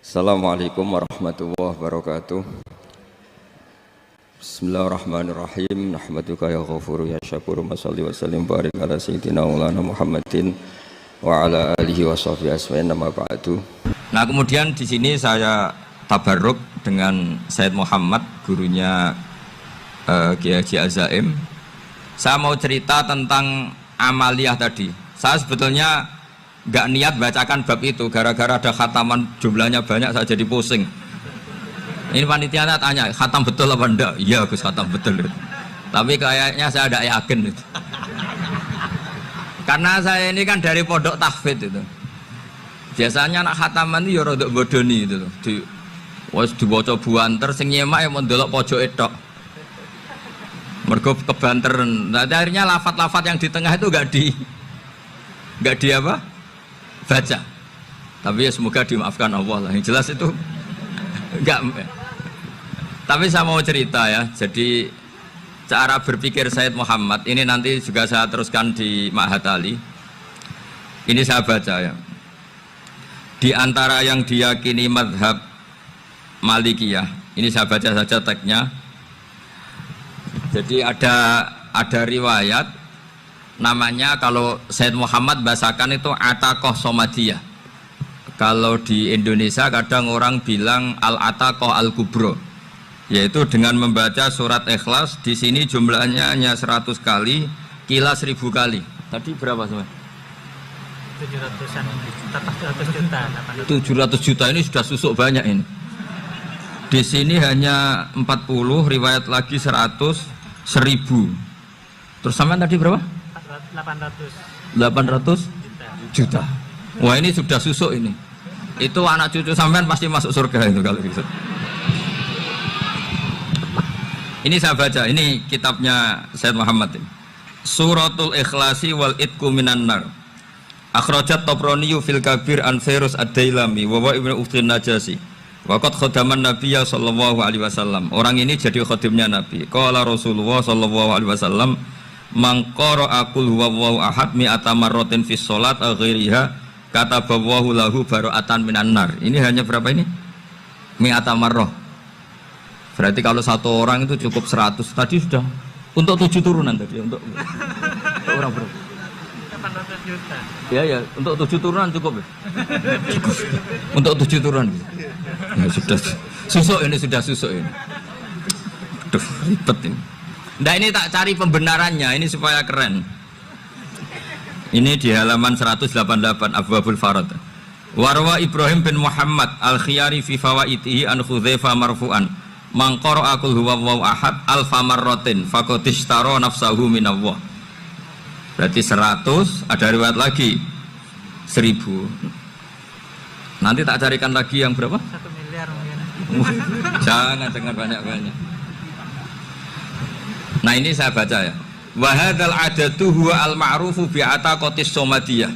Assalamualaikum warahmatullahi wabarakatuh. Bismillahirrahmanirrahim. Nahmaduka ya ghafuru ya syakuru. Mashalli wa sallim barik ala sayyidina maulana Muhammadin wa ala alihi wa sahbihi asma'in nama ba'du. Nah, kemudian di sini saya tabarruk dengan Sayyid Muhammad, gurunya Kiai Haji Azaim. Saya mau cerita tentang amaliyah tadi. Saya sebetulnya nggak niat bacakan bab itu, gara-gara ada khataman jumlahnya banyak saya jadi pusing. Ini panitianya tanya, khatam betul apa enggak? Iya Gus, khatam betul. Tapi kayaknya saya tidak yakin itu. Karena saya ini kan dari pondok tahfidz itu. Biasanya anak khataman itu ya rada bodoni itu loh. Dibaca buanter sing nyemak yang mendelok pojok etok. Mergo kebanteren. Nah, akhirnya lafat-lafat yang di tengah itu enggak di apa? Baca. Tapi ya semoga dimaafkan Allah lah. Yang jelas itu enggak. Tapi saya mau cerita ya. Jadi cara berpikir Sayyid Muhammad ini nanti juga saya teruskan di Ma'had Ali. Ini saya baca ya. Di antara yang diyakini madhab Malikiyah, ini saya baca saja teksnya. Jadi ada riwayat namanya, kalau Sayyid Muhammad bahasakan itu Ataqoh Somadiyah. Kalau di Indonesia kadang orang bilang Al-Ataqoh Al-Kubro, yaitu dengan membaca surat Ikhlas. Di sini jumlahnya hanya 100 kali, Kila 1000 kali. Tadi berapa semua? 700 juta ini sudah susuk banyak ini. Di sini hanya 40, riwayat lagi 100, 1000. Terus sampai tadi berapa? 800 juta. Wah, ini sudah susuk ini. Itu anak cucu sampean pasti masuk surga itu kalau gitu. Ini saya baca, ini kitabnya Sayyid Muhammad ini. Suratul Ikhlasi wal Itqu minan nar. Akhrajat Tabrani fil Kabir an Fairuz ad-Dailami wa Ibnu Uthrin Najasi. Waqad khadaman Nabiyya sallallahu alaihi wasallam. Orang ini jadi khadimnya Nabi. Qala Rasulullah sallallahu alaihi wasallam, mangkoro akul huwallahu ahad mi'ata marrotin fis sholat aghiriha katabawahu lahu baro'atan minan nar. Ini hanya berapa ini? Mi'ata marroh. Berarti kalau satu orang itu cukup 100. Tadi sudah untuk 7 turunan tadi. Untuk orang berapa? 800 juta. Ya, untuk 7 turunan cukup ya? Cukup. Untuk 7 turunan ya, sudah susuk ini, sudah susuk ini. Aduh, ribet ini. Nah, ini tak cari pembenarannya, ini supaya keren. Ini di halaman 188 Abwabul Farad. Warwa Ibrahim bin Muhammad al-Khiyari fi fawaitihi an Hudzaifah marfu'an. Man qara'a qul huwallahu ahad alfa marratin faqad ishtara nafsahu minallah. Berarti 100, ada riwayat lagi 1000. Nanti tak carikan lagi yang berapa? 1 miliar mungkin. Jangan banyak-banyak. Nah, ini saya baca ya. Wa hadzal adatu huwa al-ma'rufu bi ataqatis somadiyah.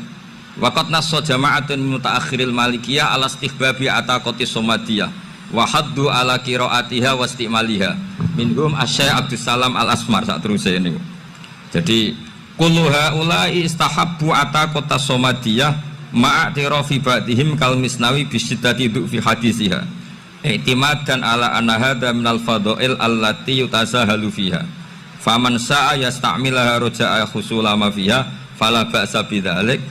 Wa qad nassa jama'atun mutaakhiril malikiyah ala istihbabi ataqatis somadiyah wa haddu ala qiraatiha wa istimaliha. Minhum Asy-Syaikh Abdus Salam Al-Asmar sak teruse ini. Jadi kullu haula'i istahabbu ataqatas somadiyah ma'atirafi ba'dihim kal Misnawi bi syiddati du'fi hadisiha. I'timadan ala anna hadza minal fadha'il allati yutasahalu fiha. Faman sa'a yasta'milaha roja'a khusula ma fiha fala ba'sa bidzalik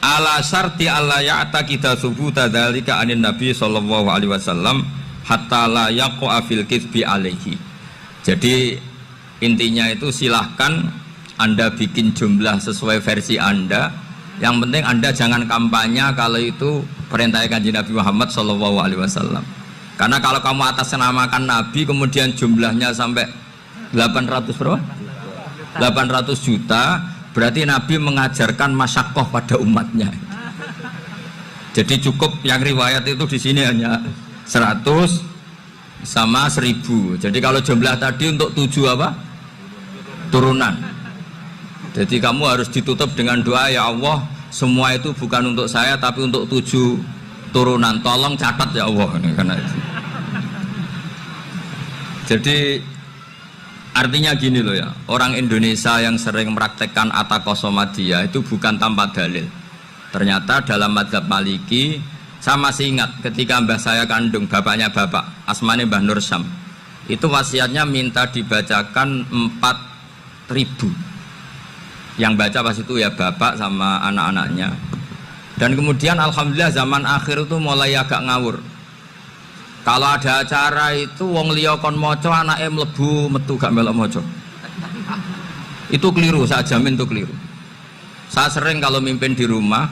ala syarti alla ya'taqida thubuta dzalika anin nabi sallallahu alaihi wasallam hatta la yaqa fil kitsbi alaihi. Jadi intinya itu silahkan Anda bikin jumlah sesuai versi Anda. Yang penting Anda jangan kampanye kalau itu perintah Kanjeng Nabi Muhammad sallallahu alaihi wasallam. Karena kalau kamu atasnamakan Nabi kemudian jumlahnya sampai 800 berapa? 800 juta, berarti Nabi mengajarkan masyaqqah pada umatnya. Jadi cukup yang riwayat itu di sini hanya 100 sama 1000. Jadi kalau jumlah tadi untuk 7 apa? Turunan. Jadi kamu harus ditutup dengan doa, ya Allah, semua itu bukan untuk saya tapi untuk 7 turunan. Tolong catat ya Allah. Karena itu. Jadi artinya gini loh ya, orang Indonesia yang sering mempraktekkan Ataqoh Somadiyah itu bukan tanpa dalil. Ternyata dalam mazhab Maliki Saya masih ingat ketika mbah saya kandung, bapaknya bapak, asmane Mbah Nur Syam. Itu wasiatnya minta dibacakan 4.000. Yang baca pas itu ya bapak sama anak-anaknya. Dan kemudian alhamdulillah zaman akhir itu mulai agak ngawur. Kalau ada acara itu wong liya kon maca anake mlebu metu gak melok maca. Itu keliru, saya jamin itu keliru. Saya sering kalau mimpin di rumah,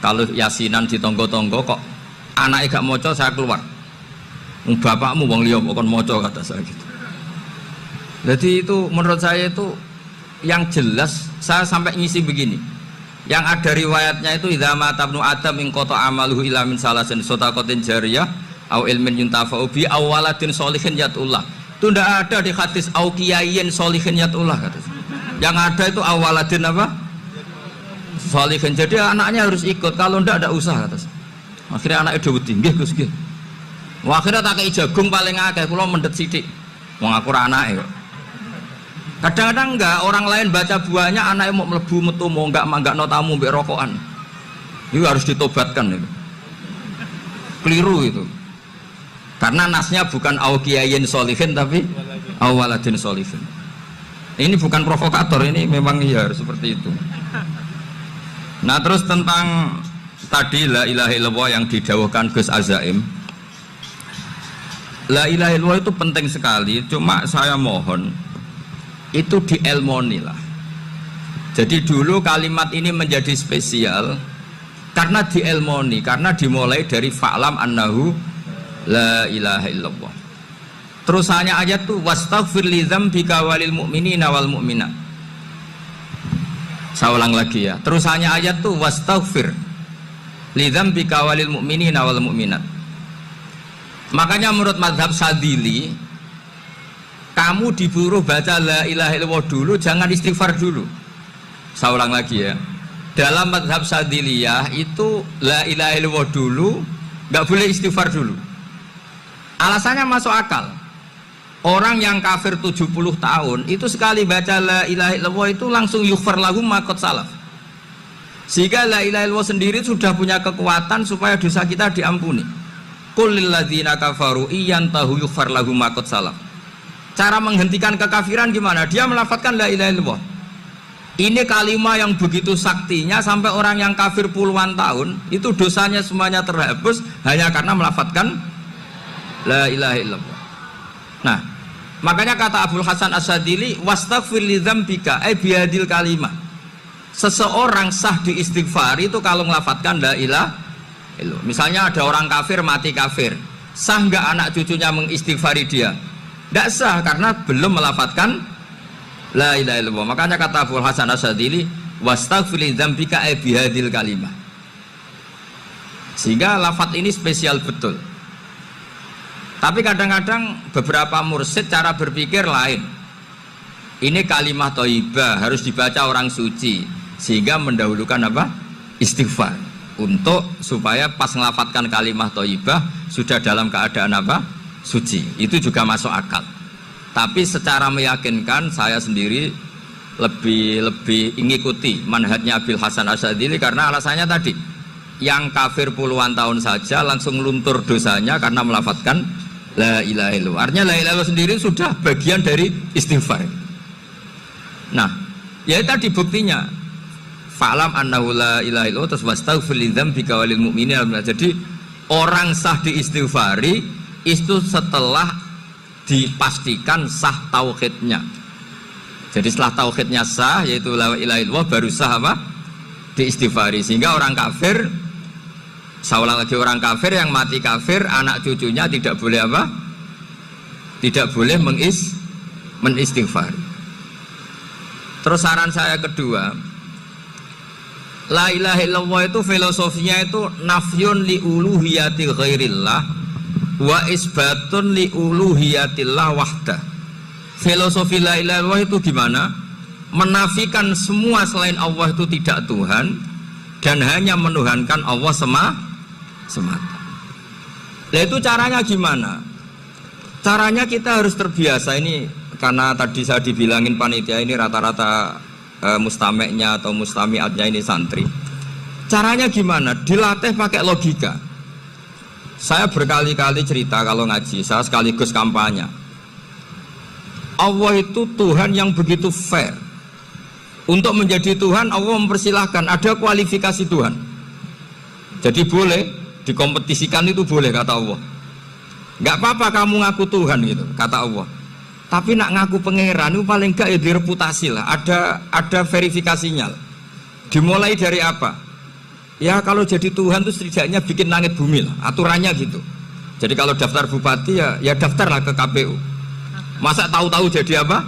kalau yasinan di tonggo-tonggo kok anaknya gak maca, saya keluar. Bapakmu wong liya kon maca, kata saya gitu. Jadi itu menurut saya itu yang jelas. Saya sampai ngisi begini. Yang ada riwayatnya itu idza mata ibnu adam in qata amaluhu ila min salasin shadaqatin jariyah au ilmin yuntafa'u bi aw waladin sholihin yatullah. Itu ndak ada di hadis au kiyayin sholihin yatullah, kata. Yang ada itu awaladin apa? Sholihin. Jadi anaknya harus ikut, kalau ndak ada usah, kata. Akhirnya anaknya dawuh nggih Gus nggih. Wah, akhirnya tak kei jagung paling akeh, kula mendet sithik. Wong aku ora anake kok. Kadang-kadang enggak, orang lain baca buahnya, anaknya mau melebu metu mau enggak no tamu mbek rokokan. Itu harus ditobatkan itu. Keliru itu. Karena nasnya bukan au kiyayin sholihin tapi au waladin sholihin. Ini bukan provokator, ini memang ya harus seperti itu. Nah, terus tentang tadi la ilaha illallah yang didawuhkan Gus Azaim. La ilaha illallah itu penting sekali, cuma saya mohon itu dielmoni lah. Jadi dulu kalimat ini menjadi spesial karena dielmoni, karena dimulai dari fa'lam annahu la ilaha illallah. Terusannya ayat tuh wastaghfir li dzambika walil mu'minina wal mu'minat. Saya ulang lagi ya. Terusannya ayat tuh wastaghfir li dzambika walil mu'minina wal mu'minat. Makanya menurut mazhab Sadili, kamu disuruh baca la ilaha illallah dulu, jangan istighfar dulu. Saya ulang lagi ya. Dalam mazhab Sadiliyah itu la ilaha illallah dulu, nggak boleh istighfar dulu. Alasannya masuk akal. Orang yang kafir 70 tahun itu sekali baca la ilaha illallah itu langsung yughfar lahum ma qad salaf. Sehingga la ilaha illallah sendiri sudah punya kekuatan supaya dosa kita diampuni. Qul lil ladzina kafaru iyantahu yughfar lahum ma qad salaf. Cara menghentikan kekafiran gimana? Dia melafadzkan la ilaha illallah. Ini kalimat yang begitu saktinya sampai orang yang kafir puluhan tahun itu dosanya semuanya terhapus hanya karena melafadzkan la ilaha illallah. Nah, makanya kata Abdul Hasan As-Sadili wastaghfir li dzambika ay bihadil kalimah. Seseorang sah diistighfar itu kalau melafadzkan la ilaha illallah. Misalnya ada orang kafir mati kafir, sah enggak anak cucunya mengistighfari dia? Tidak sah karena belum melafadzkan la ilaha illallah. Makanya kata Abu Hasan As-Sadili wastaghfir li dzambika ay bihadil kalimah. Sehingga lafadz ini spesial betul. Tapi kadang-kadang beberapa mursyid cara berpikir lain. Ini kalimat thayyibah harus dibaca orang suci, sehingga mendahulukan apa? Istighfar. Untuk supaya pas melafadzkan kalimat thayyibah sudah dalam keadaan apa? Suci. Itu juga masuk akal. Tapi secara meyakinkan saya sendiri lebih mengikuti manhajnya Abil Hasan As-Sadili karena alasannya tadi, yang kafir puluhan tahun saja langsung luntur dosanya karena melafadzkan la ilaha illallah. Artinya la ilaha illallah sendiri sudah bagian dari istighfar. Nah, ya tadi buktinya fa'lam annahu la ilaha illallah terus wastaghfir li dzambika walil mu'minina. Jadi orang sah diistighfari itu setelah dipastikan sah tauhidnya. Jadi setelah tauhidnya sah yaitu la ilaha illallah baru sah apa? Diistighfari. Sehingga orang kafir, saya ulang lagi, orang kafir yang mati kafir anak cucunya tidak boleh apa? Tidak boleh menistighfari. Terus saran saya kedua, la ilaha illallah itu filosofinya itu nafyun li uluhiyati ghairillah wa isbatun li uluhiyatillah wahdah. Filosofi la ilaha illallah itu gimana? Menafikan semua selain Allah itu tidak Tuhan dan hanya menuhankan Allah semata. Nah, itu caranya gimana? Caranya kita harus terbiasa ini, karena tadi saya dibilangin panitia ini rata-rata mustameknya atau mustamiatnya ini santri. Caranya gimana? Dilatih pakai logika. Saya berkali-kali cerita kalau ngaji, saya sekaligus kampanye. Allah itu Tuhan yang begitu fair. Untuk menjadi Tuhan, Allah mempersilahkan, ada kualifikasi Tuhan. Jadi boleh dikompetisikan, itu boleh kata Allah. Nggak apa-apa kamu ngaku Tuhan gitu, kata Allah. Tapi nak ngaku pangeran itu paling enggak ya direputasi lah, ada verifikasinya lah. Dimulai dari apa? Ya kalau jadi Tuhan itu setidaknya bikin langit bumi lah, aturannya gitu. Jadi kalau daftar bupati ya daftarlah ke KPU. Masa tahu-tahu jadi apa?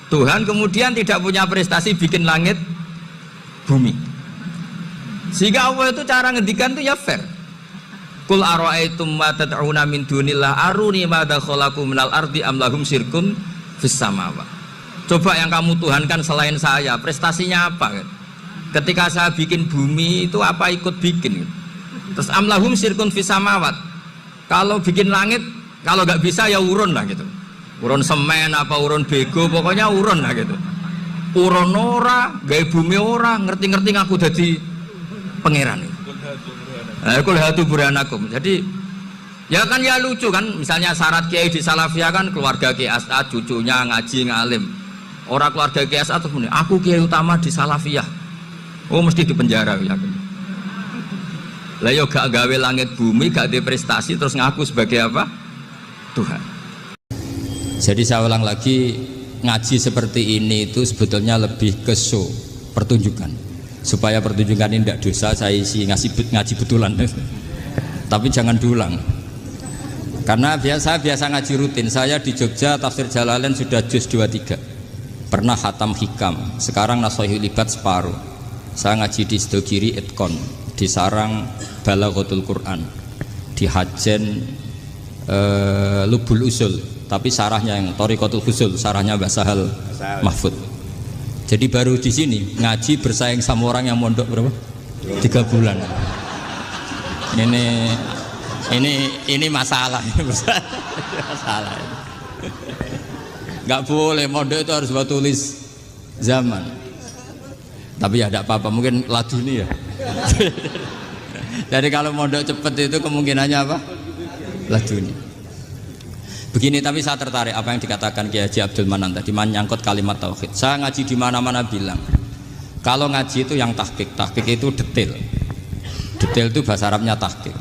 Tuhan kemudian tidak punya prestasi bikin langit bumi. Sehingga Allah itu cara ngendikan itu ya fair. Qul ara'aitum ma tad'una min dunillah aruni madza khalaqu minal ardi am lahum syirkun fis samawati. Coba yang kamu tuhankan selain saya, prestasinya apa kan? Ketika saya bikin bumi itu apa ikut bikin? Terus am lahum syirkun fis samawati. Kalau bikin langit, kalau nggak bisa ya urun lah gitu. Urun semen apa urun bego, pokoknya urun lah gitu. Urun ora, gawe bumi ora, ngerti-ngerti ngaku jadi pangeran. Kul hatu burhanakum. Jadi ya kan ya lucu kan, misalnya syarat kiai di Salafiyah kan keluarga Kiai As'ad, cucunya ngaji ngalim. Orang keluarga Kiai As'ad terus muni, aku kiai utama di Salafiyah. Oh mesti dipenjara ya. Lah yo gak gawe langit bumi, gak ada prestasi terus ngaku sebagai apa? Tuhan. Jadi saya ulang lagi, ngaji seperti ini itu sebetulnya lebih ke show, pertunjukan. Supaya pertunjukan ini tidak dosa, saya isi ngaji betulan. Tapi jangan diulang. Karena biasa ngaji rutin. Saya di Jogja tafsir Jalalain sudah juz 23. Pernah khatam hikam, sekarang Nashihul Ibad separuh. Saya ngaji di Sidogiri Itkon, di Sarang Balaghatul Quran, di Hajen Lubul Usul, tapi sarahnya yang Thariqatul Husul, sarahnya Mbah Sahal Mahfud. Jadi baru di sini ngaji bersaing sama orang yang mondok berapa? 3 bulan. Ini masalah, masalah. Nggak boleh mondok itu harus buat tulis zaman. Tapi ya tidak apa-apa, mungkin laduni ya. Jadi kalau mondok cepet itu kemungkinannya apa? Laduni. Begini, tapi saya tertarik apa yang dikatakan Kiai Haji Abdul Manan tadi menyangkut kalimat tauhid. Saya ngaji di mana-mana bilang, kalau ngaji itu yang tahqiq itu detail. Detail itu bahasa Arabnya tahqiq.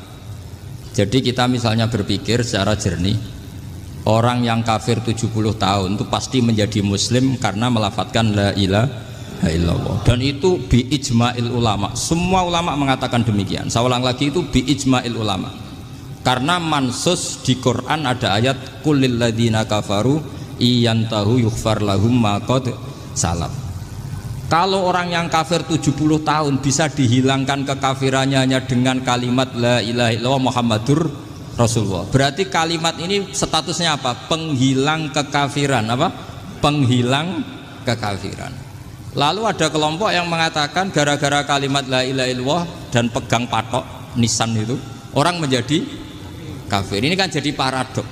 Jadi kita misalnya berpikir secara jernih, orang yang kafir 70 tahun itu pasti menjadi muslim karena melafadzkan la ilaha illallah, dan itu bi ijma'il ulama. Semua ulama mengatakan demikian. Saya ulang lagi, itu bi ijma'il ulama. Karena mansus di Quran ada ayat qulil ladzina kafaru iyantahu yughfar lahum ma qad salaf. Kalau orang yang kafir 70 tahun bisa dihilangkan kekafirannya hanya dengan kalimat la ilaha illallah Muhammadur Rasulullah. Berarti kalimat ini statusnya apa? Penghilang kekafiran. Apa? Penghilang kekafiran. Lalu ada kelompok yang mengatakan gara-gara kalimat la ilaha illallah dan pegang patok nisan itu orang menjadi kafir. Ini kan jadi paradok.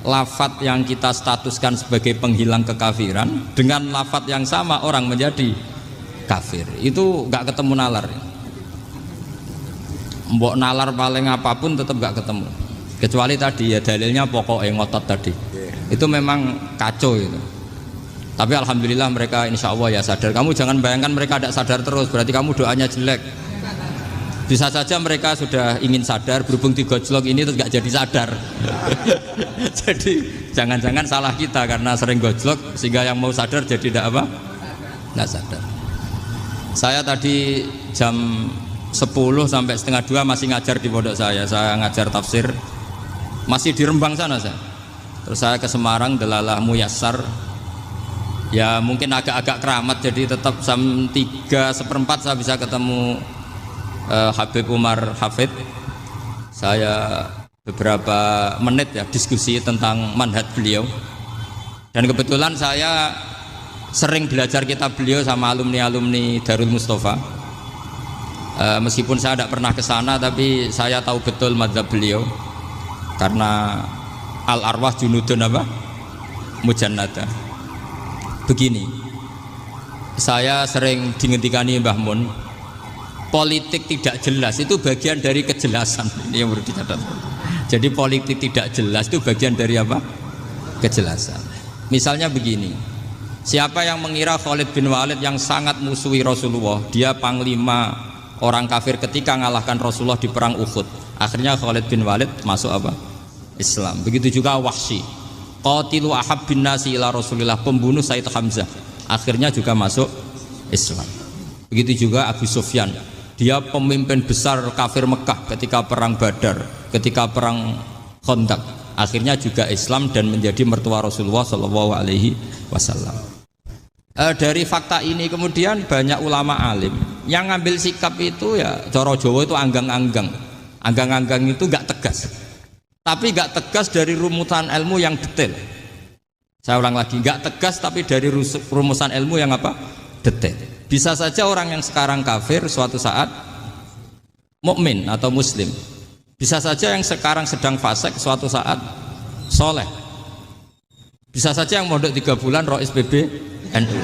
Lafadz yang kita statuskan sebagai penghilang kekafiran dengan lafadz yang sama orang menjadi kafir. Itu nggak ketemu nalar. Mbok nalar paling apapun tetap nggak ketemu. Kecuali tadi ya dalilnya pokoknya ngotot tadi. Itu memang kacau itu. Tapi alhamdulillah mereka insya Allah ya sadar. Kamu jangan bayangkan mereka tidak sadar terus, berarti kamu doanya jelek. Bisa saja mereka sudah ingin sadar, berhubung digojlok ini terus gak jadi sadar. Jadi jangan-jangan salah kita karena sering gojlok sehingga yang mau sadar jadi tidak apa? Nggak sadar. Saya tadi jam 10 sampai setengah 2 masih ngajar di pondok saya. Saya ngajar tafsir masih di Rembang sana saya. Terus saya ke Semarang, Delalah Muyassar. Ya mungkin agak-agak keramat, jadi tetap jam 3:4 saya bisa ketemu Habib Umar Hafid. Saya beberapa menit ya diskusi tentang manhaj beliau. Dan kebetulan saya sering belajar kitab beliau sama alumni-alumni Darul Mustafa. Meskipun saya tidak pernah ke sana, tapi saya tahu betul mazhab beliau. Karena al-arwah junudun apa? Mujannada. Begini, saya sering dingetikani Mbah Mun, politik tidak jelas itu bagian dari kejelasan. Ini yang perlu dicatat. Jadi politik tidak jelas itu bagian dari apa? Kejelasan. Misalnya begini, siapa yang mengira Khalid bin Walid yang sangat musuhi Rasulullah, dia panglima orang kafir ketika ngalahkan Rasulullah di perang Uhud, akhirnya Khalid bin Walid masuk apa? Islam. Begitu juga Wahsy, qatilu ahabbin nasi ila Rasulillah, pembunuh Sayyid Hamzah, akhirnya juga masuk Islam. Begitu juga Abu Sufyan, dia pemimpin besar kafir Mekah ketika perang Badar, ketika perang Khandaq, akhirnya juga Islam dan menjadi mertua Rasulullah Shallallahu Alaihi Wasallam. Dari fakta ini kemudian banyak ulama alim yang ngambil sikap itu ya coro Jawa itu anggang-anggang itu gak tegas, tapi gak tegas dari rumusan ilmu yang detail. Saya ulang lagi, gak tegas tapi dari rumusan ilmu yang apa? Detail. Bisa saja orang yang sekarang kafir suatu saat mukmin atau muslim. Bisa saja yang sekarang sedang fasik suatu saat soleh. Bisa saja yang mondok 3 bulan rois PBNU.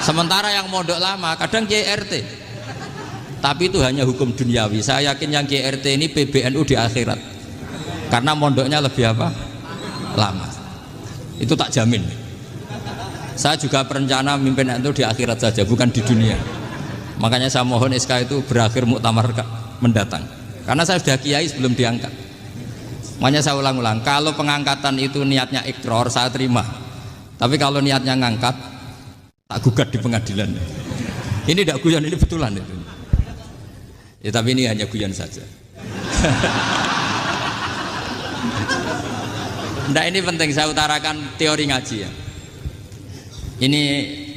Sementara yang mondok lama kadang Kiai RT. Tapi itu hanya hukum duniawi. Saya yakin yang Kiai RT ini PBNU di akhirat. Karena mondoknya lebih apa? Lama. Itu tak jamin. Saya juga berencana mimpin itu di akhirat saja, bukan di dunia. Makanya saya mohon SK itu berakhir muktamar mendatang. Karena saya sudah kiai sebelum diangkat. Makanya saya ulang-ulang, kalau pengangkatan itu niatnya ikrar, saya terima. Tapi kalau niatnya ngangkat, tak gugat di pengadilan. Ini tidak guyon, ini betulan itu. Ya, tapi ini hanya guyon saja. Nah, ini penting saya utarakan teori ngaji ya. Ini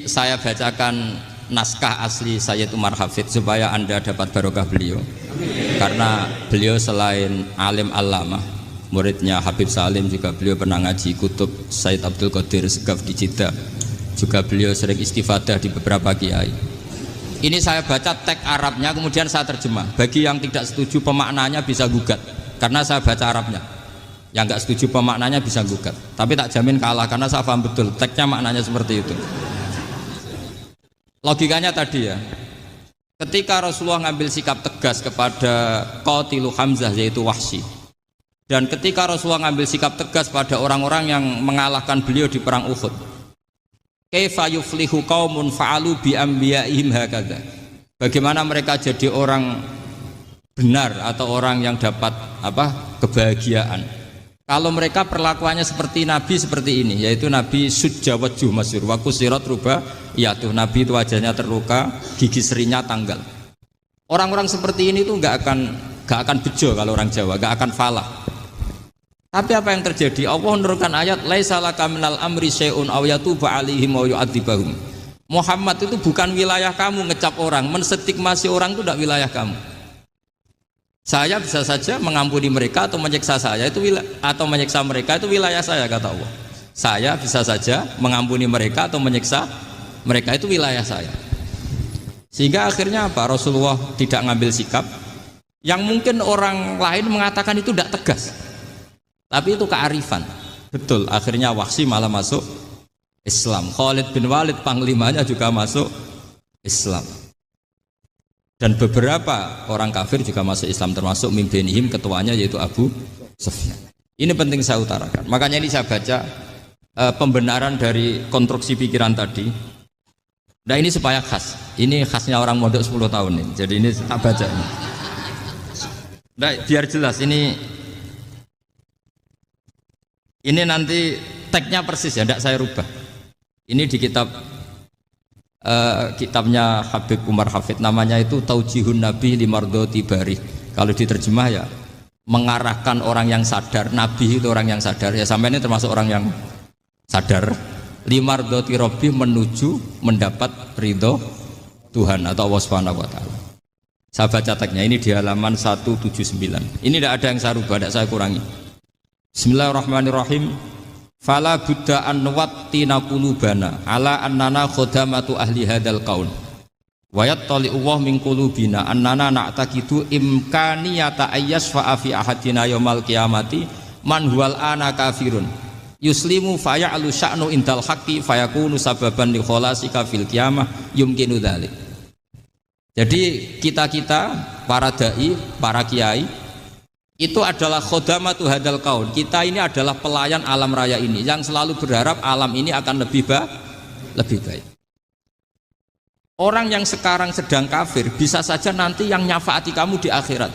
saya bacakan naskah asli Sayyid Umar Hafid supaya Anda dapat barokah beliau. Karena beliau selain alim allamah, muridnya Habib Salim, juga beliau pernah ngaji kutub Sayyid Abdul Qadir Segaf di Jeddah. Juga beliau sering istifadah di beberapa kiai. Ini saya baca teks Arabnya kemudian saya terjemah. Bagi yang tidak setuju pemaknanya bisa gugat karena saya baca Arabnya. Yang nggak setuju pemaknanya bisa gugat, tapi tak jamin kalah karena saya paham betul teksnya maknanya seperti itu. Logikanya tadi ya, ketika Rasulullah ngambil sikap tegas kepada qatilu Hamzah yaitu Wahsy, dan ketika Rasulullah ngambil sikap tegas pada orang-orang yang mengalahkan beliau di perang Uhud, kaifa yuflihu qaumun fa'alu bi anbiya'ihim hakadha, bagaimana mereka jadi orang benar atau orang yang dapat apa? Kebahagiaan kalau mereka perlakuannya seperti Nabi seperti ini, yaitu Nabi sujawaju masyhur wa kusirat ruba, yaitu Nabi itu wajahnya terluka, gigi serinya tanggal. Orang-orang seperti ini tuh nggak akan bejo kalau orang Jawa, nggak akan falah. Tapi apa yang terjadi? Allah menurunkan ayat laisa laka minal amri syai'un aw yatuba 'alaihim aw yu'adzibahum. Muhammad itu bukan wilayah kamu ngecap orang, menstigmasi orang itu tidak wilayah kamu. Saya bisa saja mengampuni mereka atau menyiksa saya itu atau menyiksa mereka itu wilayah saya, kata Allah. Saya bisa saja mengampuni mereka atau menyiksa mereka itu wilayah saya. Sehingga akhirnya apa? Rasulullah tidak ngambil sikap yang mungkin orang lain mengatakan itu tidak tegas. Tapi itu kearifan. Betul, akhirnya Wahsy malah masuk Islam. Khalid bin Walid panglimanya juga masuk Islam. Dan beberapa orang kafir juga masuk Islam, termasuk mimbenihim, ketuanya yaitu Abu Sufyan. Ini penting saya utarakan. Makanya ini saya baca pembenaran dari konstruksi pikiran tadi. Nah ini supaya khas. Ini khasnya orang mondok 10 tahun ini. Jadi ini tak baca ini. Nah, biar jelas ini nanti teksnya persis ya, tidak saya rubah. Ini di kitabnya Habib Umar Hafid, namanya itu Taujihun Nabi Limardoti Bari. Kalau diterjemah ya mengarahkan orang yang sadar. Nabi itu orang yang sadar ya, sampai ini termasuk orang yang sadar. Limardoti Robbi, menuju mendapat ridho Tuhan atau Allah Subhanahu wa Ta'ala. Saya baca teksnya ini di halaman 179. Ini tidak ada yang saya rubah, tidak saya kurangi. Bismillahirrahmanirrahim. Fala buddha an wattina qulubana ala annana khodamatu ahli hadal qaul wa yattali'u wa min qulubina annana na'taqidu imkaniyata ayyasfa'a fi ahadina yaumal qiyamati man huwal ana kafirun yuslimu faya'lu sya'nu indal haqqi fayakunu sababan li kholasika fil qiyamah yumkinu dzalik. Jadi kita para dai, para kiai itu adalah khodamatu hadal kaun. Kita ini adalah pelayan alam raya ini yang selalu berharap alam ini akan lebih baik. Orang yang sekarang sedang kafir bisa saja nanti yang nyafaati kamu di akhirat,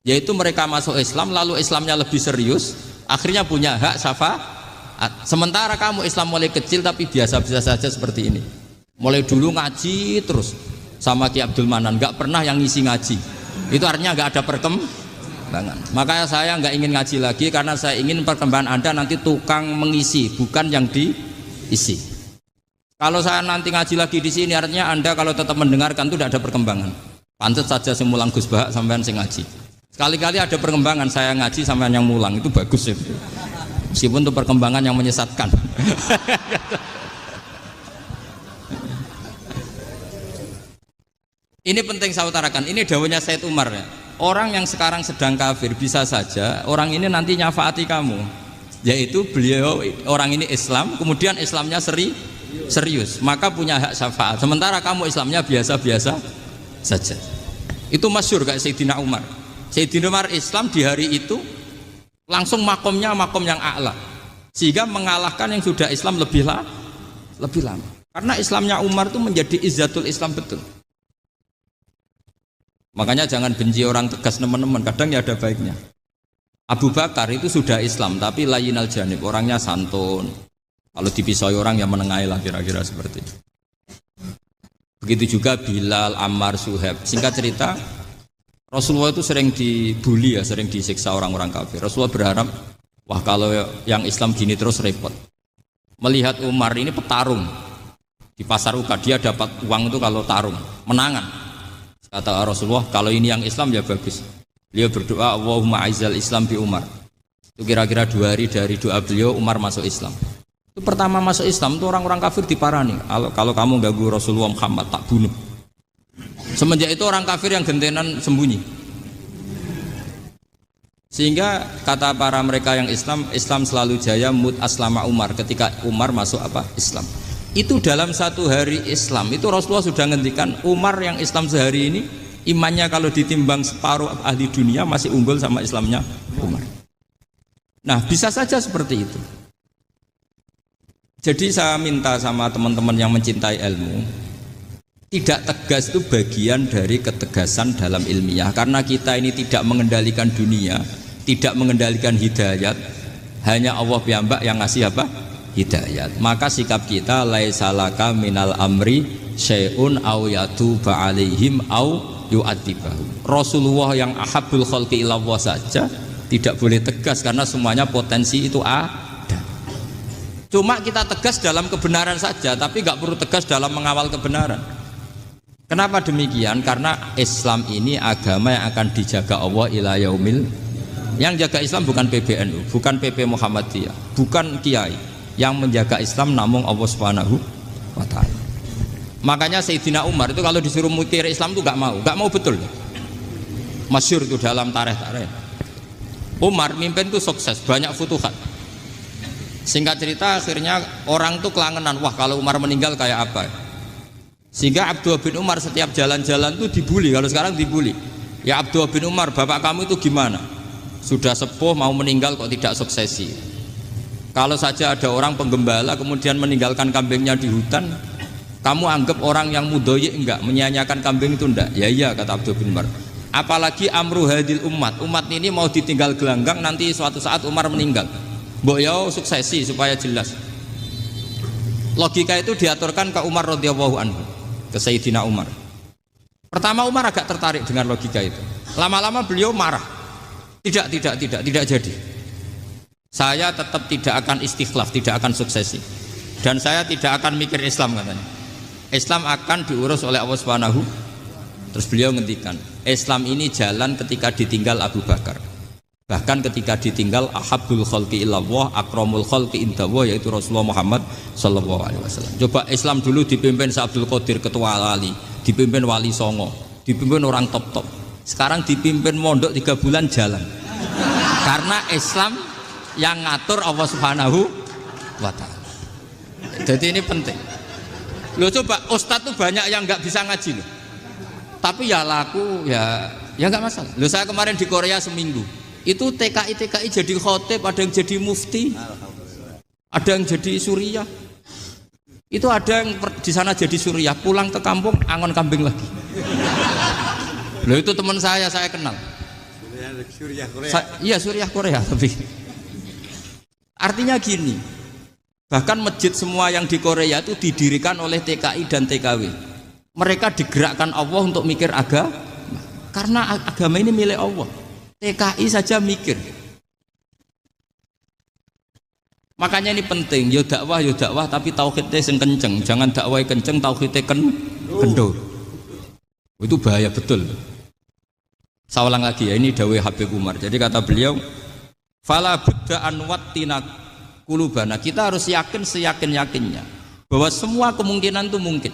yaitu mereka masuk Islam lalu Islamnya lebih serius, akhirnya punya hak syafaat. Sementara kamu Islam mulai kecil tapi biasa-biasa saja seperti ini, mulai dulu ngaji terus sama Ki Abdul Manan, nggak pernah yang ngisi ngaji, itu artinya nggak ada perkembangan. Makanya saya nggak ingin ngaji lagi karena saya ingin perkembangan Anda nanti tukang mengisi, bukan yang diisi. Kalau saya nanti ngaji lagi di sini, artinya Anda kalau tetap mendengarkan itu tidak ada perkembangan. Pantes saja saya mulang Gus Bahak sampean sing ngaji. Sekali-kali ada perkembangan, saya ngaji sampean yang mulang, itu bagus ya. Meskipun itu perkembangan yang menyesatkan. Ini penting saya utarakan. Ini dawuhnya Said Umar ya. Orang yang sekarang sedang kafir bisa saja orang ini nanti nyafaati kamu. Yaitu beliau orang ini Islam, kemudian Islamnya serius, maka punya hak syafaat. Sementara kamu Islamnya biasa-biasa saja. Itu masyhur kayak Sayyidina Umar. Sayyidina Umar Islam di hari itu langsung makomnya makom yang a'la, sehingga mengalahkan yang sudah Islam lebih lama. Karena Islamnya Umar itu menjadi izzatul Islam betul. Makanya jangan benci orang tegas teman-teman, kadang ya ada baiknya. Abu Bakar itu sudah Islam tapi layinal janib, orangnya santun. Kalau dipisoi orang yang menengahi lah kira-kira seperti itu. Begitu juga Bilal, Ammar, Suhaib. Singkat cerita, Rasulullah itu sering dibully ya, sering disiksa orang-orang kafir. Rasulullah berharap, wah kalau yang Islam gini terus repot. Melihat Umar ini petarung di pasar Uka, dia dapat uang itu kalau tarung, menangan. Kata Rasulullah, kalau ini yang Islam ya bagus. Beliau berdoa, Allahumma aizal Islam bi Umar. Itu kira-kira 2 hari dari doa beliau, Umar masuk Islam. Itu pertama masuk Islam itu orang-orang kafir diparani. Kalau kamu ganggu Rasulullah Muhammad tak bunuh. Semenjak itu orang kafir yang gentenan sembunyi. Sehingga kata para mereka yang Islam selalu jaya mut aslama Umar, ketika Umar masuk Islam. Itu dalam 1 hari Islam itu Rasulullah sudah ngendikan Umar yang Islam sehari ini imannya kalau ditimbang separuh ahli dunia masih unggul sama Islamnya Umar. Nah bisa saja seperti itu. Jadi saya minta sama teman-teman yang mencintai ilmu, tidak tegas itu bagian dari ketegasan dalam ilmiah. Karena kita ini tidak mengendalikan dunia, tidak mengendalikan hidayat, hanya Allah piyambak yang ngasih hidayat. Maka sikap kita laisa laka minal amri syai'un aw yatuba alaihim aw yu'adzibahum. Rasulullah yang ahabbul khalqi ilallah saja tidak boleh tegas karena semuanya potensi itu ada. Cuma kita tegas dalam kebenaran saja, tapi nggak perlu tegas dalam mengawal kebenaran. Kenapa demikian? Karena Islam ini agama yang akan dijaga Allah ila yaumil. Yang jaga Islam bukan PBNU, bukan PP Muhammadiyah, bukan kiai. Yang menjaga Islam namun Allah Subhanahu wa ta'ala. Makanya Sayyidina Umar itu kalau disuruh mukir Islam itu nggak mau betul. Masyhur itu dalam tarikh. Umar mimpin itu sukses, banyak futuhat. Singkat cerita akhirnya orang tuh kelangenan, wah kalau Umar meninggal kayak apa. Sehingga Abdullah bin Umar setiap jalan-jalan tuh dibully. Kalau sekarang dibully, ya Abdullah bin Umar bapak kamu itu gimana, sudah sepuh mau meninggal kok tidak suksesi. Kalau saja ada orang penggembala kemudian meninggalkan kambingnya di hutan, kamu anggap orang yang mudoyik enggak, menyanyiakan kambing itu enggak? Ya iya kata Abdullah bin Umar. Apalagi amru hadil umat ini mau ditinggal gelanggang, nanti suatu saat Umar meninggal. Mbok ya suksesi supaya jelas. Logika itu diaturkan ke Umar radhiyallahu anhu, ke Sayyidina Umar. Pertama Umar agak tertarik dengan logika itu. Lama-lama beliau marah. Tidak jadi. Saya tetap tidak akan istikhlaf, tidak akan suksesi. Dan saya tidak akan mikir Islam katanya. Islam akan diurus oleh Allah Subhanahu. Terus beliau ngendikan, Islam ini jalan ketika ditinggal Abu Bakar. Bahkan ketika ditinggal ahabbul khalqi ilallah akramul khalqi indallah, yaitu Rasulullah Muhammad sallallahu alaihi wasallam. Coba Islam dulu dipimpin Abdul Qadir ketua wali, dipimpin Wali Songo, dipimpin orang top. Sekarang dipimpin mondok 3 bulan jalan. Karena Islam yang ngatur Allah Subhanahu wa ta'ala. Jadi ini penting. Loh coba ustadz tuh banyak yang nggak bisa ngaji loh. Tapi ya laku ya nggak masalah. Loh saya kemarin di Korea seminggu. Itu TKI jadi khotib, ada yang jadi mufti, ada yang jadi suriah. Itu ada yang di sana jadi suriah, pulang ke kampung angon kambing lagi. Loh itu teman saya kenal. Suriah Korea. Iya suriah Korea tapi. Artinya gini, bahkan masjid semua yang di Korea itu didirikan oleh TKI dan TKW. Mereka digerakkan Allah untuk mikir agama, karena agama ini milik Allah. TKI saja mikir. Makanya ini penting, yo dakwah tapi tauhidnya sing kenceng, jangan dakwah kenceng tauhidnya kendor. Itu bahaya betul. Saya ulang lagi ya, ini dawuh Habib Umar. Jadi kata beliau, fala budda an wattina kulubana. Kita harus yakin seyakin-yakinnya bahwa semua kemungkinan itu mungkin.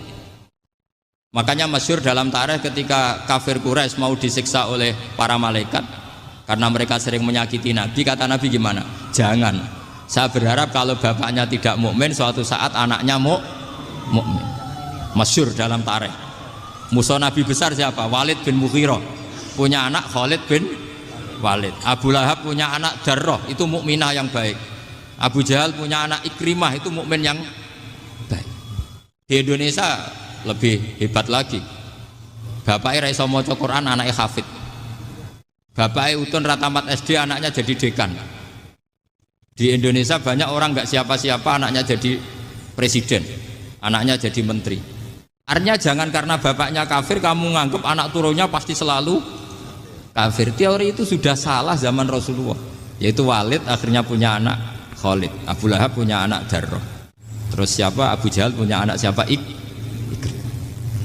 Makanya masyhur dalam tarikh ketika kafir Quraisy mau disiksa oleh para malaikat karena mereka sering menyakiti Nabi, kata Nabi gimana? Jangan. Saya berharap kalau bapaknya tidak mukmin, suatu saat anaknya mukmin. Masyhur dalam tarikh. Musuh Nabi besar siapa? Walid bin Mughirah. Punya anak Khalid bin Walid. Abu Lahab punya anak Darrah, itu mukminah yang baik. Abu Jahal punya anak Ikrimah, itu mukmin yang baik. Di Indonesia lebih hebat lagi. Bapaknya ra iso maca Quran, anaknya hafid. Bapaknya utun ratamat SD, anaknya jadi dekan. Di Indonesia banyak orang nggak siapa-siapa, anaknya jadi presiden, anaknya jadi menteri. Artinya jangan karena bapaknya kafir kamu nganggap anak turunnya pasti selalu kafir. Teori itu sudah salah zaman Rasulullah. Yaitu Walid akhirnya punya anak Khalid, Abu Lahab punya anak Darrah. Terus siapa? Abu Jahal punya anak siapa?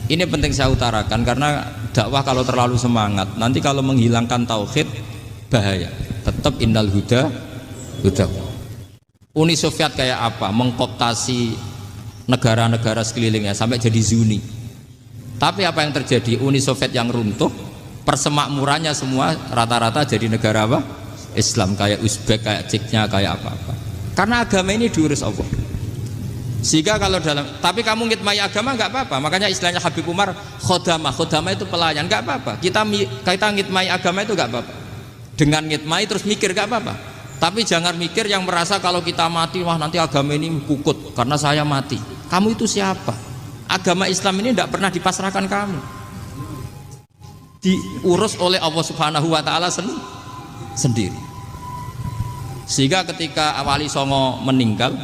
Ini penting saya utarakan karena dakwah kalau terlalu semangat, nanti kalau menghilangkan tauhid bahaya. Tetap innal huda. Uni Soviet kayak apa? Mengkooptasi negara-negara sekelilingnya sampai jadi Zuni. Tapi apa yang terjadi? Uni Soviet yang runtuh, persemakmurannya semua rata-rata jadi negara apa? Islam, kayak Uzbek, kayak Ceknya, kayak apa-apa. Karena agama ini diurus Allah. Sehingga kalau tapi kamu ngitmai agama nggak apa-apa. Makanya istilahnya Habib Umar khodamah itu pelayan, nggak apa-apa. Kita ngitmai agama itu nggak apa-apa. Dengan ngitmai terus mikir nggak apa-apa. Tapi jangan mikir yang merasa kalau kita mati, wah nanti agama ini kukut karena saya mati. Kamu itu siapa? Agama Islam ini tidak pernah dipasrahkan kamu. Diurus oleh Allah Subhanahu wa Ta'ala sendiri. Sehingga ketika Wali Songo meninggal,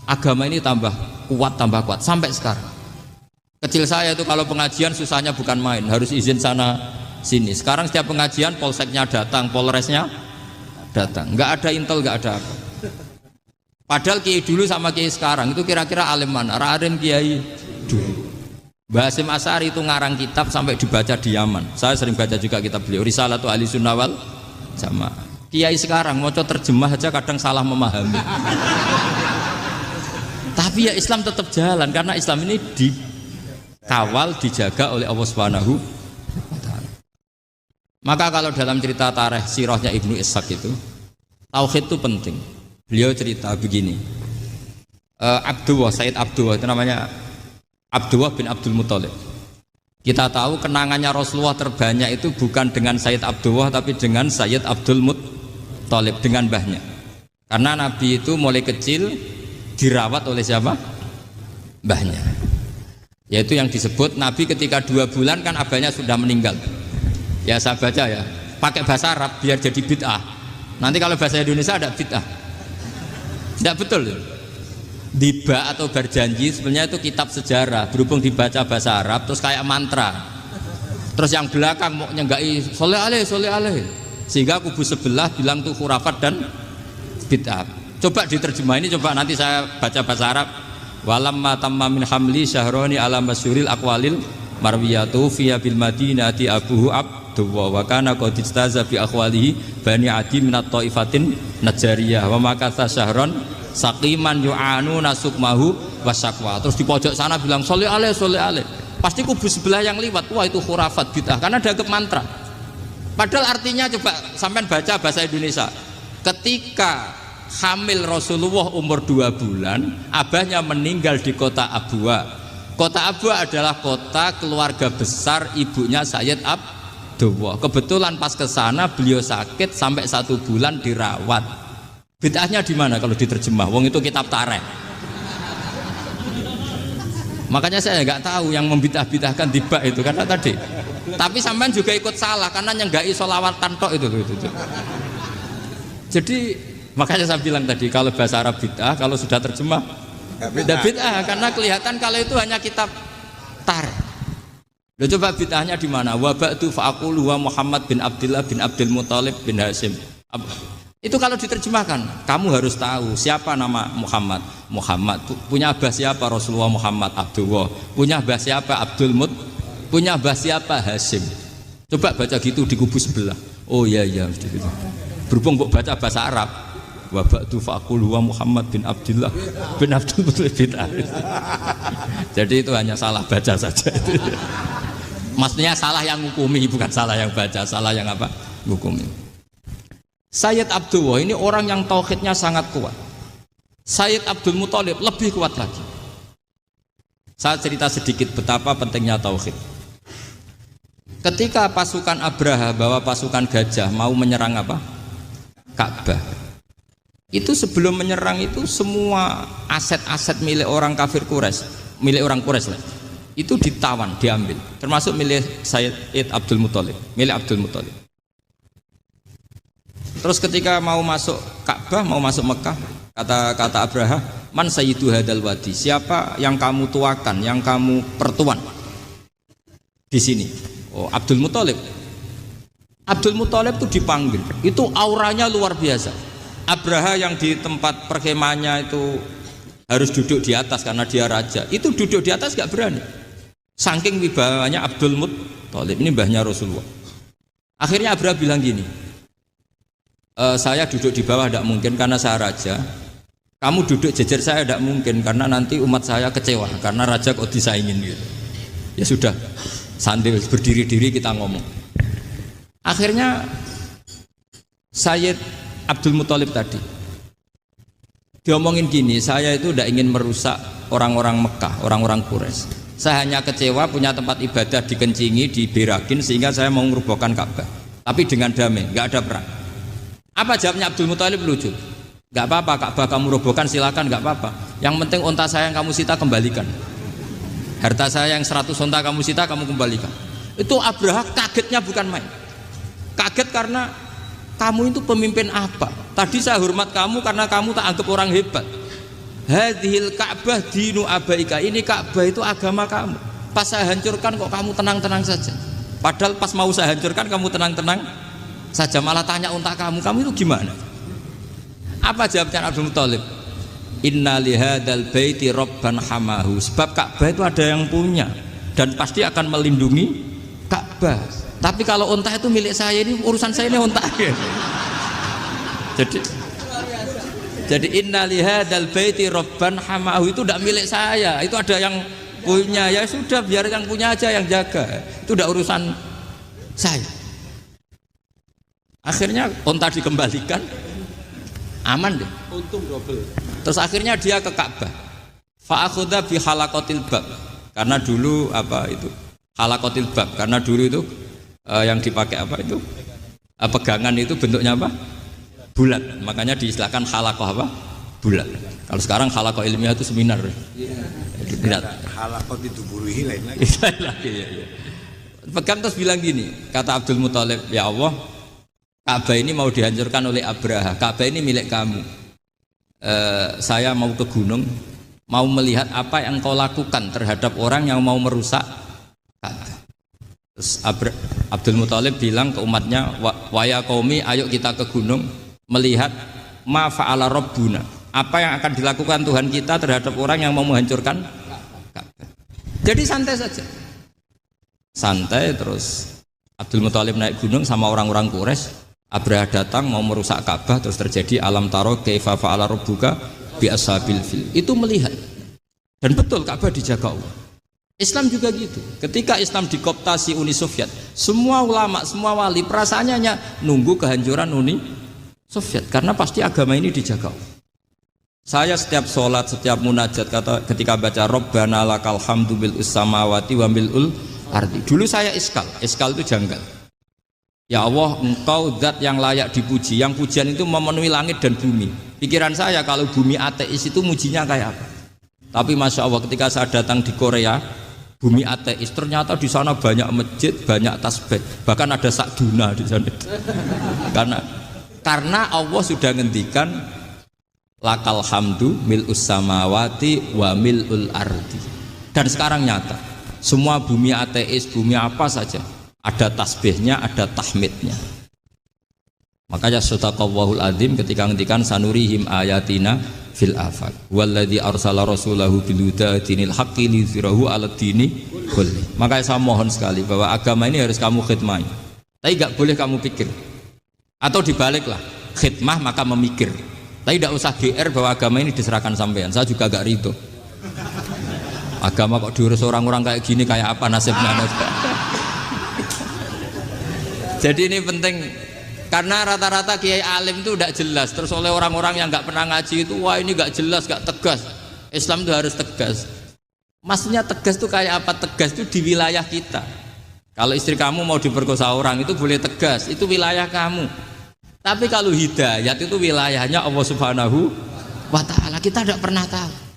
agama ini tambah kuat sampai sekarang. Kecil saya itu kalau pengajian susahnya bukan main, harus izin sana sini. Sekarang setiap pengajian polseknya datang, polresnya datang, nggak ada intel, nggak ada apa. Padahal kiai dulu sama kiai sekarang itu kira-kira alim mana? Raden kiai dulu. Mbah Hasyim Asy'ari itu ngarang kitab sampai dibaca di Yaman. Saya sering baca juga kitab beliau, Risalatu Ahli Sunnah wal Jamaah. Kiai sekarang mau terjemah aja kadang salah memahami. Tapi ya Islam tetap jalan karena Islam ini dikawal, dijaga oleh Allah Subhanahu wa Ta'ala. Maka kalau dalam cerita tarikh sirahnya Ibnu Ishaq itu, tauhid itu penting. Beliau cerita begini, Sayyid Abdullah itu namanya Abdullah bin Abdul Muthalib. Kita tahu kenangannya Rasulullah terbanyak itu bukan dengan Sayyid Abdullah tapi dengan Sayyid Abdul Muthalib, dengan mbahnya. Karena Nabi itu mulai kecil dirawat oleh siapa? Mbahnya. Yaitu yang disebut Nabi ketika 2 bulan kan abahnya sudah meninggal. Ya saya baca ya, pakai bahasa Arab biar jadi bid'ah. Nanti kalau bahasa Indonesia ada bid'ah. Tidak betul. Diba atau berjanji sebenarnya itu kitab sejarah, berhubung dibaca bahasa Arab terus kayak mantra. Terus yang belakang mau nyenggai soleh aleh, sehingga kubu sebelah bilang tuh khurafat dan bid'ah. Coba diterjemah ini, coba nanti saya baca bahasa Arab. Walamma tamma min hamli syahroni ala masyuril aqwalil marwiyatu fiya bil madinati abuhu abdullah wa kana qad istaza bi aqwalihi bani adi minat taifatin najariyah wa makatha syahron saqiman yu'anu nasukmahu wasakwa. Terus di pojok sana bilang soleh aleh. Pasti kubu sebelah yang liwat, wah itu khurafat bid'ah karena dianggap mantra. Padahal artinya coba sampean baca bahasa Indonesia. Ketika hamil Rasulullah umur 2 bulan, abahnya meninggal di kota Abwa. Kota Abwa adalah kota keluarga besar ibunya Sayyid Abdullah. Abdullah. Kebetulan pas ke sana beliau sakit sampai 1 bulan dirawat. Bid'ahnya di mana kalau diterjemah? Wong itu kitab tareh. Makanya saya nggak tahu yang membidah-bidahkan tiba itu karena tadi. Tapi sampean juga ikut salah karena nyenggai sholawat tantok itu. Jadi makanya saya bilang tadi kalau bahasa Arab bid'ah, kalau sudah terjemah bid'ah karena kelihatan kalau itu hanya kitab tareh. Loh, coba bid'ahnya di mana? Wa ba'du fa'aqulu wa Muhammad bin Abdullah bin Abdul Muthalib bin Hasyim. Itu kalau diterjemahkan, kamu harus tahu siapa nama Muhammad. Muhammad punya abah siapa? Rasulullah Muhammad Abdullah. Punya abah siapa? Abdul Mut. Punya abah siapa? Hasyim. Coba baca gitu di kubu sebelah. Oh iya mesti gitu. Berhubung kok baca bahasa Arab. Wa ba'du fa'aqulu wa Muhammad bin Abdullah bin Abdul Muthalib bin Hasyim. Jadi itu hanya salah baca saja itu. Maksudnya salah yang hukumi, bukan salah yang baca, salah yang apa? Hukumi. Sayyid Abdullah ini orang yang tauhidnya sangat kuat. Sayyid Abdul Muthalib lebih kuat lagi. Saya cerita sedikit betapa pentingnya tauhid. Ketika pasukan Abraha bawa pasukan gajah mau menyerang apa? Ka'bah. Itu sebelum menyerang itu semua aset-aset milik orang kafir Quraisy, milik orang Quraisy lah. Itu ditawan, diambil, termasuk milik Sayyid Abdul Muthalib, milik Abdul Muthalib. Terus ketika mau masuk Ka'bah, mau masuk Mekah, kata Abraha, man sayyidu hadal wadi, siapa yang kamu tuakan, yang kamu pertuan di sini? Oh, Abdul Muthalib. Abdul Muthalib itu dipanggil, itu auranya luar biasa. Abraha yang di tempat perkemahannya itu harus duduk di atas karena dia raja, itu duduk di atas gak berani. Saking wibawanya Abdul Muthalib, ini mbahnya Rasulullah. Akhirnya Abraha bilang gini, saya duduk di bawah tidak mungkin karena saya raja. Kamu duduk jejer saya tidak mungkin karena nanti umat saya kecewa karena raja kok disaingin gitu. Ya sudah, sambil berdiri-diri kita ngomong. Akhirnya Sayyid Abdul Muthalib tadi diomongin gini, saya itu tidak ingin merusak orang-orang Mekah, orang-orang Quraisy. Saya hanya kecewa punya tempat ibadah dikencingi, diberakin sehingga saya mau merubuhkan Ka'bah. Tapi dengan damai, nggak ada perang. Apa jawabnya Abdul Muthalib? Lucu. Nggak apa-apa, Ka'bah kamu robohkan silakan, nggak apa-apa. Yang penting unta saya yang kamu sita kembalikan. Harta saya yang 100 unta kamu sita kamu kembalikan. Itu Abraha kagetnya bukan main. Kaget karena kamu itu pemimpin apa? Tadi saya hormat kamu karena kamu tak anggap orang hebat. Hadhil Ka'bah dinu abaika, ini Ka'bah itu agama kamu. Pas saya hancurkan kok kamu tenang-tenang saja. Padahal pas mau saya hancurkan kamu tenang-tenang saja, malah tanya unta kamu itu gimana? Apa jawabnya Abdul Muthalib? Inna lihadal baiti rabban hamahu. Sebab Ka'bah itu ada yang punya dan pasti akan melindungi Ka'bah. Tapi kalau unta itu milik saya, ini urusan saya ini unta. Jadi inna lihadal baiti rabban hamahu itu tidak milik saya, itu ada yang punya. Ya sudah, biar yang punya aja yang jaga, itu tidak urusan saya. Akhirnya unta dikembalikan, aman deh, untung double. Terus akhirnya dia ke Ka'bah, fa'akhudha bi halaqatil bab, karena dulu apa itu halaqatil bab, karena dulu itu yang dipakai apa itu pegangan itu bentuknya apa? Bulat, makanya diistilahkan halaqah apa? Bulat. Kalau sekarang halaqah ilmiah itu seminar. Iya. Halaqah itu buruhi lain lagi. Ya. Pegang terus bilang gini, kata Abdul Muthalib, ya Allah, Ka'bah ini mau dihancurkan oleh Abraha. Ka'bah ini milik kamu. Saya mau ke gunung, mau melihat apa yang kau lakukan terhadap orang yang mau merusak Ka'bah. Terus Abdul Muthalib bilang ke umatnya, wa ya qaumi, ayo kita ke gunung melihat ma fa'ala rabbuna, apa yang akan dilakukan Tuhan kita terhadap orang yang mau menghancurkan Ka'bah. Jadi santai saja, santai. Terus Abdul Muthalib naik gunung sama orang-orang Quraisy. Abraha datang mau merusak Ka'bah, terus terjadi alam taro kaifa fa'ala rabbuka bi ashabil fil. Itu melihat, dan betul Ka'bah dijaga Allah. Islam juga gitu. Ketika Islam dikooptasi Uni Soviet, semua ulama, semua wali perasaannya hanya nunggu kehancuran Uni Soviet, karena pasti agama ini dijaga. Saya setiap sholat, setiap munajat, ketika baca Rabbana lakal hamdu bil samawati wa mil'ul ardi. Dulu saya iskal itu janggal. Ya Allah, engkau zat yang layak dipuji. Yang pujian itu memenuhi langit dan bumi. Pikiran saya kalau bumi ateis itu mujinya kayak apa? Tapi Masya Allah ketika saya datang di Korea, bumi ateis, ternyata di sana banyak masjid, banyak tasbih, bahkan ada sakduna di sana. Karena Allah sudah ngendikan lakal hamdu mil'us samawati wa mil'ul ardi. Dan sekarang nyata, semua bumi ateis, bumi apa saja, ada tasbihnya, ada tahmidnya. Makanya sadaqallahul adzim ketika ngendikan sanurihim ayatina fil afaq walladzi arsala rasulahu bil huda dinil haqqi liyuzhirahu 'alad dini kulli. Makanya saya mohon sekali bahwa agama ini harus kamu khidmah. Tapi enggak boleh kamu pikir. Atau dibaliklah, khidmah maka memikir. Tapi tidak usah GR bahwa agama ini diserahkan sampean. Saya juga agak ridho. Agama kok diurus orang-orang kayak gini, kayak apa nasibnya? Jadi ini penting karena rata-rata kiai alim itu tidak jelas. Terus oleh orang-orang yang nggak pernah ngaji itu, wah ini nggak jelas, nggak tegas. Islam itu harus tegas. Maksudnya tegas itu kayak apa? Tegas itu di wilayah kita. Kalau istri kamu mau diperkosa orang itu boleh tegas, itu wilayah kamu. Tapi kalau hidayat itu wilayahnya Allah Subhanahu wa Ta'ala, kita tidak pernah tahu.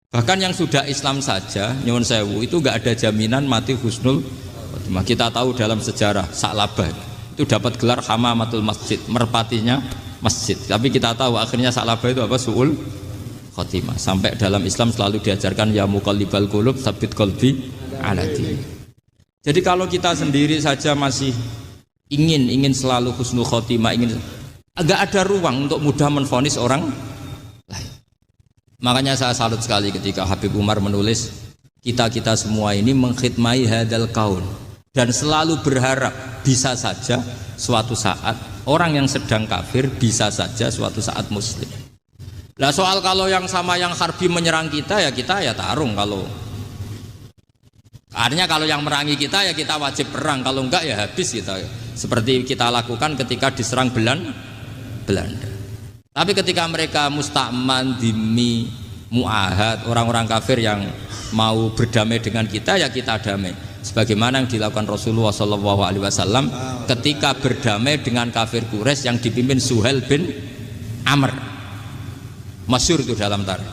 Bahkan yang sudah Islam saja, nyuwun sewu, itu nggak ada jaminan mati husnul khotimah. Kita tahu dalam sejarah Sa'labah itu dapat gelar hamamatul masjid, merpatinya masjid. Tapi kita tahu akhirnya Sa'labah itu apa? Su'ul khotimah. Sampai dalam Islam selalu diajarkan ya muqallibal qulub tsabbit qalbi ala din. Jadi kalau kita sendiri saja masih ingin selalu husnul khotimah, agak ada ruang untuk mudah menvonis orang lain. Makanya saya salut sekali ketika Habib Umar menulis kita semua ini mengkhidmati hadal kaun dan selalu berharap bisa saja suatu saat orang yang sedang kafir bisa saja suatu saat muslim. Nah soal kalau yang sama yang harbi menyerang kita ya tarung. Kalau artinya kalau yang merangi kita ya kita wajib perang, kalau enggak ya habis kita. Seperti kita lakukan ketika diserang Belanda. Tapi ketika mereka musta'man, dhimmi, mu'ahad, orang-orang kafir yang mau berdamai dengan kita ya kita damai. Sebagaimana yang dilakukan Rasulullah SAW ketika berdamai dengan kafir Quraisy yang dipimpin Suhail bin Amr. Masyhur itu dalam tarikh.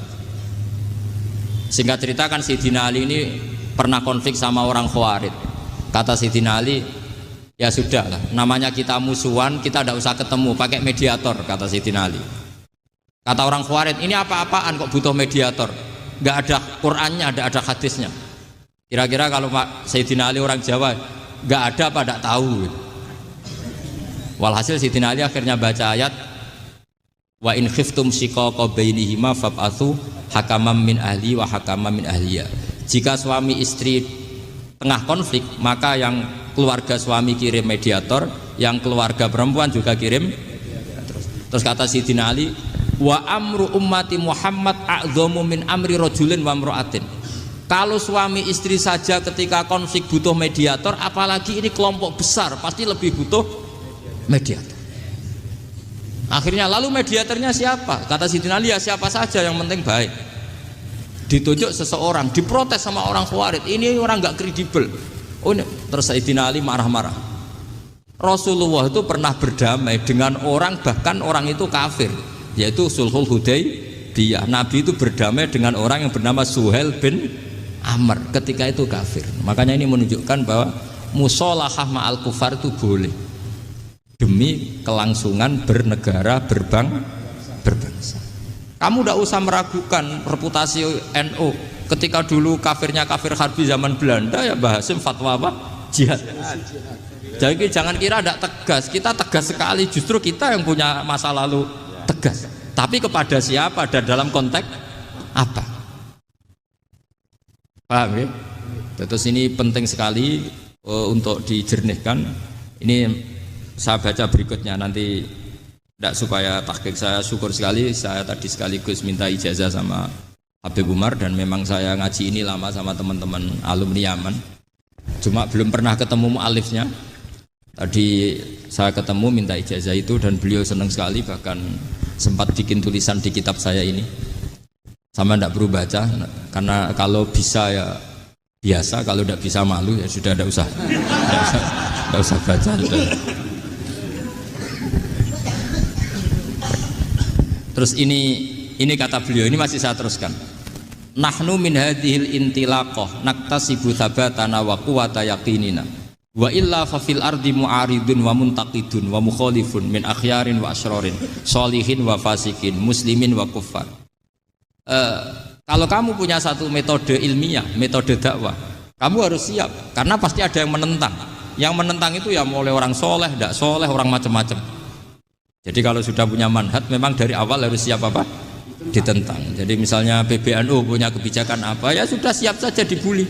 Singkat cerita kan Sayyidina Ali ini pernah konflik sama orang Khawarij. Kata Sayyidina Ali, ya sudah lah, namanya kita musuhan, kita tidak usah ketemu, pakai mediator, kata Sayyidina Ali. Kata orang Khawarij, ini apa-apaan kok butuh mediator? Nggak ada Qur'annya, ada hadisnya. Kira-kira kalau Pak Sayyidina Ali orang Jawa, nggak ada apa tidak tahu. Walhasil Sayyidina Ali akhirnya baca ayat wa in khiftum shiqaqa bainihima fab'atsu hakaman min ahli wa hakaman min ahliya. Jika suami istri tengah konflik, maka yang keluarga suami kirim mediator, yang keluarga perempuan juga kirim. Terus kata Sayyidina Ali, wa amru ummati Muhammad a'dhamu min amri rajulin wa imra'atin. Kalau suami istri saja ketika konflik butuh mediator, apalagi ini kelompok besar pasti lebih butuh mediator. Akhirnya lalu mediatornya siapa? Kata Sayyidina Ali, ya siapa saja yang penting baik. Ditunjuk seseorang, diprotes sama orang Khawarij, ini orang nggak kredibel. Oh ini, terus Sayyidina Ali marah-marah. Rasulullah itu pernah berdamai dengan orang, bahkan orang itu kafir, yaitu Sulhul Hudaybiyah. Nabi itu berdamai dengan orang yang bernama Suhail bin Amr ketika itu kafir. Makanya ini menunjukkan bahwa musolahah ma'al kufar itu boleh demi kelangsungan bernegara, berbangsa. Kamu tidak usah meragukan reputasi NU. Ketika dulu kafirnya kafir harbi zaman Belanda, ya Mbah Hasim fatwa apa? Jihad. Jadi jangan kira tidak tegas. Kita tegas sekali. Justru kita yang punya masa lalu tegas. Tapi kepada siapa dan dalam konteks apa? Paham ya? Terus ini penting sekali untuk dijernihkan. Ini saya baca berikutnya nanti. Tidak supaya tahqiq, saya syukur sekali saya tadi sekaligus minta ijazah sama Habib Umar dan memang saya ngaji ini lama sama teman-teman alumni Yaman. Cuma belum pernah ketemu mu'alifnya. Tadi saya ketemu minta ijazah itu dan beliau senang sekali, bahkan sempat bikin tulisan di kitab saya ini. Sama tidak perlu baca karena kalau bisa ya biasa, kalau tidak bisa malu ya sudah tidak usah. Enggak usah baca. Terus ini kata beliau, ini masih saya teruskan. Nahnu min hadhil intilaqah naktasibu thabatana wa quwwata yaqinina. Wa illa fa fil ardi mu'aridun wa muntaqidun wa mukhalifun min akhyarin wa asyrarin, sholihin wa fasikin, muslimin wa kuffar. Kalau kamu punya satu metode ilmiah, metode dakwah, kamu harus siap karena pasti ada yang menentang. Yang menentang itu ya mulai orang soleh, tidak soleh, orang macam-macam. Jadi kalau sudah punya manhaj, memang dari awal harus siap apa? Ditentang. Jadi misalnya PBNU punya kebijakan apa, ya sudah siap saja dibully.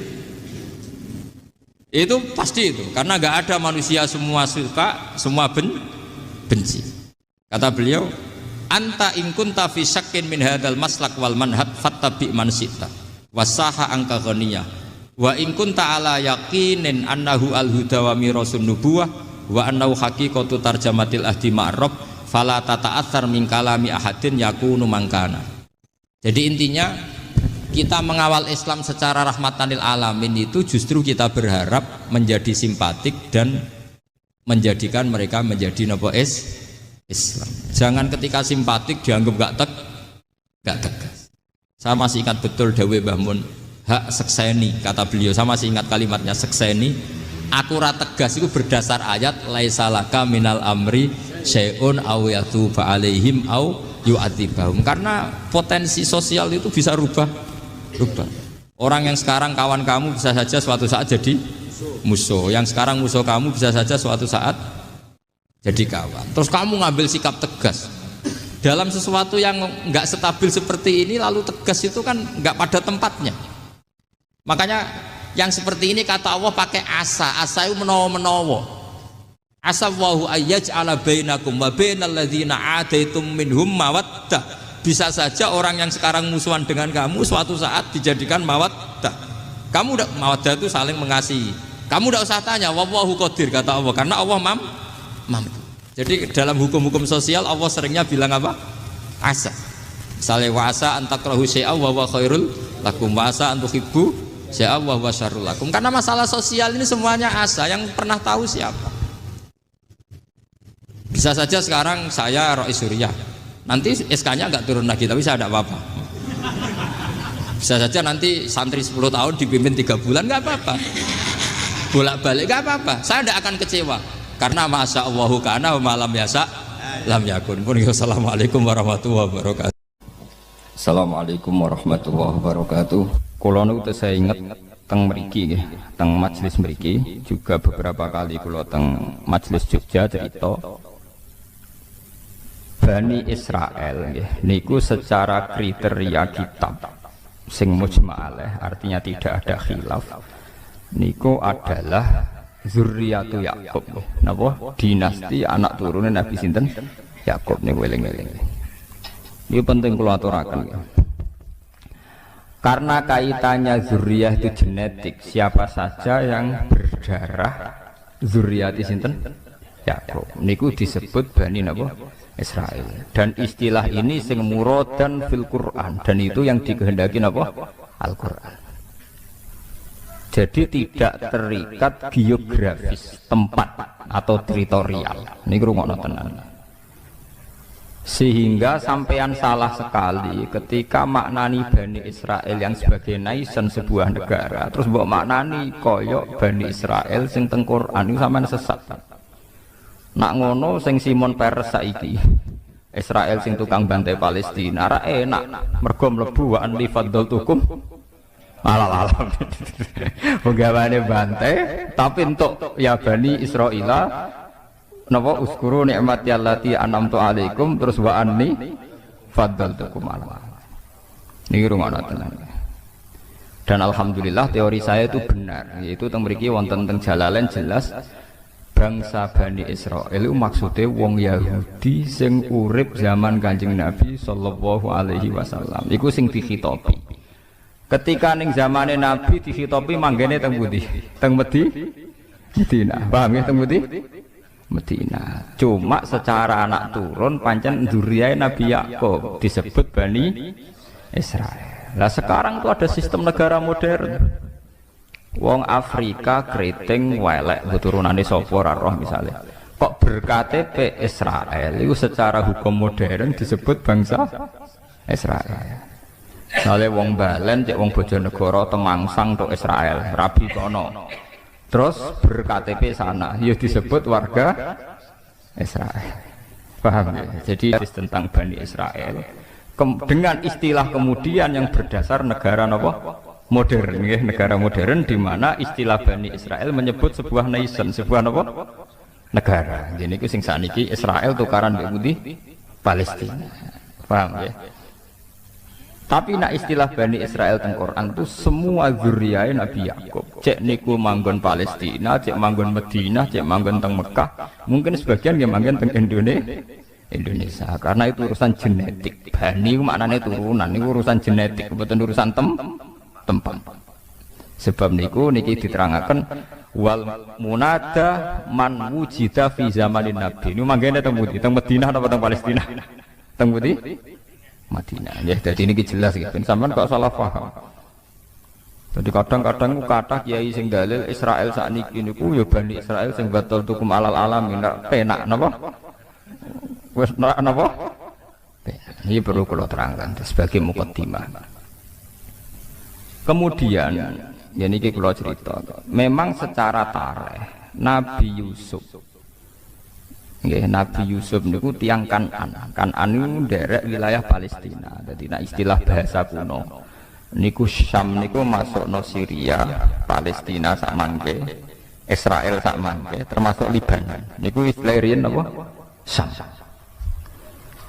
Itu pasti itu, karena nggak ada manusia semua suka, semua benci. Kata beliau, anta in kunta fi syakkin min hadzal maslak wal manhaj fattabi man syi'ta wasaha angka ghaniyah wa in kunta ala yaqinin annahu al huda wa mirasun nubuwah wa annahu haqiqatu tarjamatil ahdi ma'rab fala tata'atsar min kalami ahadin yakunu mangkana. Jadi intinya kita mengawal Islam secara rahmatan lil alamin itu justru kita berharap menjadi simpatik dan menjadikan mereka menjadi napa Islam. Jangan ketika simpatik dianggap gak tegas. Saya masih ingat betul dawuh Mbah Mun, hak sekseni, kata beliau. Saya masih ingat kalimatnya sekseni. Akurat tegas itu berdasar ayat laisalaka minal amri syai'un aw yatuba alaihim aw yu'adzibahum. Karena potensi sosial itu bisa rubah. Orang yang sekarang kawan kamu bisa saja suatu saat jadi musuh. Yang sekarang musuh kamu bisa saja suatu saat jadi kawan. Terus kamu ngambil sikap tegas dalam sesuatu yang nggak stabil seperti ini, lalu tegas itu kan nggak pada tempatnya. Makanya yang seperti ini kata Allah pakai asa itu menawa. Asa wahu ayyaj'ala bainakum wa bainal ladzina adaitum minhum mawaddah. Bisa saja orang yang sekarang musuhan dengan kamu suatu saat dijadikan mawaddah. Kamu udah mawaddah itu saling mengasihi. Kamu udah usah tanya wallahu qadir kata Allah, karena Allah mampu. Jadi dalam hukum-hukum sosial Allah seringnya bilang apa? Asa. Misalnya wa asa an takrahu syai'a wa huwa khairul lakum wa asa an tuhibbu syai'a wa huwa syarrul lakum. Karena masalah sosial ini semuanya asa, yang pernah tahu siapa? Bisa saja sekarang saya Rois Surya, nanti SK-nya enggak turun lagi, tapi saya tidak apa-apa. Bisa saja nanti santri 10 tahun dipimpin 3 bulan, enggak apa-apa. Bolak-balik enggak apa-apa. Saya tidak akan kecewa. Karena masya Allahu kana wa malam yasa lam yakun. Assalamualaikum warahmatullahi wabarakatuh. Assalamualaikum warahmatullahi wabarakatuh. Kula niku saya ingat teng mriki nggih, teng majelis mriki juga beberapa kali kula teng majelis Jogja cerita Bani Israel nggih niku secara kriteria kitab sing mujma'alah, artinya tidak ada khilaf, niku adalah Zurriyatu Yakub, napa? Dinasti anak turune Nabi sinten? Yakub niku eling-eling. Ini penting kula aturaken. Karena kaitannya zuriyah itu genetik, siapa saja yang berdarah zurriyati sinten? Yakub. Niku disebut Bani napa? Israel. Dan istilah ini sing muradan fil Quran, dan itu yang dikehendaki napa? Al-Quran. Jadi tidak terikat geografis tempat atau teritorial. Ini ngrungokno tenan. Sehingga sampean salah sekali ketika maknani Bani Israel yang sebagai nation sebuah negara, terus mbok maknani koyok Bani Israel sing teng Quran itu sampean sesat. Nak ngono sing Simon Peres saiki Israel sing tukang bantai Palestina ra enak mergo mlebu wa an li faddaltukum alam penggawane bantai, tapi untuk ya Bani Israila napa uskuru nikmati allati an'amtu alaikum terus wa anni faddaltukum alam. Niki rungokno tenan. Dan alhamdulillah teori saya itu benar, yaitu teng mriki wonten teng Jalalain jelas bangsa Bani Israel itu maksudnya wong Yahudi sing urip zaman Kanjeng Nabi sallallahu alaihi wasallam. Iku sing dikhitopi. Ketika ning zamane Nabi dikhitopi manggene teng pundi? Teng Medina. Paham ya teng pundi? Medina. Cuma secara anak turun pancen dzurriyyah Nabi Yakub disebut Bani Israel. Lah sekarang tuh ada sistem negara modern. Wong Afrika keriting welek keturunane sapa ora roh misale. Kok berKTP Israel itu secara hukum modern disebut bangsa Israel. Misale wong Balen cek wong Bojonegoro Temangsang tok Israel, rabi kono. Terus berKTP sana ya disebut warga Israel. Paham ya? Jadi tentang Bani Israel dengan istilah kemudian yang berdasar negara apa? Modern ya, negara modern di mana istilah Bani Israel menyebut sebuah nation, sebuah apa? Negara. Jadi itu sing saniki Israel tukaran mbek pundi? Palestina. Paham ya? Tapi nak istilah Bani Israel teng Quran itu semua zuriyae Nabi Yakub. Cek niku manggon Palestina, cek manggon Madinah, cek manggon teng Mekah, mungkin sebagian yang manggon teng Indonesia. Karena itu urusan genetik. Bani itu maknanya turunan, itu urusan genetik, bukan urusan tempat. Sebab niku niki diterangaken wal munada man wujida fi zamanin nabi. Niku manggene teng pundi? Teng Madinah napa teng Palestina? Teng pundi? Madinah. Ya dadi niki jelas iki ben sampean kok salah paham. Jadi kadang-kadang kata kiai sing dalil Israel sakniki niku ya Bani Israel sing batal tukum alal alamin penak napa? Wis napa? Ini perlu kula terangkan sebagai mukaddimah. Kemudian ya niki kula cerita. Memang secara tarikh Nabi Yusuf nggih Nabi Yusuf niku tiyang Kan'an. Kan'an niku nderek wilayah Palestina. Dadi nek istilah bahasa kuno niku Syam niku masukno Syria, Palestina sak mangke, Israel sak mangke, termasuk Libanon. Niku istilah riyen napa? Syam.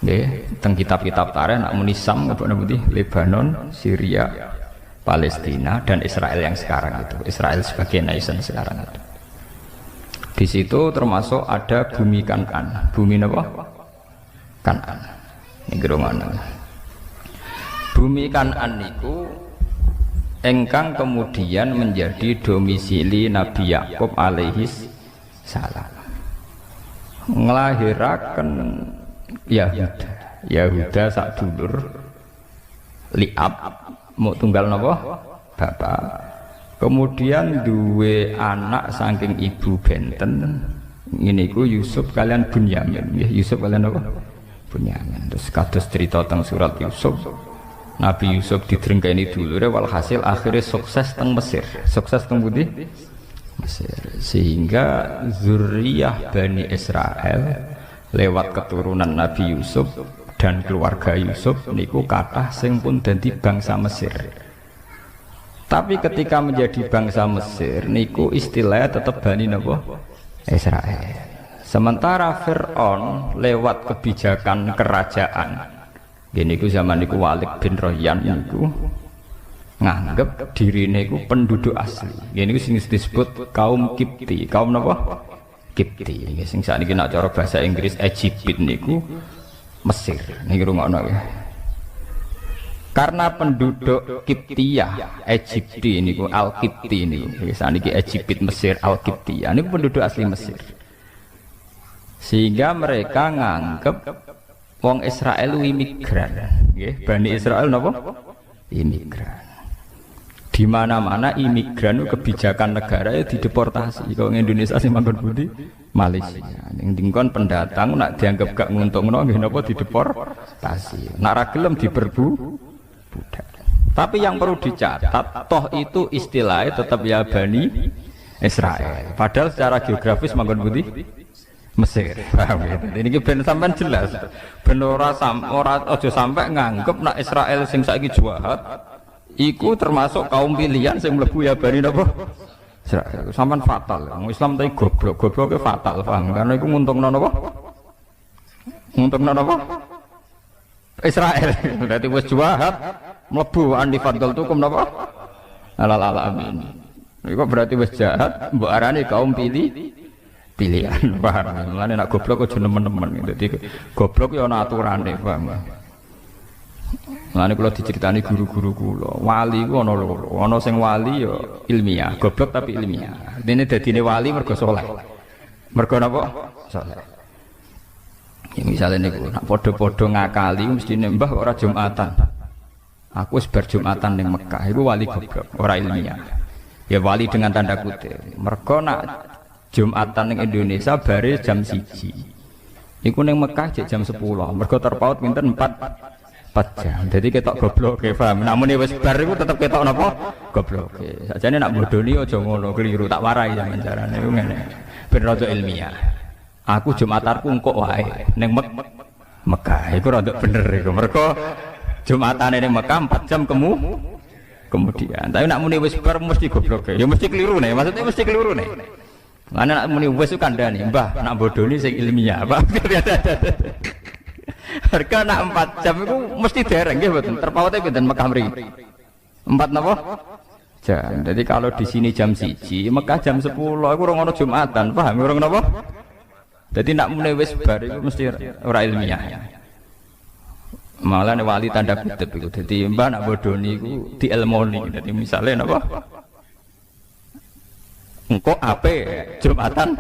Nggih, teng kitab-kitab tarikh nak muni Syam apa napa Lebanon, Syria, Palestina dan Israel yang sekarang itu. Israel sebagai nation sekarang itu. Di situ termasuk ada bumi Kan'an. Bumi apa? Kan'an. Ini gerungan. Bumi Kan'an niku engkang kemudian menjadi domisili Nabi Yakub alaihis salam. Nglahiraken Yahuda sak dulur Liab mau tunggal napa? Bapak. Kemudian duwe anak saking ibu benten ngene iku Yusuf kalian Bunyamin. Yusuf kalian apa? Bunyamin. Terus kados cerita teng surat Yusuf. Nabi Yusuf didrengkeni dulure walhasil akhirnya sukses teng Mesir. Sukses teng pundi? Mesir. Sehingga zuriyah Bani Israel lewat keturunan Nabi Yusuf dan keluarga Yusuf niku kathah sing pun dadi bangsa Mesir. Tapi ketika menjadi bangsa Mesir niku istilahnya tetap Bani napa? Israel. Sementara Fir'aun lewat kebijakan kerajaan gini ku zaman niku Walid bin Royan niku nganggep diri niku penduduk asli. Gini ku sing disebut kaum Kipti. Kaum napa? Kipti. Sing sakniki nek cara bahasa Inggris Egypt niku Mesir. Niki rungokno ya. Karena penduduk Kiptiyah, Egypti niku Al-Kipti niku. Saniki Egypt Mesir Al-Kiptiyah niku penduduk asli Mesir. Sehingga mereka nganggep wong Israel imigran, nggih. Bani Israel napa? Imigran. Di mana-mana imigran kebijakan negara ya dideportasi. Kalau Indonesia sing manggon pundi? Malaysia. Ning dingkon pendatang nak dianggap gak nguntungno nggih napa dideportasi. Nak ra gelem diperbu budak. Tapi yang perlu dicatat, toh itu istilahnya tetap ya Bani Israel. Padahal secara geografis manggon pundi? Mesir. Paham ya? Ini ben sampean jelas. Ben ora aja sampai nganggep nak Israel sing saiki jahat iku termasuk kaum pilihan sing mlebu ya Bani napa? Israel. Sampean fatal. Wong Islam tapi goblok. Gobloke fatal, paham? Karena iku nguntungno napa? Nguntungno napa? Israel. Berarti wis jahat mlebu andi fadl tukum napa? Alal alamin. Iku berarti wis jahat mbok arani kaum pilihan. Paham. Mulane nek goblok aja nemen-nemen. Dadi goblok ya ana aturane, paham. Mulane kula diceritani guru-guru kula, wali ku ana loro. Ana sing wali ya ilmiah, goblok tapi ilmiah. Dene dadine wali mergo saleh. Mergo napa? Saleh. Ya misalnya niku nak podo-podo ngakali mesti mbah ora Jumatan. Aku wis bar Jumatan ning Mekah iku wali goblok, ora ilmiah. Ya wali dengan tanda kutip. Mergo nak Jumatan ning Indonesia bare jam 1. Iku ning Mekah jam 10. Mergo terpaut pinten 4 jam. Jadi ketok goblok ke paham. Namun wis bar iku tetep ketok napa? Goblok. Sajane nak bodoni aja ngono, keliru tak warai sampeyan carane iku ngene. Ben rada ilmiah. Aku Jumatarku engkok wae ning Mekah. Iku rada bener iku. Mergo Jumatane ning Mekah 4 jam kemudian. Tapi nak muni wis bar mesti goblok. Ya mesti keliru nih. Maksudnya mesti keliru nih. Mana nak muni wis kandhani, Mbah, nak bodoni sing ilmiah, Pak. Harga nak 4 jam itu mesti dereng nggih mboten. Terpaute pinten Mekah mriki? 4 napa? Jam. Jadi kalau di sini jam 1, Mekah jam 10 iku ora ono Jumatan, paham ora napa? Jadi nak muni wis bar iku mesti ora ilmiah. Malah wali tanda kutip iku. Dadi mbah nak bodoni iku dielmoni. Dadi misale napa? Engko ape Jumatan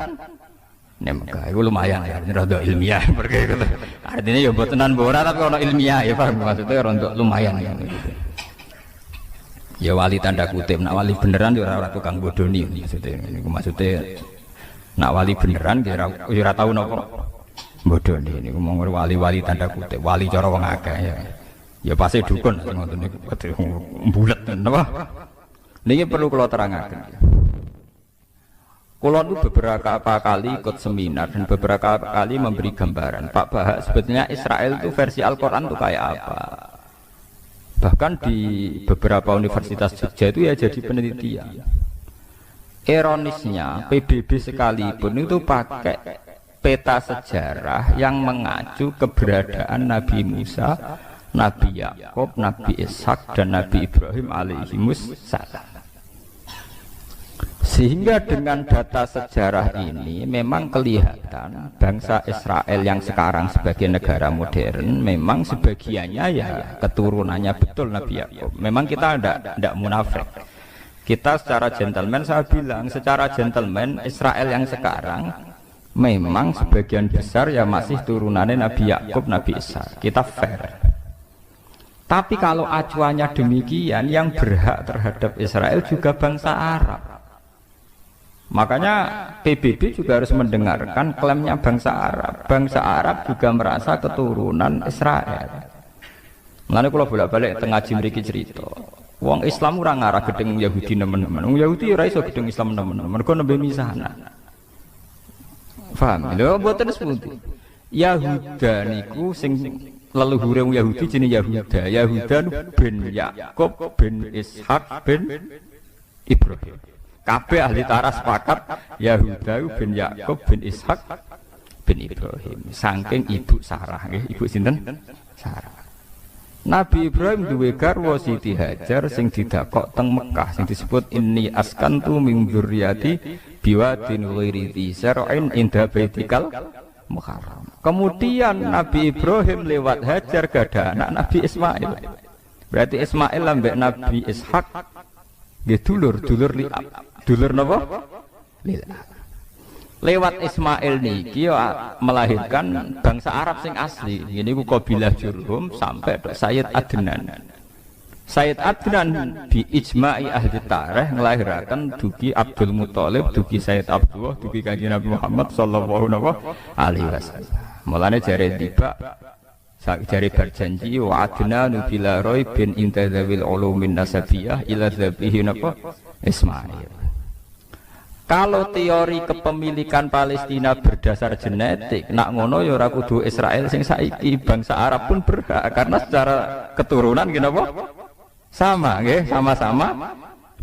nek Mekah iku lumayan ya, rada ilmiah pergi gitu. Artinya ya mbotenan ora tapi ono ilmiah ya paham maksudnya rada lumayan ya gitu. Ya wali tanda kutip, nak wali beneran ya ora tukang bodoni maksudnya. Niku maksudnya nak wali beneran ya ora tau napa bodoni niku mung wali-wali tanda kutip, wali cara wong akeh ya. Ya pasti dukun ngoten niku bulet napa. Niki perlu kula terangaken. Kulo itu beberapa kali ikut seminar dan beberapa kali memberi gambaran. Pak Bahak sebetulnya Israel itu versi Al-Quran itu kayak apa? Bahkan di beberapa universitas Jogja itu ya jadi penelitian. Ironisnya PBB sekalipun itu pakai peta sejarah yang mengacu keberadaan Nabi Musa, Nabi Yakub, Nabi Ishak dan Nabi Ibrahim alaihimus salam. Sehingga dengan data sejarah ini memang kelihatan bangsa Israel yang sekarang sebagai negara modern memang sebagiannya ya keturunannya betul Nabi Yakub. Memang kita tidak munafik. Kita secara gentleman, saya bilang secara gentleman Israel yang sekarang memang sebagian besar ya masih turunannya Nabi Yakub, Nabi Ishak. Kita fair. Tapi kalau acuannya demikian, yang berhak terhadap Israel juga bangsa Arab. Makanya PBB juga harus mendengarkan klaimnya bangsa Arab. Bangsa Arab juga merasa keturunan Israel. Mulane kula bolak-balik teng ngaji mriki cerita. Wong Islam ora ngarah gedeng Yahudi nemen-nemen. Wong Yahudi ora iso gedeng Islam nemen-nemen. Mergo nembe misahna. Paham? Lho mboten sepundi. Yahuda niku sing leluhure wong Yahudi jenenge Yahuda. Yahuda bin Yakub bin Ishak bin Ibrahim. Kabeh ahli tarah sepakat Yahuda bin Yakub bin Ishak bin Ibrahim. Saking ibu Sarah nggih, ibu sinten? Sarah. Nabi Ibrahim duwe garwa Siti Hajar sing didakok teng Mekah sing disebut inni askantu min dzurriyyati biwadin ghairi dzi zar'in inda baitikal muharram. Kemudian Nabi Ibrahim lewat Hajar gadah anak Nabi Ismail. Berarti Ismail ambek Nabi Ishak nggih dulur liab. Dulur napa? Liab. Lewat Ismail niki melahirkan bangsa Arab sing asli. Ini ku kabilah Jurhum sampai ke Sayyid Adnan. Sayyid Adnan bi ijma'i ahli tarikh ngelahirakan dugi Abdul Muthalib, dugi Sayyid Abdullah, dugi Kanjeng Nabi Muhammad sallallahu alaihi wasallam. Mulane jare tiba jare berjanji wa adnanu bila raibin intadzawil ulumin nasabiyah ila dzabihi napa Ismail. Kalau teori kepemilikan Palestina berdasar genetik, nak ngono ya ora kudu Israel sing saiki, bangsa Arab pun berhak karena secara keturunan kenapa? Sama nggih, sama-sama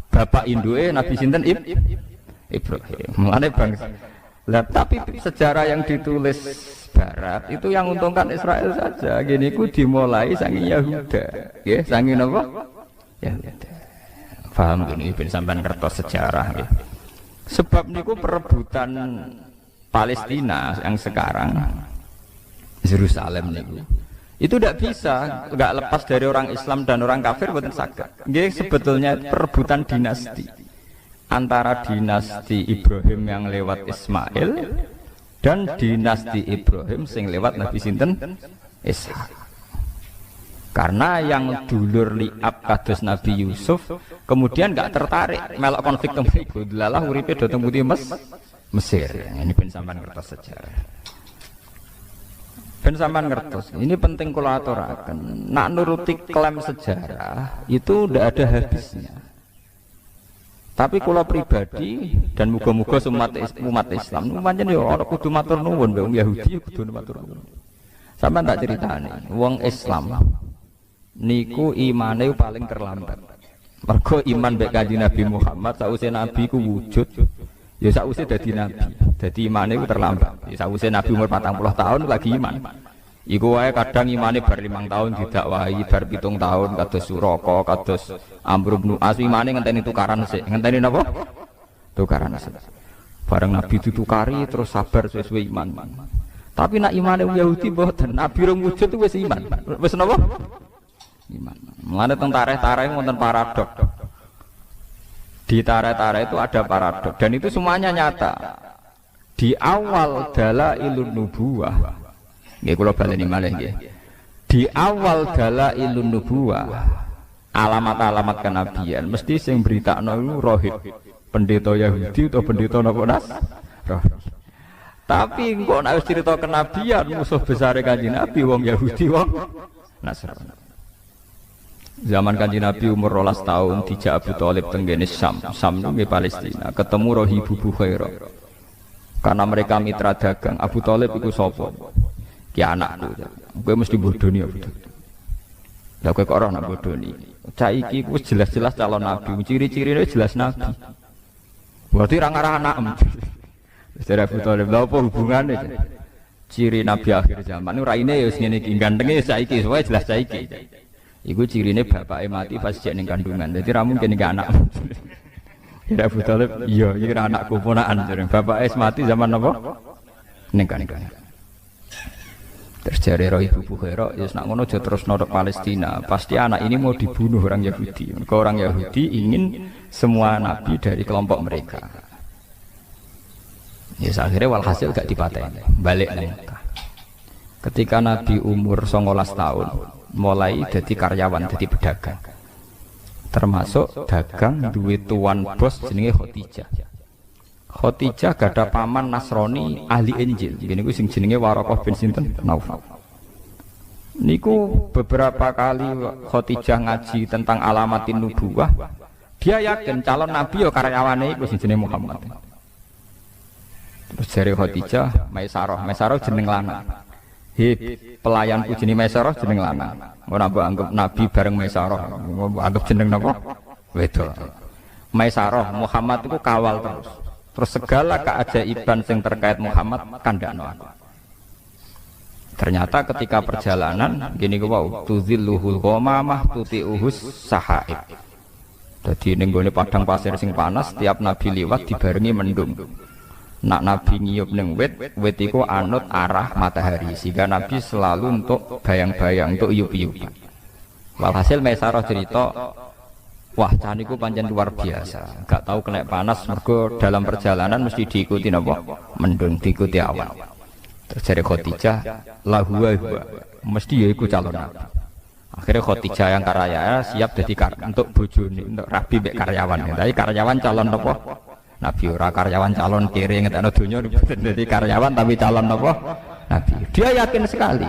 bapak induke Nabi sinten Ibrahim. Mulane bangsa. Lah tapi sejarah yang ditulis Barat itu yang untungkan Israel saja. Gini ku dimulai sangi Yahuda, nggih, sangi napa? Yahuda. Paham gini ben sampean kertas sejarah nggih. Sebab niku perebutan Palestina yang sekarang Yerusalem niku itu tidak bisa, nggak lepas dari orang Islam dan orang kafir boten saged. Nggih sebetulnya perebutan dinasti antara dinasti Ibrahim yang lewat Ismail dan dinasti Ibrahim sing lewat Nabi sinten Ishak. Karena yang dulur liab kados Nabi Yusuf kemudian nggak tertarik melok konflik teng mriku. Delalah uripe do teng pundi Mesir. Ini ben sampean ngertos sejarah. Ben sampean ngertos. Ini penting kula aturaken. Nak nuruti klaim sejarah itu ndak ada habisnya. Tapi kula pribadi dan muga-muga umat Islam pancen yo ora kudu matur nuwun wong Yahudi kudu matur nuwun. Sampeyan tak critani, wong Islam niku imane paling terlambat. Mergo iman mbek Kanjeng Nabi Muhammad sakwise Nabi ku wujud, ya sakwise dadi nabi. Dadi imane ku terlambat. Ya sakwise Nabi umur 40 tahun lagi iman. Iku wae kadang imane bar 5 tahun didakwahi, bar 7 tahun kados Suraka, kados Amr bin As imane ngenteni tukaran sik. Ngenteni napa? Tukaran sik. Bareng Nabi ditukari terus sabar suwe-suwe iman. Tapi nak imane Yahudi mboten, Nabi rong wujud wis iman. Wis napa? Iman. Mulane teng tarikh-tarikh wonten paradok. Di tarikh-tarikh itu ada paradok dan itu semuanya nyata. Di awal dalailun nubuwah. Nggih kula baleni malih nggih. Di awal dalailun nubuwah, alamat-alamat kenabian mesti sing beritakno iku rohib. Pendeta Yahudi atau pendeta napa Nas? Tapi engko nek wis crita kenabian musuh besar Kanjeng Nabi wong Yahudi wong Nasrani. Zaman Kanjeng Nabi umur 12 tahun dijak Abu Thalib tenggene Syam nggih Palestina, ketemu Rohibu Bukhairah. Karena mereka mitra dagang, Abu Thalib iku sapa? Ki anakku. Kowe mesti bodoni Abu Thalib. Lah kowe kok ora nak bodoni. Cak iki wis jelas-jelas calon nabi, ciri-cirine jelas nabi. Berarti ra ngarah anak. Sejarah Abu Thalib lha apa hubungane? Ciri nabi akhir zaman raine ya wis ngene iki, gantenge saiki, wae jelas saiki. Iku cirine bapake mati pas jek ning kandungan. Dadi ra mungkin iki anak. Ya Abu Thalib, iya iki ra anakku ponakan jare. Bapake mati zaman apa? Ning kandungan. Terus jare Ibu Bukhairah, ya nak ngono aja terus nodok Palestina. Pasti anak ini mau dibunuh orang Yahudi. Mereka orang Yahudi ingin semua nabi dari kelompok mereka. Ya akhirnya walhasil gak dipateni, balik nang Mekah. Ketika Nabi umur 19 tahun, mulai jadi karyawan, jadi pedagang. Termasuk dagang duwe tuan bos jenenge Khadijah. Khadijah gada paman Nasrani ahli Injil. Niku sing jenenge Waraqah bin sinten Naufal. Niku beberapa kali Khadijah ngaji tentang alamatin nubuwah. Dia yakin calon nabi ya karyawane iku sing jenenge Muhammad. Terus jare Khadijah, Maisarah jeneng lanang. Pelayanku jenenge Maisarah jeneng lanang. Ora mbok anggap nabi bareng Maisarah. Anggap jeneng napa? Wedok. Maisarah Muhammad iku kawal terus. Terus segala keajaiban yang terkait Muhammad kandakno aku. Ternyata ketika perjalanan gini wow, tuzilluhul ghamamah tuti'uhus sahaib. Jadi ning gone padang pasir sing panas, tiap nabi liwat dibarengi mendung. Nak nabi ngiyup ning wit iku anut arah matahari sehingga nabi selalu untuk bayang-bayang untuk iyup-iyup. Walhasil Maisarah cerita, wah caniku pancen luar biasa. Gak tahu kena panas mergo dalam perjalanan mesti diikuti napa? Mendung diikuti awan. Terus jare Khadijah, huwa mesti ya iku calon nabi. Akhirnya Khadijah yang karya siap jadi untuk bojone, untuk rabi mek karyawan. Tapi karyawan calon napa? Nabi ora karyawan calon kiri ngetekno donya dadi karyawan tapi calon napa? Nabi. Dia yakin sekali.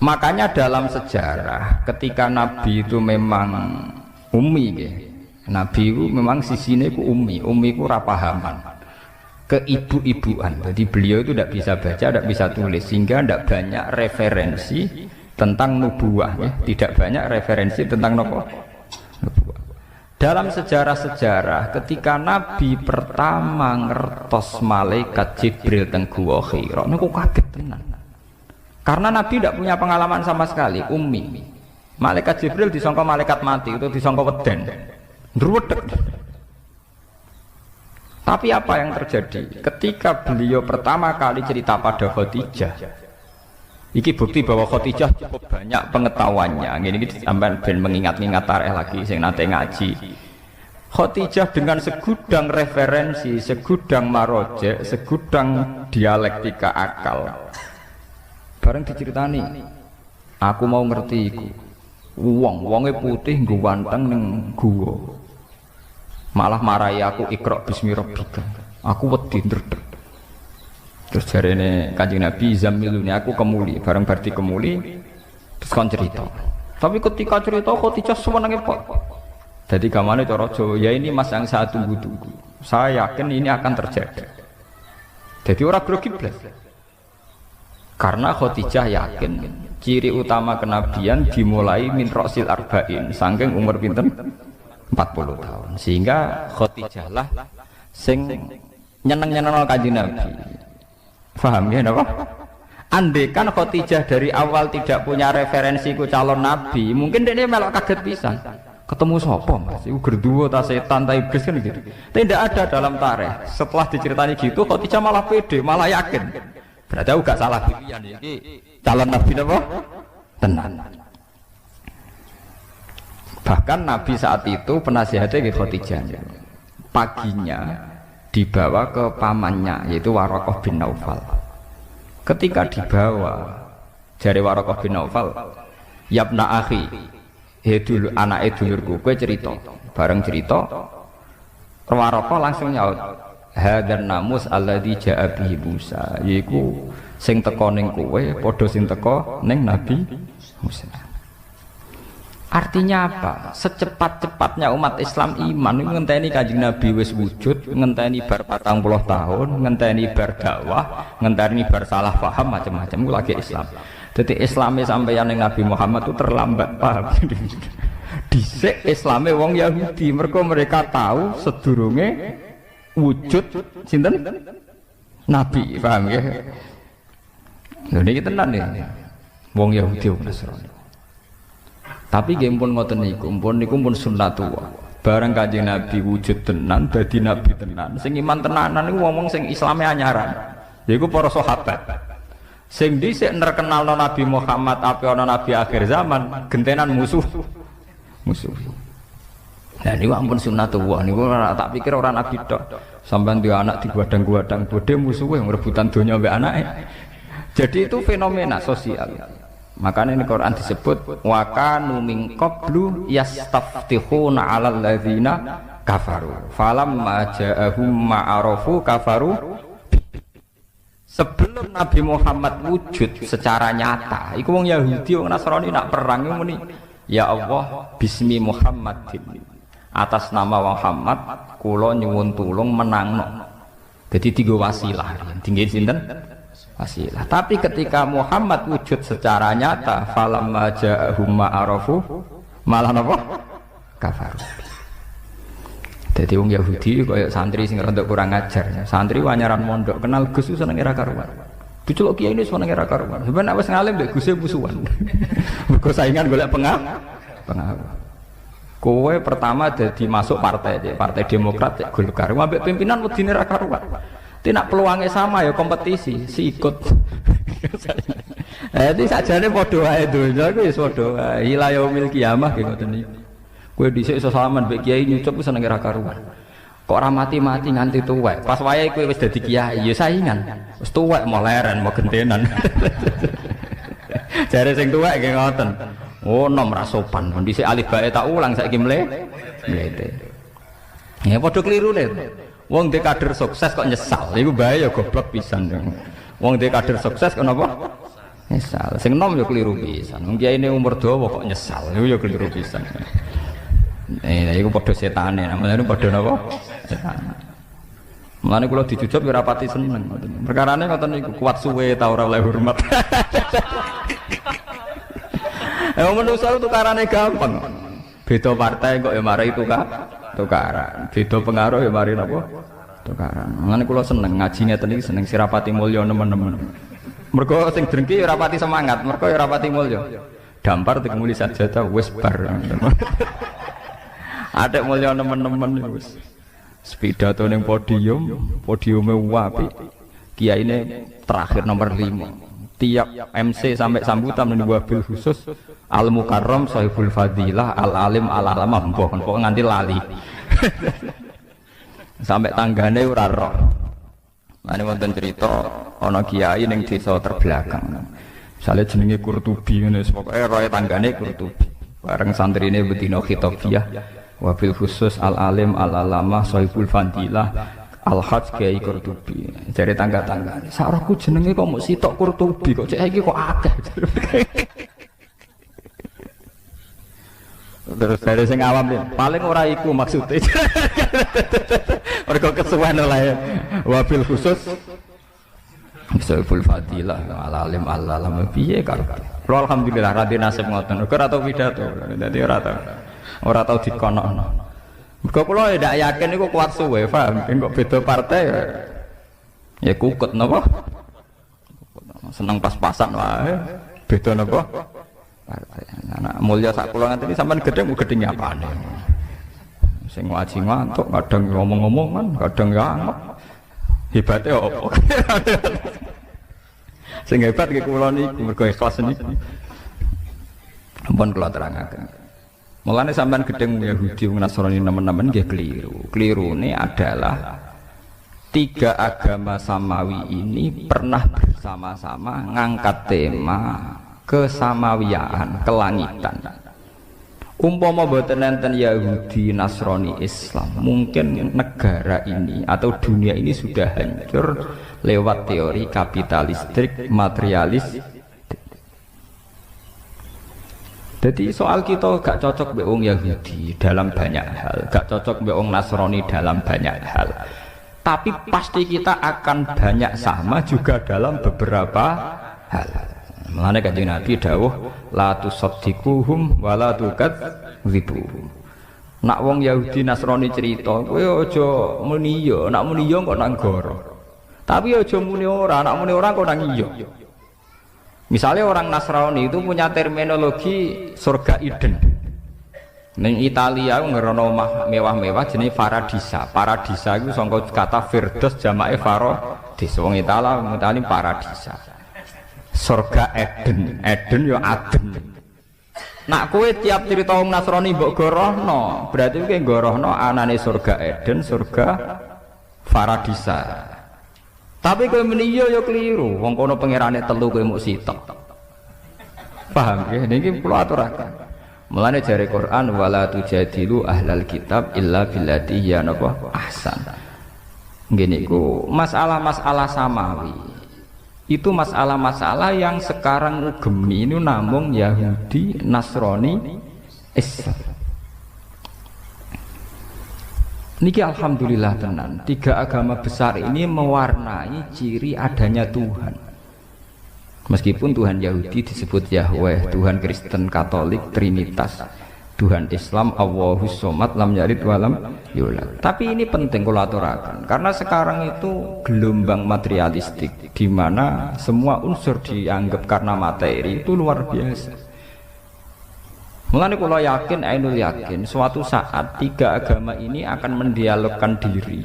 Makanya dalam sejarah ketika Nabi itu memang ummi ya. Nabi itu memang sisine ku ummi ku ora pahaman. Keibu-ibuan. Jadi beliau itu tidak bisa baca, tidak bisa tulis sehingga tidak banyak referensi tentang nubuwah ya. Tidak banyak referensi tentang nubuwah. Dalam sejarah-sejarah ketika Nabi pertama ngertos malaikat Jibril teng Guwa Hira niku kaget tenan. Karena Nabi tidak punya pengalaman sama sekali, ummi. Malaikat Jibril disangka malaikat mati, itu disangka weden. Ndruwedeg. Tapi apa yang terjadi? Ketika beliau pertama kali cerita pada Khadijah, iki bukti bahwa Khadijah cukup banyak pengetahuannya. Ini sampai ben mengingat-ingat tarikh lagi, sing nate ngaji. Khadijah dengan segudang referensi, segudang marojek, segudang dialektika akal. Bareng diceritani, Aku mau ngerti iku. Wonge putih nggo wanteng ning guwa. Malah marahi aku Iqra bismi rabbika. Aku wedi ndredeg. Terus jarene Kanjeng Nabi zamiluni aku kemuli, bareng berarti kemuli terus kon cerita. Tapi ketika cerita Khadijah sewenenge Pak. Jadi gamane cara Jawa, ya ini Mas yang saya tunggu-tunggu. Saya yakin ini akan terjadi. Jadi orang grogi blas. Karena Khadijah yakin ciri utama kenabian dimulai min rosil arba'in, saking umur pinten 40 tahun. Sehingga Khadijah lah sing nyeneng-nyeneng Kanjeng Nabi. Paham ya napa? Andekan Khadijah dari awal tidak punya referensi ku calon nabi, mungkin dia melok kaget pisan. Ketemu sapa Mas? Iku gerduwo ta setan ta iblis kan gitu. Tidak ada dalam tarikh. Setelah diceritani gitu Khadijah malah pede, malah yakin. Berarti aku gak salah pilihan iki calon nabi napa? Tenan. Bahkan Nabi saat itu penasihatnya ke Khadijah. Paginya dibawa ke pamannya yaitu Waraqah bin Naufal. Ketika dibawa jari Waraqah bin Naufal, "Yabna akhi, he dulu anake dulurku, kowe cerita." Bareng cerita, Waraqah langsung nyaut, "Hadzal namus alladzi ja'a bihi Musa." Yaiku sing teko ning kowe padha sing teko ning Nabi Musa. Artinya apa? Secepat-cepatnya umat Islam iman ngenteni Kanjeng Nabi wis wujud, ngenteni bar 40 tahun, ngenteni bar dakwah, ngenteni bar salah paham macam-macam ku lagi Islam. Jadi Islamnya sampeyan ning Nabi Muhammad itu terlambat, paham? Dhisik Islame wong Yahudi, mereka tahu sedurunge wujud sinten? Nabi, paham ya? Lha niki tenan ya. Wong Yahudi wong Nasrani. Tapi nggih pun ngoten niku pun sunnatullah. Bareng Kanjeng Nabi wujud tenan, dadi nabi tenan. Sing iman tenanan niku ngomong sing Islame anyaran. Yaiku para sahabat. Sing dhisik nerkenalno Nabi Muhammad ape ana nabi akhir zaman, gentenan musuh. Nah niku ampun sunnatullah niku ora tak pikir ora nabi tok. Sampeyan duwe anak digadang-gadang bodhe musuhe rebutan donya mbek anake. Jadi itu fenomena sosial. Makanya ini Quran disebut wa kanu min qablu yastaftihuna 'alal ladzina kafaru falamma ja'ahum ma'arafu kafaru. Sebelum Nabi Muhammad wujud secara nyata iku wong Yahudi wong Nasrani nak perang muni ya Allah bismi Muhammadin, atas nama Muhammad kula nyuwun tulung menangno. Jadi tiga wasilah tinggi sinten wasilah. Tapi ketika Muhammad wujud secara nyata, falamma ja'ahum ma'arafu malah napa? Kafaru. Jadi wong Yahudi kaya santri sing rada kurang ajar. Santri wanyaran mondok kenal Gus seneng ora karuan. Diceluk kiai ini seneng ora karuan. Sampeyan nek wis ngalim mbek Guse musuhan. Mergo saingan golek pengaruh. Kowe pertama dadi masuk partai Demokrat cek Golkar. Ambek pimpinan wedine ra karuan. Tidak peluangnya sama ya kompetisi si ikut. Jadi sajane padha wae donya ku wis padha wae. Ila yaumil kiamah ki ngoten niku. Kowe dhisik iso salaman mbek kiai nyucup seneng ra karuan. Kok ora mati-mati nganti tuwek. Pas wayahe kowe wis dadi kiai ya saingan. Wis tuwek mau leren mau gentenan. Jare sing tuwek nggih ngoten. Oh nom ra sopan. Dhisik alif bae tak ulang saiki mlete. Ya padha kliru le. Wong dhe kader sukses kok nyesal, iku bahaya goblok pisan. Wong dhe kader sukses kok napa? Nyesal. Sing nom ya keliru pisan. Wong kiyaine umur dawa kok nyesal, iku ya keliru pisan. Iku padha setane, namane padha napa? Setan. Mulane kula dijujup ya rapati seneng. Perkarane ngoten niku kuat suwe ta ora oleh hormat. Manusa tukarane gampang. Beda partai kok ya mari tukaran. Beda pengaruh ya mari napa? Tukaran. Mulane kula seneng ngaji ngeten iki seneng sirapati mulya nemen-nemen. Mergo sing drengki ora pati semangat, mergo ya ora pati mulya. Dampar tekmuli sajata wis bar. Adek mulya nemen-nemen wis. Pidato ning podiume apik. Kiyaine terakhir nomor 5. Tiap MC sampai sambutan ning wabil khusus Al Mukarram Sahibul Fadilah Al Alim Al Alamah mbok nganti lali. Sampai tanggane ora roh. Mane wonten cerita ana kiai ning desa terbelakang. Misalnya jenenge Qurtubi ngene pokoke roe tanggane Qurtubi. Bareng santrine betina Khitabiyah wabil khusus al-alim al-alamah Sohibul Fadilah al-Hajj Kiai Qurtubi. Jare tangga-tanggane, "Sakroku jenenge kok mung sitok Qurtubi kok cek iki kok akeh." Terus dari sing awam nih, paling ora iku maksudnya. Mergo kesuwen oleh wabil khusus Sohibul Fadilah al-alim al-alamah piye karo. Kalau alhamdulillah radhi nasib ngoten. Ora tau pidato. Dadi ora tau dikonokno. Mergo kula ndak yakin niku kuat suwe, paham? Kok beda partai ya kukut napa? Seneng pas-pasan wae. Beda napa? Partai. Anak mulya sak kula ngene sampean gedhe gedhe apane. Sing ngaji ngantuk, kadang ngomong-ngomong kan, kadang ya angep. Hebate opo? Sing hebat ki kula niku mergo ikhlas niku. Ampun kula terangaken. Mulane sampean gedeng Yahudi Nasrani nemen-nemen nggih keliru. Kelirune adalah tiga agama samawi ini pernah bersama-sama ngangkat tema kesamawiyaan, kelangitan. Umpama boten enten Yahudi, Nasrani, Islam, mungkin negara ini atau dunia ini sudah hancur lewat teori kapitalistik, materialis. Jadi soal kita gak cocok mbek wong Yahudi dalam banyak hal, gak cocok mbek wong Nasrani dalam banyak hal. Tapi pasti kita akan banyak sama juga dalam beberapa hal. Mulane Kanjeng Nabi dawuh la tusaddiquhum wa la tukadzibuhum. Nak wong Yahudi Nasrani cerita, kowe aja muni iya, nak muni iya kok nang goro. Tapi aja muni ora, nak muni ora kok nang iya. Misalnya orang Nasrani itu punya terminologi surga Eden. Ning Italia ngerono omah mewah-mewah jenenge Paradisa. Paradisa itu sangka kata Firdaus jamake Faradis. Wong Italia ngutani Paradisa. Surga Eden, Eden ya Aden. Nak kowe tiap cerita wong Nasrani mbok gorohno, berarti kowe gorohno anane surga Eden, surga Paradisa. Tapi kowe muni iya ya keliru, wong kono pangerane telu kowe muk sitok. Paham nggih? Niki kula aturaken. Mulane jare Quran wala tujadilu ahlal kitab illa billati hiya ahsan. Nggih niku masalah-masalah samawi. Itu masalah-masalah yang sekarang ugemi ini namung Yahudi, Nasrani, Islam. Niki alhamdulillah tenan. Tiga agama besar ini mewarnai ciri adanya Tuhan. Meskipun Tuhan Yahudi disebut Yahweh, Tuhan Kristen Katolik Trinitas, Tuhan Islam Allahus Somad lam yalid walam yulad. Tapi ini penting kalau aturakan, karena sekarang itu gelombang materialistik di mana semua unsur dianggap karena materi itu luar biasa. Mulane kula yakin, ainul yakin, suatu saat tiga agama ini akan mendialogkan diri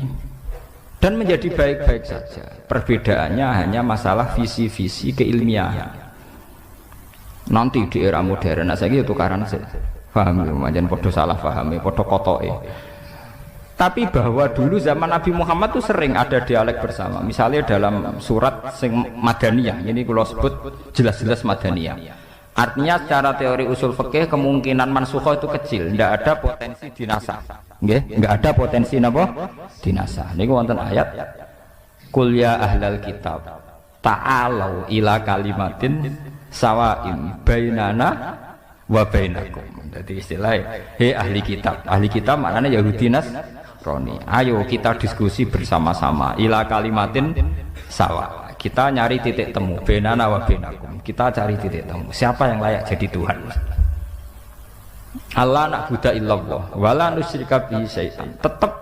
dan menjadi baik-baik saja. Perbedaannya hanya masalah visi-visi keilmiahan. Nanti di era modern, saya itu tukaran saya. Paham ya, macam podo salah pahami, podo kotoke. Tapi bahwa dulu zaman Nabi Muhammad itu sering ada dialek bersama. Misalnya dalam surat sing Madaniyah, ini kalau sebut jelas-jelas Madaniyah. Artinya secara teori usul fikih kemungkinan mansukhoh itu kecil, tidak ada potensi dinasah. Nggih, enggak ada potensi napa? Dinasah. Niku wonten ayat Qul ya ahlal kitab ta'alau ila kalimatin sawa'in bainana wa bainakum. Jadi istilahnya hei ahli kitab maknanya Yahudi Nasrani, ayo kita diskusi bersama-sama ila kalimatin sawa, kita nyari titik temu bainana wa bainakum, kita cari titik temu siapa yang layak jadi Tuhan. Allah na'budu illallah wala nusyrika bihi syai'an. Tetap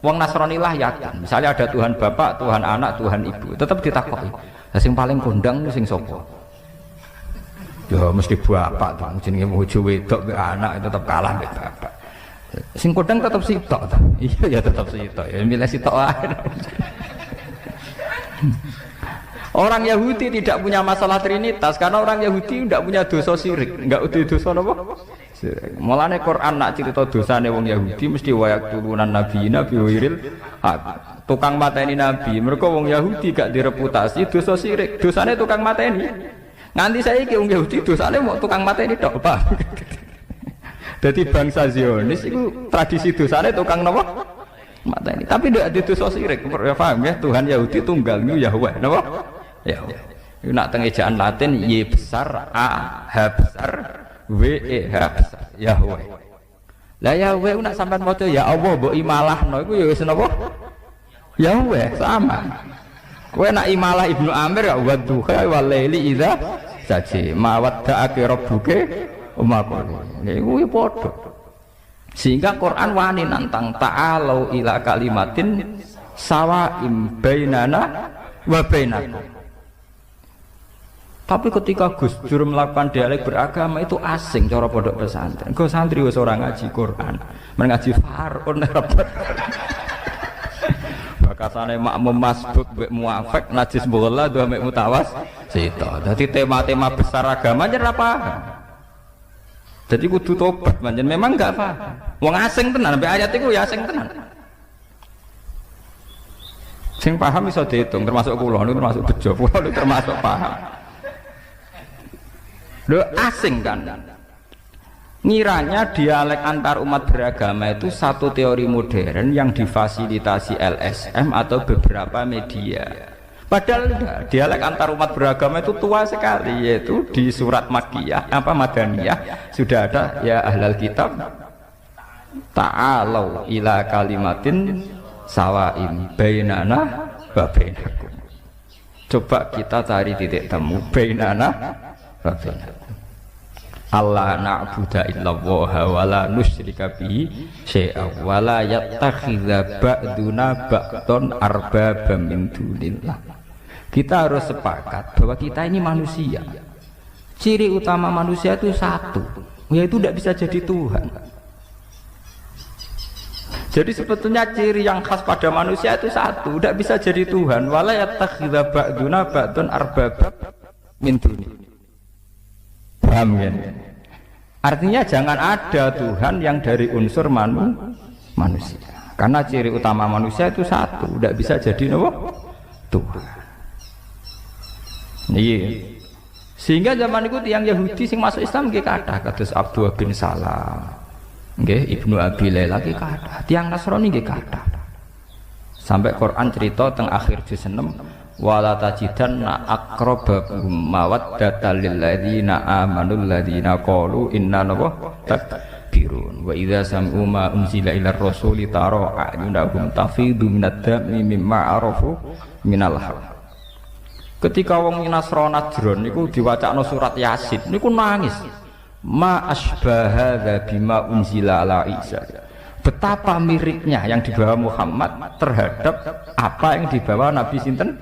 wong Nasrani lah yakin misalnya ada Tuhan Bapak, Tuhan Anak, Tuhan Ibu, tetap ditakoki sing paling kondang sing sapa? Ya mesti bapak tuh, jenenge bojo wedok be anak tetap kalah be bapak. Sing kodang tetap sitok ta. Iya ya tetap sitok. Ya milih sitok ae. Orang Yahudi tidak punya masalah trinitas karena orang Yahudi tidak punya dosa syirik, enggak ada dosa napa? Syirik. Mulane Quran nak cerita dosane wong Yahudi mesti wayak turunan nabi wiril tukang mateni nabi. Mergo wong Yahudi gak direputasi dosa syirik, dosane tukang mateni. Nganti saiki wong Yahudi dosane mau tukang mateni tok, Pak. Jadi bangsa Zionis itu tradisi dosane tukang napa? Mateni. Tapi ndak ada dosa syirik. Ya paham ya, Tuhan Yahudi tunggal niku Yahweh, napa? Yahweh. Iku nak teng ejaan Latin Y besar, A H besar, W E H besar, Yahweh. Lah Yahweh nak sampean maca ya Allah mbok imalahno iku ya wis napa? Yahweh sama. Kowe nak imalah Ibnu Amir ya wadduha wal laili idza saji ma wadda'aka rabbuka umaqul. Niku ya padha. Sehingga Quran wani nantang ta'alau ila kalimatin sawa'im bainana wa bainakum. Tapi ketika Gus Dur melakukan dialek beragama itu asing cara pondok pesantren. Gus santri wis ora ngaji Quran, men ngaji Faraun rapat. Bakasane makmum masbuk mbek muafik najis bola dua mbek mutawas sita. Dadi tema-tema besar agama jan ora paham. Jadi kudu tobat pancen memang enggak paham. Wong asing tenan sampai ayat iku ya asing tenan. Sing paham iso diitung termasuk kula niku termasuk bejo, kula niku termasuk paham. Lho asing kan. Ngiranya dialek antar umat beragama itu satu teori modern yang difasilitasi LSM atau beberapa media. Padahal enggak, dialek antar umat beragama itu tua sekali, yaitu di surat Makkiyah apa Madaniyah sudah ada ya ahlal kitab ta'alau ila kalimatin sawa'im bainana wa bainakum. Coba kita cari titik temu bainana wa bainakum. Allah na'budu illallah wa la nusyrika bihi syai'a wa la yattakhidha ba'duna ba'dun arbaba min dunillah. Kita harus sepakat bahwa kita ini manusia. Ciri utama manusia itu satu, yaitu tidak bisa jadi Tuhan. Jadi sebetulnya ciri yang khas pada manusia itu satu, tidak bisa jadi Tuhan. Wa la yattakhidha ba'duna ba'dun arbaba min dunillah. Paham ya? Artinya jangan ada Tuhan yang dari unsur manusia. Karena ciri utama manusia itu satu, tidak bisa jadi Tuhan. Iya. Sehingga zaman itu tiang Yahudi sing masuk Islam nggih kathah kados Abdullah bin Salam. Nggih Ibnu Abi Laila nggih kathah. Tiang Nasrani nggih kathah. Sampai Quran cerita teng akhir juz 6 wala tajidanna aqrabahum mawaddatan lil ladzina amanu alladzina qalu inna takbirun wa idza sam'u ma unzila ila rasuli tara a'yunahum tafidu minad dami mimma arafu minal haq. Ketika wong Nasrani Najran niku diwacakno surat Yasin niku nangis ma asbaha bima unzila ala Isa. Betapa miripnya yang dibawa Muhammad terhadap apa yang dibawa Nabi sinten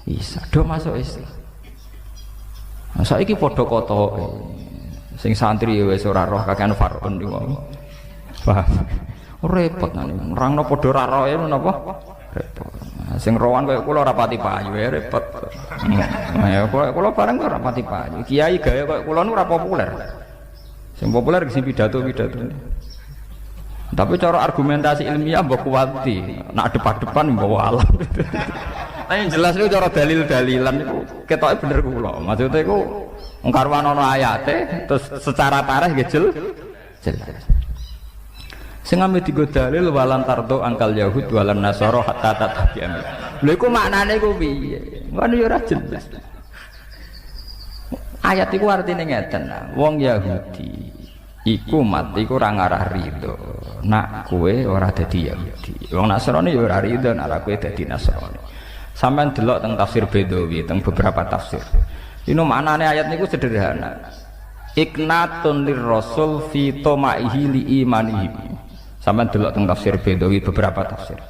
Isa. Do masuk Islam. Nah, saiki padha kotoke. Sing santri wis ora roh kakean Faraun niku. Paham. Repot nerangno padha ora roh napa? Repot. Sing rowan kaya kula ora pati payu ya repot. Ya kula bareng ora pati payu. Kiai gawe kaya kula niku ora populer. Sing populer sing pidato-pidato. Tapi cara argumentasi ilmiah mbok kuwati, nak depan-depan mbok alam. Nah yang jelas itu cara dalil-dalilan itu ketoke bener kula. Maksudnya iku wong karwan ana ayate terus secara tarikh nggih jelas. Sing ame digo dalil walan tardo angkal Yahud walan Nasara hatta tatabi'an. Lha iku maknane iku piye? Kan yo ora jelas. Ayat iku artine ngeten, wong Yahudi iku mati iku ora ngarah ridho. Nak kowe ora dadi Yahudi. Wong Nasrani ya ora ridho nek kowe dadi Nasrani. Sampeyan delok teng tafsir Bedawi, teng beberapa tafsir. Ini maknane ayat niku sederhana. Iknatun lirrasul fi tomaihi li imanihi. Sampeyan delok teng tafsir Bedawi beberapa tafsir.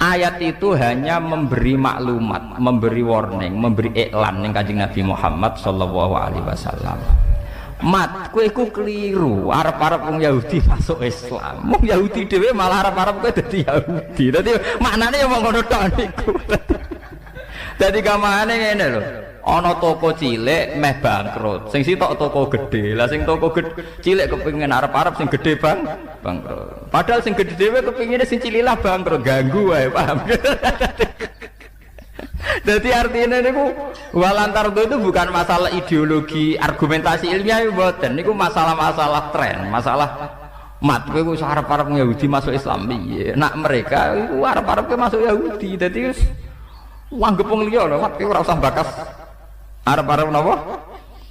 Ayat itu hanya memberi maklumat, memberi warning, memberi iklan ning Kanjeng Nabi Muhammad sallallahu alaihi wasallam. Mat, kowe iku keliru. Arep-arep wong Yahudi masuk Islam. Wong Yahudi dhewe malah arep-arep kowe dadi Yahudi. Dadi maknane ya mung ngono tok niku. Dadi gamane ngene lho. Ana toko cilik meh bangkrut. Sing sitok toko gede. Lah sing toko cilik kepengin arep-arep sing gede bangkrut. Padahal sing gede dhewe kepengine sing cilik lah bangkrut, ganggu wae, paham. Jadi artinya niku walantar itu bukan masalah ideologi, argumentasi ilmiah mboten. Niku masalah-masalah tren, masalah mat kowe wis arep-arep Yahudi masuk Islam piye. Nak mereka iku arep-arep masuk Yahudi. Dadi wis anggap wong liya lho, mat kowe ora usah bakas arep-arep napa?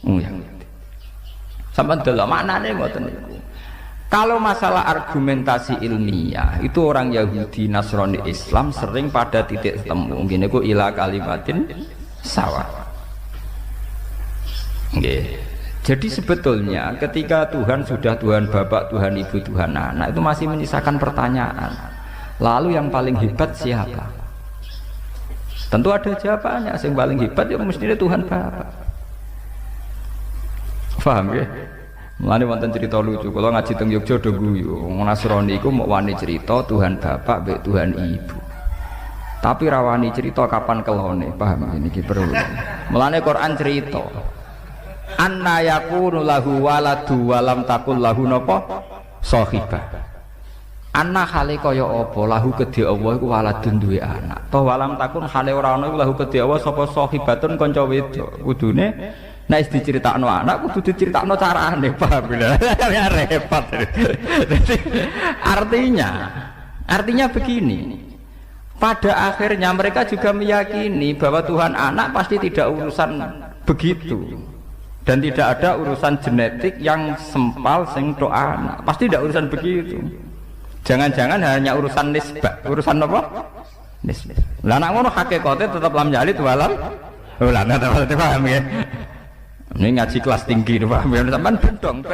Yahudi. Sampeyan delok maknane mboten niku. Kalau masalah argumentasi ilmiah itu orang Yahudi, Nasrani, Islam sering pada titik temu. Gini ku ila kalimatin sawa. Okay. Jadi sebetulnya ketika Tuhan sudah Tuhan Bapak, Tuhan Ibu, Tuhan Anak itu masih menyisakan pertanyaan. Lalu yang paling hebat siapa? Tentu ada jawabannya. Yang paling hebat ya mestinya Tuhan Bapak. Paham ya? Mulane wonten cerita lucu, kalau ngaji teng Yogya do guyu, Nasrani iku mau wani cerita Tuhan Bapak mbek Tuhan Ibu. Tapi rawani cerita kapan kelone, paham ini ki perlu. Mulane Quran cerita. Anna yakunu lahu waladu walam takul lahu napa sahibah. Anna hale kaya apa lahu kedhe Allah iku waladun duwe anak. To walam takun hale ora ana iku lahu kedhe Allah sapa sahibatun kanca wedok. Kudune nek diceritakno anak kudu diceritakno carane, paham ya? Ya repot. Artinya begini. Pada akhirnya mereka juga meyakini bahwa Tuhan anak pasti tidak urusan begitu. Dan tidak ada urusan genetik yang sempal sing tok anak. Pasti tidak urusan begitu. Jangan-jangan hanya urusan nisbah. Urusan apa? Nisbah. Lah nek ngono hakikate tetap lam jalid walam. Lah ngerti paham ya? Ini ngaji kelas tinggi, paham ya? Sampean bendong,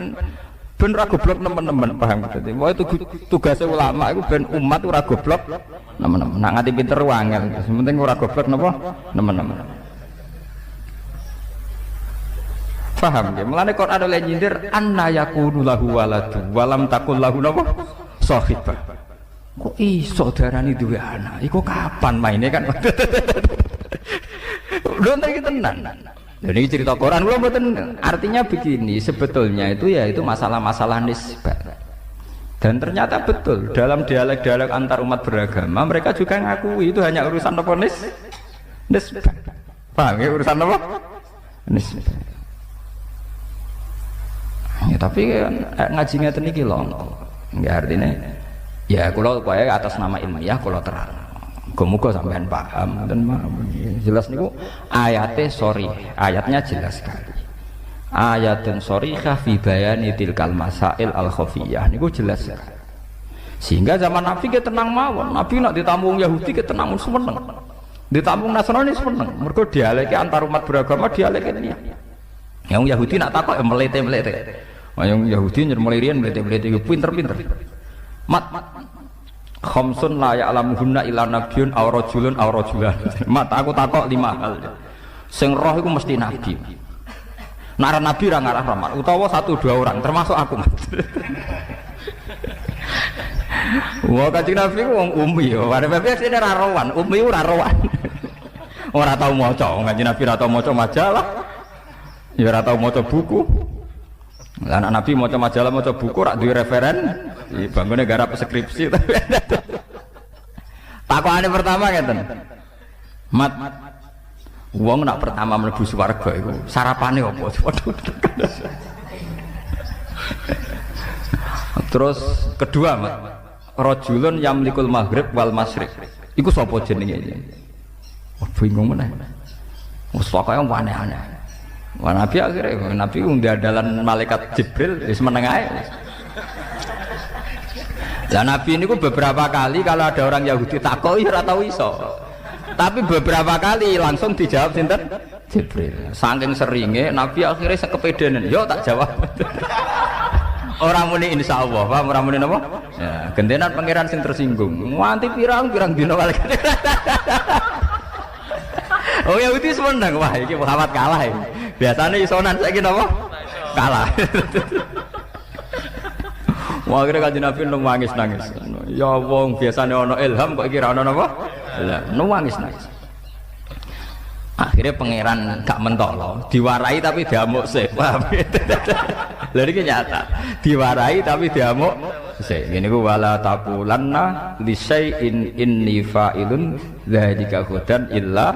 ben ra goblok nemen-nemen, paham gitu. Wah itu tugasnya ulama, itu ben umat ora goblok nemen-nemen. Nak ngati pinter wangel, sementing ora goblok napa nemen-nemen. Paham ya? Mulane Quran oleh nyindir anna yakunu lahu waladu walam takul lahu napa sahibah. Kok iso darani duwe anak? Iku kapan maine kan? Lho iki tenan. Jadi cerita Quran belum betul. Artinya begini, sebetulnya itu ya itu masalah-masalah nisbah. Dan ternyata betul dalam dialek-dialek antar umat beragama mereka juga ngakui itu hanya urusan apa nisbah. Paham ya urusan apa? Nisbah. Ya tapi ngaji ngeten iki lho. Enggak artinya ya kalau kowe atas nama ilmiah kalau terang. Muga-muga sampean paham dan jelas niku ayate sorry, ayatnya jelas sekali. Ayatun sorihah fi bayani tilkal masail al khafiyah niku jelas sekali. Sehingga zaman Nabi ke tenang mawon, Nabi nak ditampung Yahudi ke tenang seneng. Ditampung Nasrani seneng. Mergo dialeke antar umat beragama dialeke ini. Yang Yahudi nak takok melete-melete. Yang Yahudi nyer melirian melete-melete pinter-pinter. Mat khamsun la ya'lamuhunna illa nabiyyun aw rajulun aw rajulan. Mat aku takok 5 hal. Sing roh iku mesti nabi. Nek nabi ra ngarah rahmat utawa 1-2 orang termasuk aku. Wah kanjeng Nabi ku wong umi yo. Arep sene ra rowan, umi ora rowan. Ora tau maca, kanjeng Nabi ora tau maca majalah. Ya ora tau maca buku. Lah anak Nabi maca majalah, maca buku rak duwe referen. Bangunnya garap skripsi. Takokane pertama ngeten. Mat wong nak pertama mlebu swarga iku sarapane apa? Waduh. Terus kedua, Mat. Rajulun yamlikul maghrib wal masyriq. Iku sapa jenenge iki? Bingung meneh. Wes pokoke aneh-aneh. Wah Nabi akhirnya, Nabi undalan malaikat Jibril wis meneng ae. Lah Nabi ini beberapa kali kalau ada orang Yahudi takoki ora tau iso. Tapi beberapa kali langsung dijawab sinten? Jibril. Saking seringe Nabi akhirnya sekepedenan, yo tak jawab. Orang muni insyaallah, paham ora muni napa? Ya, gentenan pangeran sing tersinggung. Nganti pirang-pirang dina malaikat. Oh Yahudi seneng, wah iki Muhammad kalah iki. Biasanya isonan saiki napa? Kalah. Wah kira kanjeng Nabi nangis. Ya wong biasane ana ilham kok iki ra ana napa? Lah nangis. Akhirnya pangeran gak mentolo, diwarai tapi diamuk sih. Paham? Lha iki nyata. Diwarai tapi diamuk sih. Ngene ku wala taqulanna li syai'in inni fa'ilun dzalika hudan illa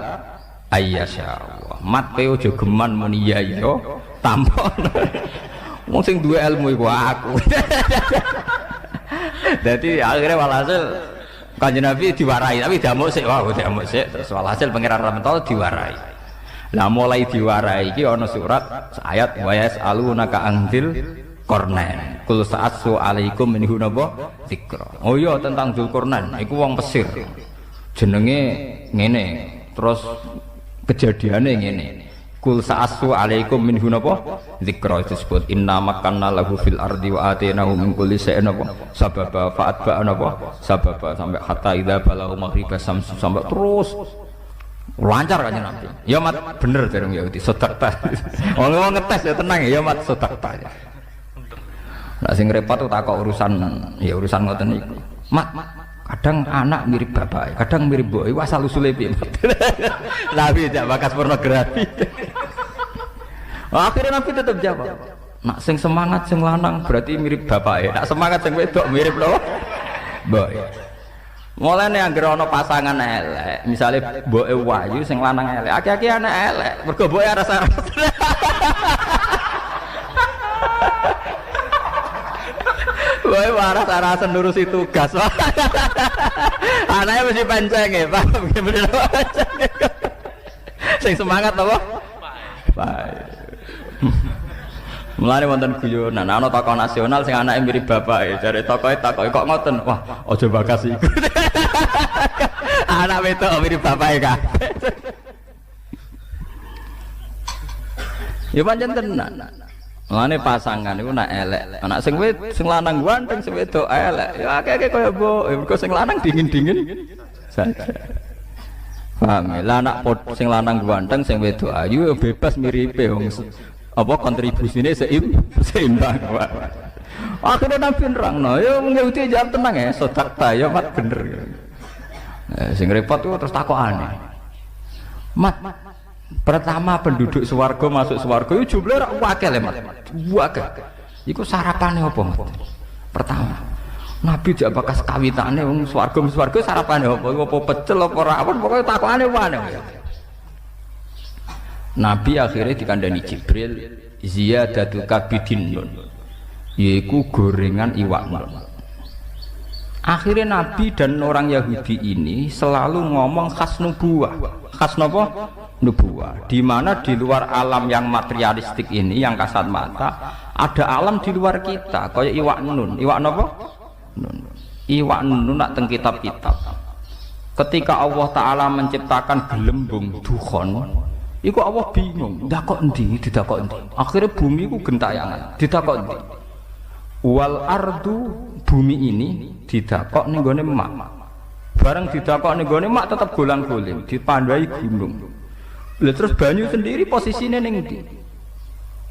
ayyasya. Mat kowe aja geman muni ya iya tampon. Wong sing duwe ilmu iku aku. Dadi akhirnya walhasil Kanjeng Nabi diwarai tapi diamuk sik, diamuk sik terus walhasil pangeran Rahmatullah diwarai. Lah mulai diwarai iki ana surat ayat wa yasalunaka anzil Qornain. Kul sa'atsu alaikum minhu napa dzikra. Oh iya tentang Dzulqarnain iku wong Mesir. Jenenge ngene, terus kejadiane ngene. Kul sa'atsu alaikum minhu napa dzikra disebut inna makanna lahu fil ardi wa atainahu min kulli shay'in napa sababa fa'atba napa sababa sampai hatta idza balagha maghrib samsu sampai terus lancar kan Nabi. Ya mat bener dereng ya sedekah. Wong ngetes ya tenang ya mat sedekah. Nah sing repot tuh takok urusan ya urusan ngoten niku. Mat kadang anak mirip bapak, kadang mirip mbok. Iku asal usule piye? Nabi jak bakas pornografi. Akhirnya Nabi tetap jawab. Nak sing semangat sing lanang berarti mirip bapak. Nak semangat sing wedok mirip lho. Mbok. Mulane anggere ana pasangan elek, misale mboke wayu sing lanang elek, aki-aki anak elek, mergo mboke aras-aras. Woy waras-arasen nurusi tugas. Anaknya mesti panceng ya, Pak. Bener panceng. Sing semangat apa? Baik. Mulane wonten guyonan ana tokoh nasional sing anake mirip bapake. Jare tokohe takoki kok ngoten. Wah, aja bakas iku. Anak wedok mirip bapake kabeh. Ya pancen tenan. Mulane pasangan iku nak elek. Anak sing lanang ganteng sing wedok elek. Ya akeh-akeh kaya mbok. Mergo sing lanang dingin-dingin saja. Paham ya? Lah anak sing lanang ganteng sing wedok ayu ya bebas miripe wong apa kontribusine seimbang. Akhirnya Nabi nerangno, ya wong Yahudi jawab tenang ya, sedekah ya mat bener. Sing repot tuh terus takokane. Mat, pertama penduduk swarga masuk swarga itu jumlah ora akeh le mat. Akeh. Iku sarapane apa, Mat? Pertama. Nabi jak bakas kawitane wong swarga sarapane apa? Apa pecel apa rawon pokoke takokane wae. Nabi akhirnya dikandani Jibril ziyadatul kabidin nun, yaitu gorengan iwak nun. Akhirnya Nabi dan orang Yahudi ini selalu ngomong khas nubuwah. Khas apa? Nubuwah. Di mana di luar alam yang materialistik ini, yang kasat mata, ada alam di luar kita, kayak iwak nun. Iwak apa? Nun. Iwak nun nak teng kitab-kitab. Ketika Allah Ta'ala menciptakan gelembung dukhon, iku Allah bingung, dakok endi, didakok endi. Akhirnya bumi ku gentayangan, didakok endi. Wal ardu, bumi ini didakok ning gone mak. Bareng didakok ning gone mak tetep golang-goling, dipandai gunung. Lah terus banyu sendiri posisine ning ndi?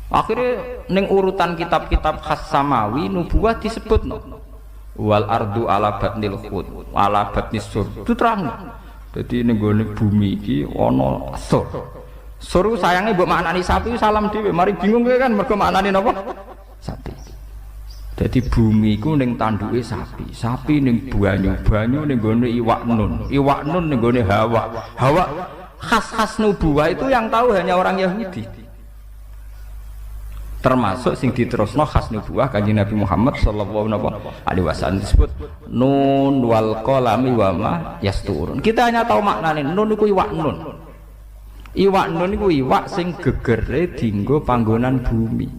Akhirnya ning urutan kitab-kitab khas samawi nubuwah disebutno. Wal ardu ala batnil khut, ala batnis sur. Itu terang. Jadi ning gone bumi iki ana sur. Suruh sayangnya buat maknani sapi salam dhewe, mari bingung kan mergo maknani napa? Sapi. Jadi bumi iku ning tanduke sapi, sapi ning banyu, banyu ning gone iwak nun ning gone hawa. Hawa khas-khas nubuwah itu yang tahu hanya orang Yahudi. Termasuk sing diterusno khas nubuwah Kanjeng Nabi Muhammad sallallahu alaihi wasallam disebut nun wal qalami wa ma yasturun. Kita hanya tahu maknane nun iku iwak nun. Iwak nun iku iwak sing gegere dienggo panggonan bumi.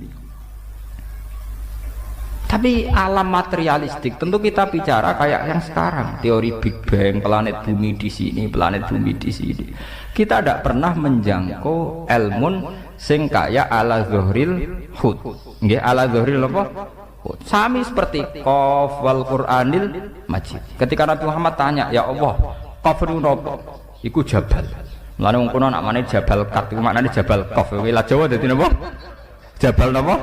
Tapi alam materialistik tentu kita bicara kayak yang sekarang, teori Big Bang, planet bumi di sini, planet bumi di sini. Kita tidak pernah menjangkau ilmun sing kayak ala zuhril hud. Nggih, ala zuhril apa? Hud. Sami seperti qaf wal Qur'anil Majid. Ketika Nabi Muhammad tanya, "Ya Allah, qaf niku napa?" Iku jabal. Mulane wong kono nak manane Jabal Kat iku maknane Jabal Qaf. Wilayah Jawa dadi napa? Jabal napa?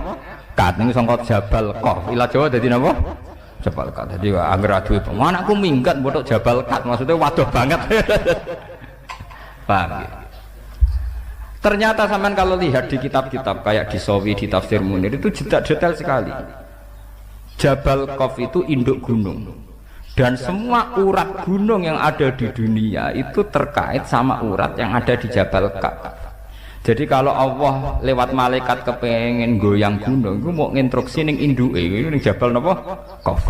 Kat niku sangka Jabal Qaf. Wilayah Jawa dadi napa? Jabal Kat. Dadi angger aduh anakku minggat botok Jabal Kat maksudnya waduh banget. Paham ya? Ternyata sampean kalau lihat di kitab-kitab kayak di Sawi, di Tafsir Munir itu detail sekali. Jabal Qaf itu induk gunung. Dan semua urat gunung yang ada di dunia itu terkait sama urat yang ada di Jabal Ka'bah. Jadi kalau Allah lewat malaikat kepengen goyang gunung, itu mau nginstruksi ning induke ning Jabal napa? Qaf.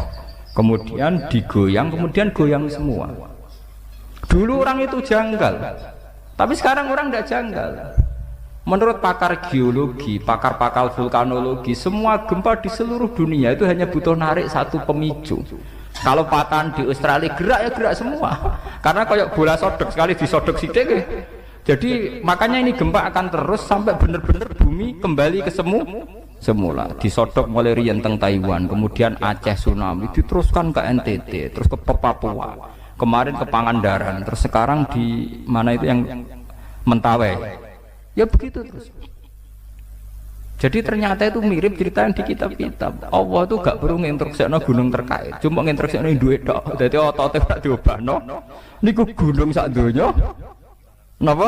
Kemudian digoyang, kemudian goyang semua. Dulu orang itu janggal, tapi sekarang orang tidak janggal. Menurut pakar geologi, pakar-pakar vulkanologi, semua gempa di seluruh dunia itu hanya butuh narik satu pemicu. Kalau patahan di Australia gerak ya gerak semua, karena kayak bola sodok sekali disodok sidik. Jadi makanya ini gempa akan terus sampai benar-benar bumi kembali ke semula. Disodok mulai riyen teng Taiwan, kemudian Aceh tsunami, diteruskan ke NTT, terus ke Papua, kemarin ke Pangandaran, terus sekarang di mana itu yang Mentawai. Ya begitu terus. Jadi ternyata itu mirip cerita yang di kitab-kitab. Allah itu gak perlu nginstruksikno gunung terkait, cuma nginstruksikno duit tok. Dadi otote tak diobahno. Niku gunung sak donya. Napa?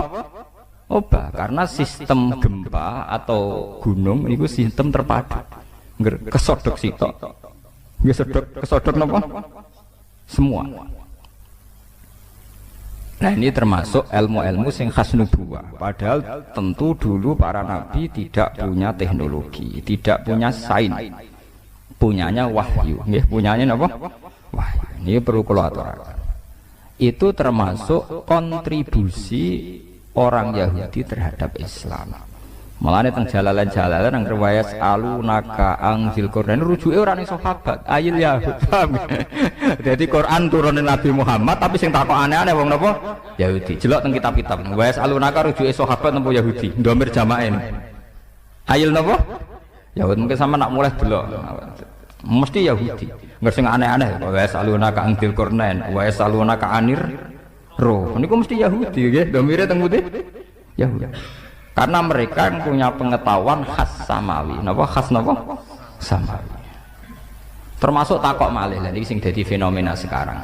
Obah, karena sistem gempa atau gunung itu sistem terpadu. Kesodok sitok. Nggih kesodok napa? Semua. Nah ini termasuk ilmu-ilmu sing khas nubuwah. Padahal tentu dulu para nabi tidak punya teknologi, tidak punya sains. Punyanya wahyu. Nggih, punyanya napa? Wahyu. Ini perlu kula aturaken. Itu termasuk kontribusi orang Yahudi terhadap Islam. Mulane teng jalalan-jalalan nang riwayat alunaka angzil Quran rujuke ora ning sahabat, ayil Yahud. Jadi Quran turunin Nabi Muhammad tapi sing takok aneh-aneh wong napa? Yahudi. Jelok teng kitab-kitab. Riwayat alunaka rujuke sahabat napa Yahudi? Ndomir jamaah ini. Ayil napa? Yahud mungkin sama nak mulai delok. Mesti Yahudi. Nggak sing aneh-aneh. Wa yasalunaka angzil Quran, wa yasalunaka anir roh. Niku mesti Yahudi nggih. Ndomire teng putih Yahudi. Karena mereka yang punya pengetahuan khas samawi. Napa khas napa? Samawi. Termasuk takok malih lha iki sing dadi fenomena sekarang.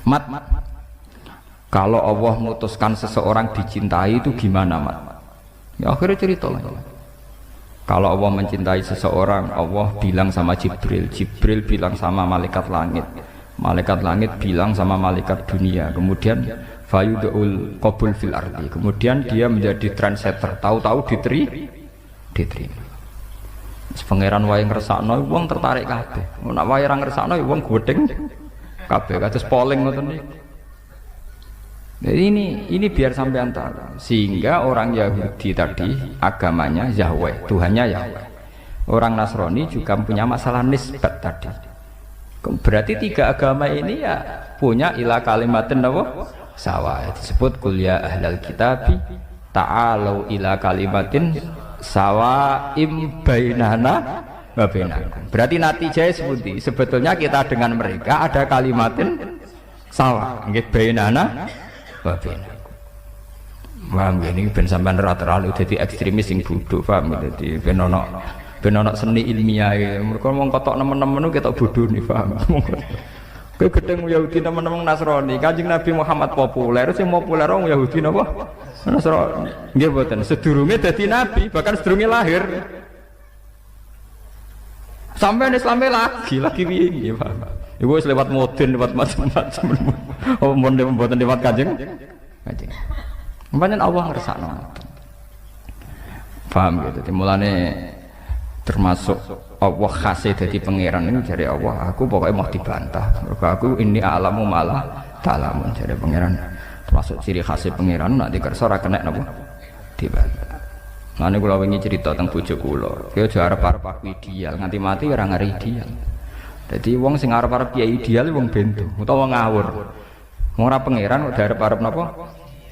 Mat, kalau Allah memutuskan seseorang dicintai itu gimana, Mat? Ya akhirnya cerita lagi. Kalau Allah mencintai seseorang, Allah bilang sama Jibril, Jibril bilang sama malaikat langit, malaikat langit bilang sama malaikat dunia, kemudian fayudul qabul fil ardi, kemudian dia menjadi trendsetter, tahu-tahu diterima. Pangeran wae ngersakno wong tertarik kabeh. Nek wae ora ngersakno wong godheng kabeh kados polling ngoten niku. Jadi ini biar sampean tahu, sehingga orang Yahudi tadi agamanya Yahweh, Tuhannya Yahweh. Orang Nasrani juga punya masalah nisbat tadi. Berarti tiga agama ini ya punya ilah kalimatin apa? Sawa. Disebut kul ya ahlal kitabi ta'alu ila kalimatin sawaim bainana wa bainakum. Berarti natijahnya seperti sebetulnya kita dengan mereka ada kalimatin sawa, nggih bainana wa bainakum. Paham ini ben sampean ora terlalu dadi ekstremis sing bodho, paham dadi ben ana seni ilmiah. Mergo wong kotok nemen-nemen ketok bodhone, paham. Kowe gedeng Yahudi nemen-nemen Nasrani, Kanjeng Nabi Muhammad populer, sing populer wong Yahudi napa? Nasrani. Nggih mboten, sedurunge dadi nabi, bahkan sedurunge lahir. Sampai Islamnya lagi piye nggih, paham. Iku wis lewat modern, lewat macam-macam. Oh, mboten lewat Kanjeng. Pancen Allah ngersakno. Paham gitu. Mulane termasuk Allah khasih dadi pangeran ini dari Allah. Aku pokoknya mau dibantah. Mergo aku ini alamu malah ta'lamun dari pangeran. Termasuk ciri khasih pangeran nak dikersa ora kena napa dibantah. Mulane kula wingi cerita teng bojo kula. Ki aja arep-arep aku ideal, nganti mati ora ngari ideal. Dadi wong sing arep-arep kiai ideal wong bento utawa ngawur. Wong ora pangeran kok arep-arep napa?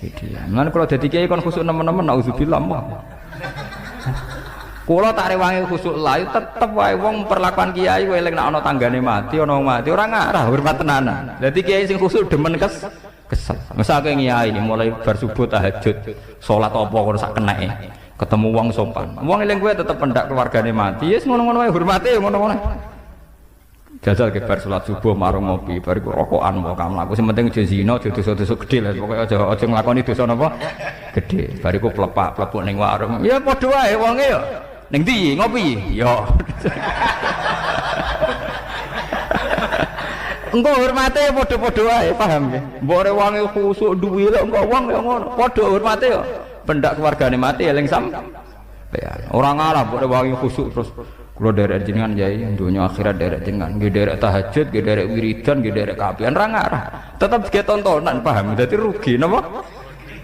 Ideal. Mulane kula dadi kiai kon khusuk nemen-nemen auzubillah. Kula tak rewangi khusuk layu tetep wae wong perlakuan kiai kowe eling nek ana tanggane mati, ana wong mati ora ngarah hormat tenanan. Dadi kiai sing khusuk demen kesel. Mesake kiai ini mulai bar subuh tahajud, salat apa kok sak keneke. Ketemu wong sopan. Wong eling kowe tetep pendak keluargane mati, wis ngono-ngono wae hormate ngono-ngono. Jajal ke bar salat subuh marung ngopi, bar iku rokokan wae kamlaku. Sing penting aja zina, aja dosa-dosa gedhe lah. Pokoke aja nglakoni dosa napa? Gedhe. Bar iku plepak-plepuk ning warung. Ya padha wae wonge ya. Ning ndi ngopi? Yo. Engko hormate ya padha-padha wae, paham nggih? Mbok ora wong khusuk duwe lho engko wong ya ngono. Padha hormate ya. Pendak keluargane mati eling sam. Ya, orang Arab kok wangi khusuk terus kula derek jenengan yai dunya akhirat derek jenengan nggih derek tahajud nggih derek wiridan nggih derek kapian ra ngarah tetep ge tontonan paham dadi rugi napa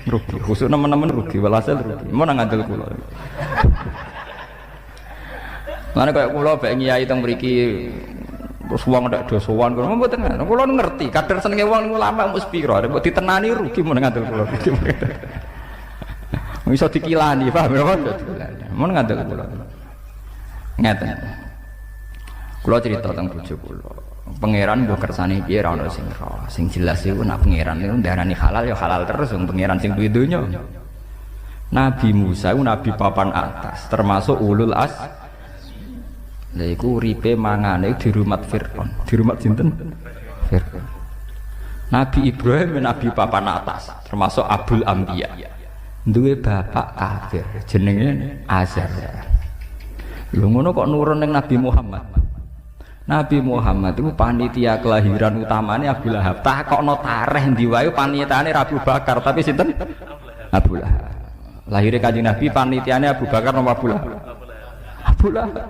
rugi khusuk nemen-nemen rugi walhasil rugi mau nang ngandel kula mana kaya kula bae nyai teng mriki terus wong ndak do sowan kula mboten kula ngerti kadar senenge wong ulama mesti pira mbok ditenani rugi mau nang ngandel kula bisa dikilani, paham ya? Mau ngandel kula. Ngeten. Kula cerita tentang bojo kula. Pangeran mbok kersane piye ra ono sing roh. Sing jelas iku nek pangeran niku ndarani halal ya halal terus wong pangeran sing duwe donya. Nabi Musa iku nabi papan atas, termasuk ulul as. Lha iku uripe mangane di rumah Firaun. Di rumah sinten? Firaun. Nabi Ibrahim nabi papan atas, termasuk Abul Anbiya. Duwe bapak kafir jenenge Azar. Lho ngono kok nurun ning Nabi Muhammad. Nabi Muhammad itu panitia kelahiran utamane Abu Lahab. Takokno tareh ndi wae panitiane Abu Bakar, tapi sinten? Abu Lahab. Lahire Kanjeng Nabi panitiane Abu Bakar nomor Abu Lahab. Abu Lahab.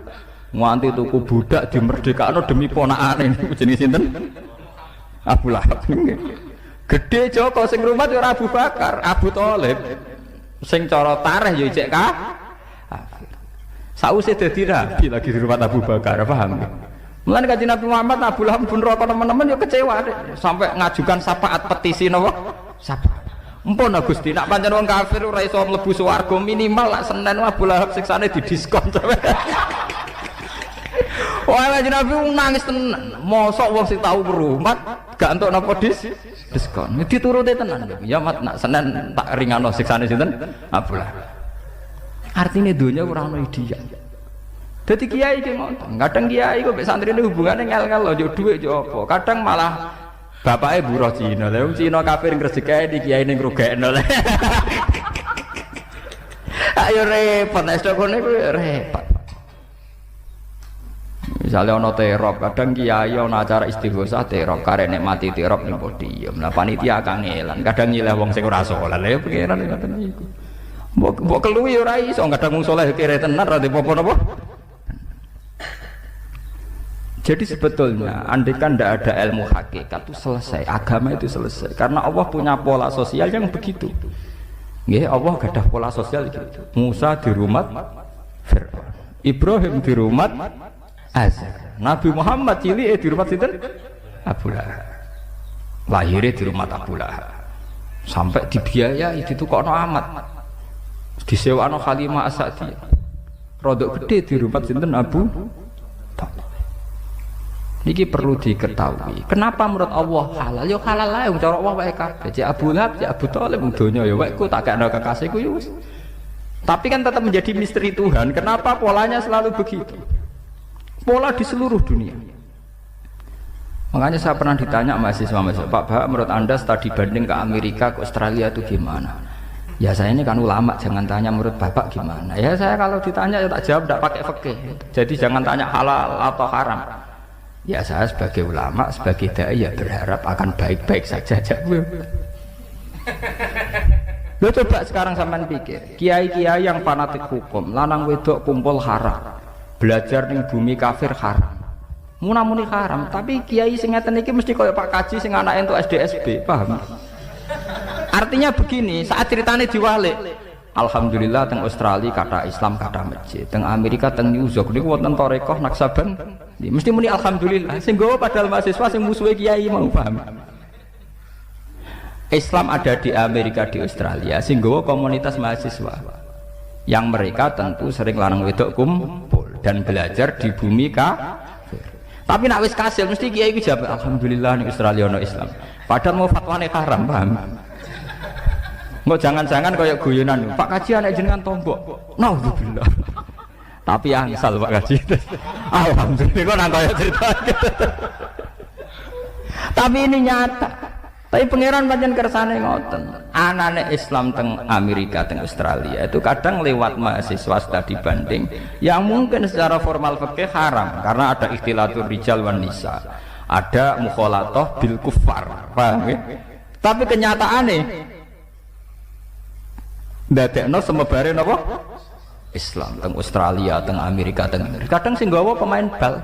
Nganti tuku budak dimerdekakno demi ponakane niku jenenge sinten? Abu Lahab. Gede Joko sing rumah ora Abu Bakar, Abu Thalib. Sing cara tareh ya cek kafir. Sausé dadi rabi lagi di rumah Abu Bakar, paham? Mulane Kanjeng Nabi Muhammad Abu Lahab pun rokok teman-teman ya kecewa deh. Sampai ngajukan syafaat petisi napa? Syafaat. Empun Gusti, nak pancen wong kafir ora iso mlebu swarga minimal lak Senin Abu Lahab siksane didiskon. Wah, Kanjeng Nabi nangis tenan. Mosok wong sing tau berumat gak entuk napa diskon. Dituruti tenan. Ya mat nak Senin tak ringano siksane sinten? Abu Lahab. Artine donya ora ono ideal. Dadi kiai ki ngoten. Kadang kiai kok mek santrine hubungane ngel-ngel lho, yo dhuwit yo apa. Kadang malah bapake buruh Cina. Lah wong Cina kafir ngrezekake di kiai ning ngrugekno. Ayo repot nek kok niku repot. Misalnya ono terop, kadang kiai ono acara istighosah terop, karek mati terop ning podium. Lah panitia kangelan, kadang nyileh wong sing ora saleh. Lah pengiran ngoten niku. Mbok keluwi ora iso, kadang wong saleh kere tenan ra apa napa. Jadi sebetulnya andaikan tidak ada ilmu hakikat itu selesai, agama itu selesai. Karena Allah punya pola sosial yang begitu. Nggih, Allah gadah pola sosial gitu. Musa di rumah Fir'aun, Ibrahim di rumah Azar, Nabi Muhammad cilik di rumah sinten? Abu Lahab. Lahirnya di rumah Abu Lahab. Sampai dibiayai ditukokno amat. Disewano Halimah As-Sa'diyah. Rodok gede di rumah sinten? Abu Thalib. Niki perlu diketahui. Kenapa menurut Allah halal? Ya halal lah. Cara Allah wae kabeh. Cek Abu Lahab, cek Abu Thalib donya ya wae ku tak kena kekasihku ya wis. Tapi kan tetap menjadi misteri Tuhan. Kenapa polanya selalu begitu? Pola di seluruh dunia. Makanya saya pernah ditanya mahasiswa, Pak, menurut Anda studi banding ke Amerika, ke Australia itu gimana? Ya saya ini kan ulama, jangan tanya menurut Bapak gimana. Ya saya kalau ditanya ya tak jawab, tidak pakai fikih. Jadi jangan tanya halal atau haram. Ya saya sebagai ulama, sebagai dai ya berharap akan baik-baik saja. Lo coba sekarang sampean pikir, kiai-kiai yang fanatik hukum, lanang wedok kumpul haram. Belajar ning bumi kafir haram. Muni haram, tapi kiai sing ngeten iki mesti kaya Pak Kaji sing anake entuk SDSB, paham? Artinya begini, saat ceritanya diwalik, alhamdulillah teng Australia kata Islam kata masjid, teng Amerika teng New York niku wonten tarekat Naksaban. Mesti muni alhamdulillah. Sing gowo padahal mahasiswa sing musuhe kiai mau, paham? Islam ada di Amerika, di Australia, sing gowo komunitas mahasiswa. Yang mereka tentu sering lanang wedok kumpul dan belajar di bumi kafir. Tapi nak wis kasil mesti kiai iki jawab alhamdulillah ning Australia ono Islam. Padahal mau fatwane haram, paham? Engko jangan-jangan kaya guyonan, Pak Kaji anak jenengan tombok. Naudzubillah. Tapi angsal Pak Kaji. Alhamdulillah kok nang kaya cerita. Tapi ini nyata. Tapi pangeran pancen kersane ngoten. Anane Islam teng Amerika, teng Australia itu kadang lewat mahasiswa studi banding yang mungkin secara formal fikih haram karena ada ikhtilatur rijal wan nisa. ada mukhalatoh bil kufar, paham ya? Tapi kenyataane ndadekno semebare napa Islam teng Australia, teng Amerika, kadang sing nggawa pemain bal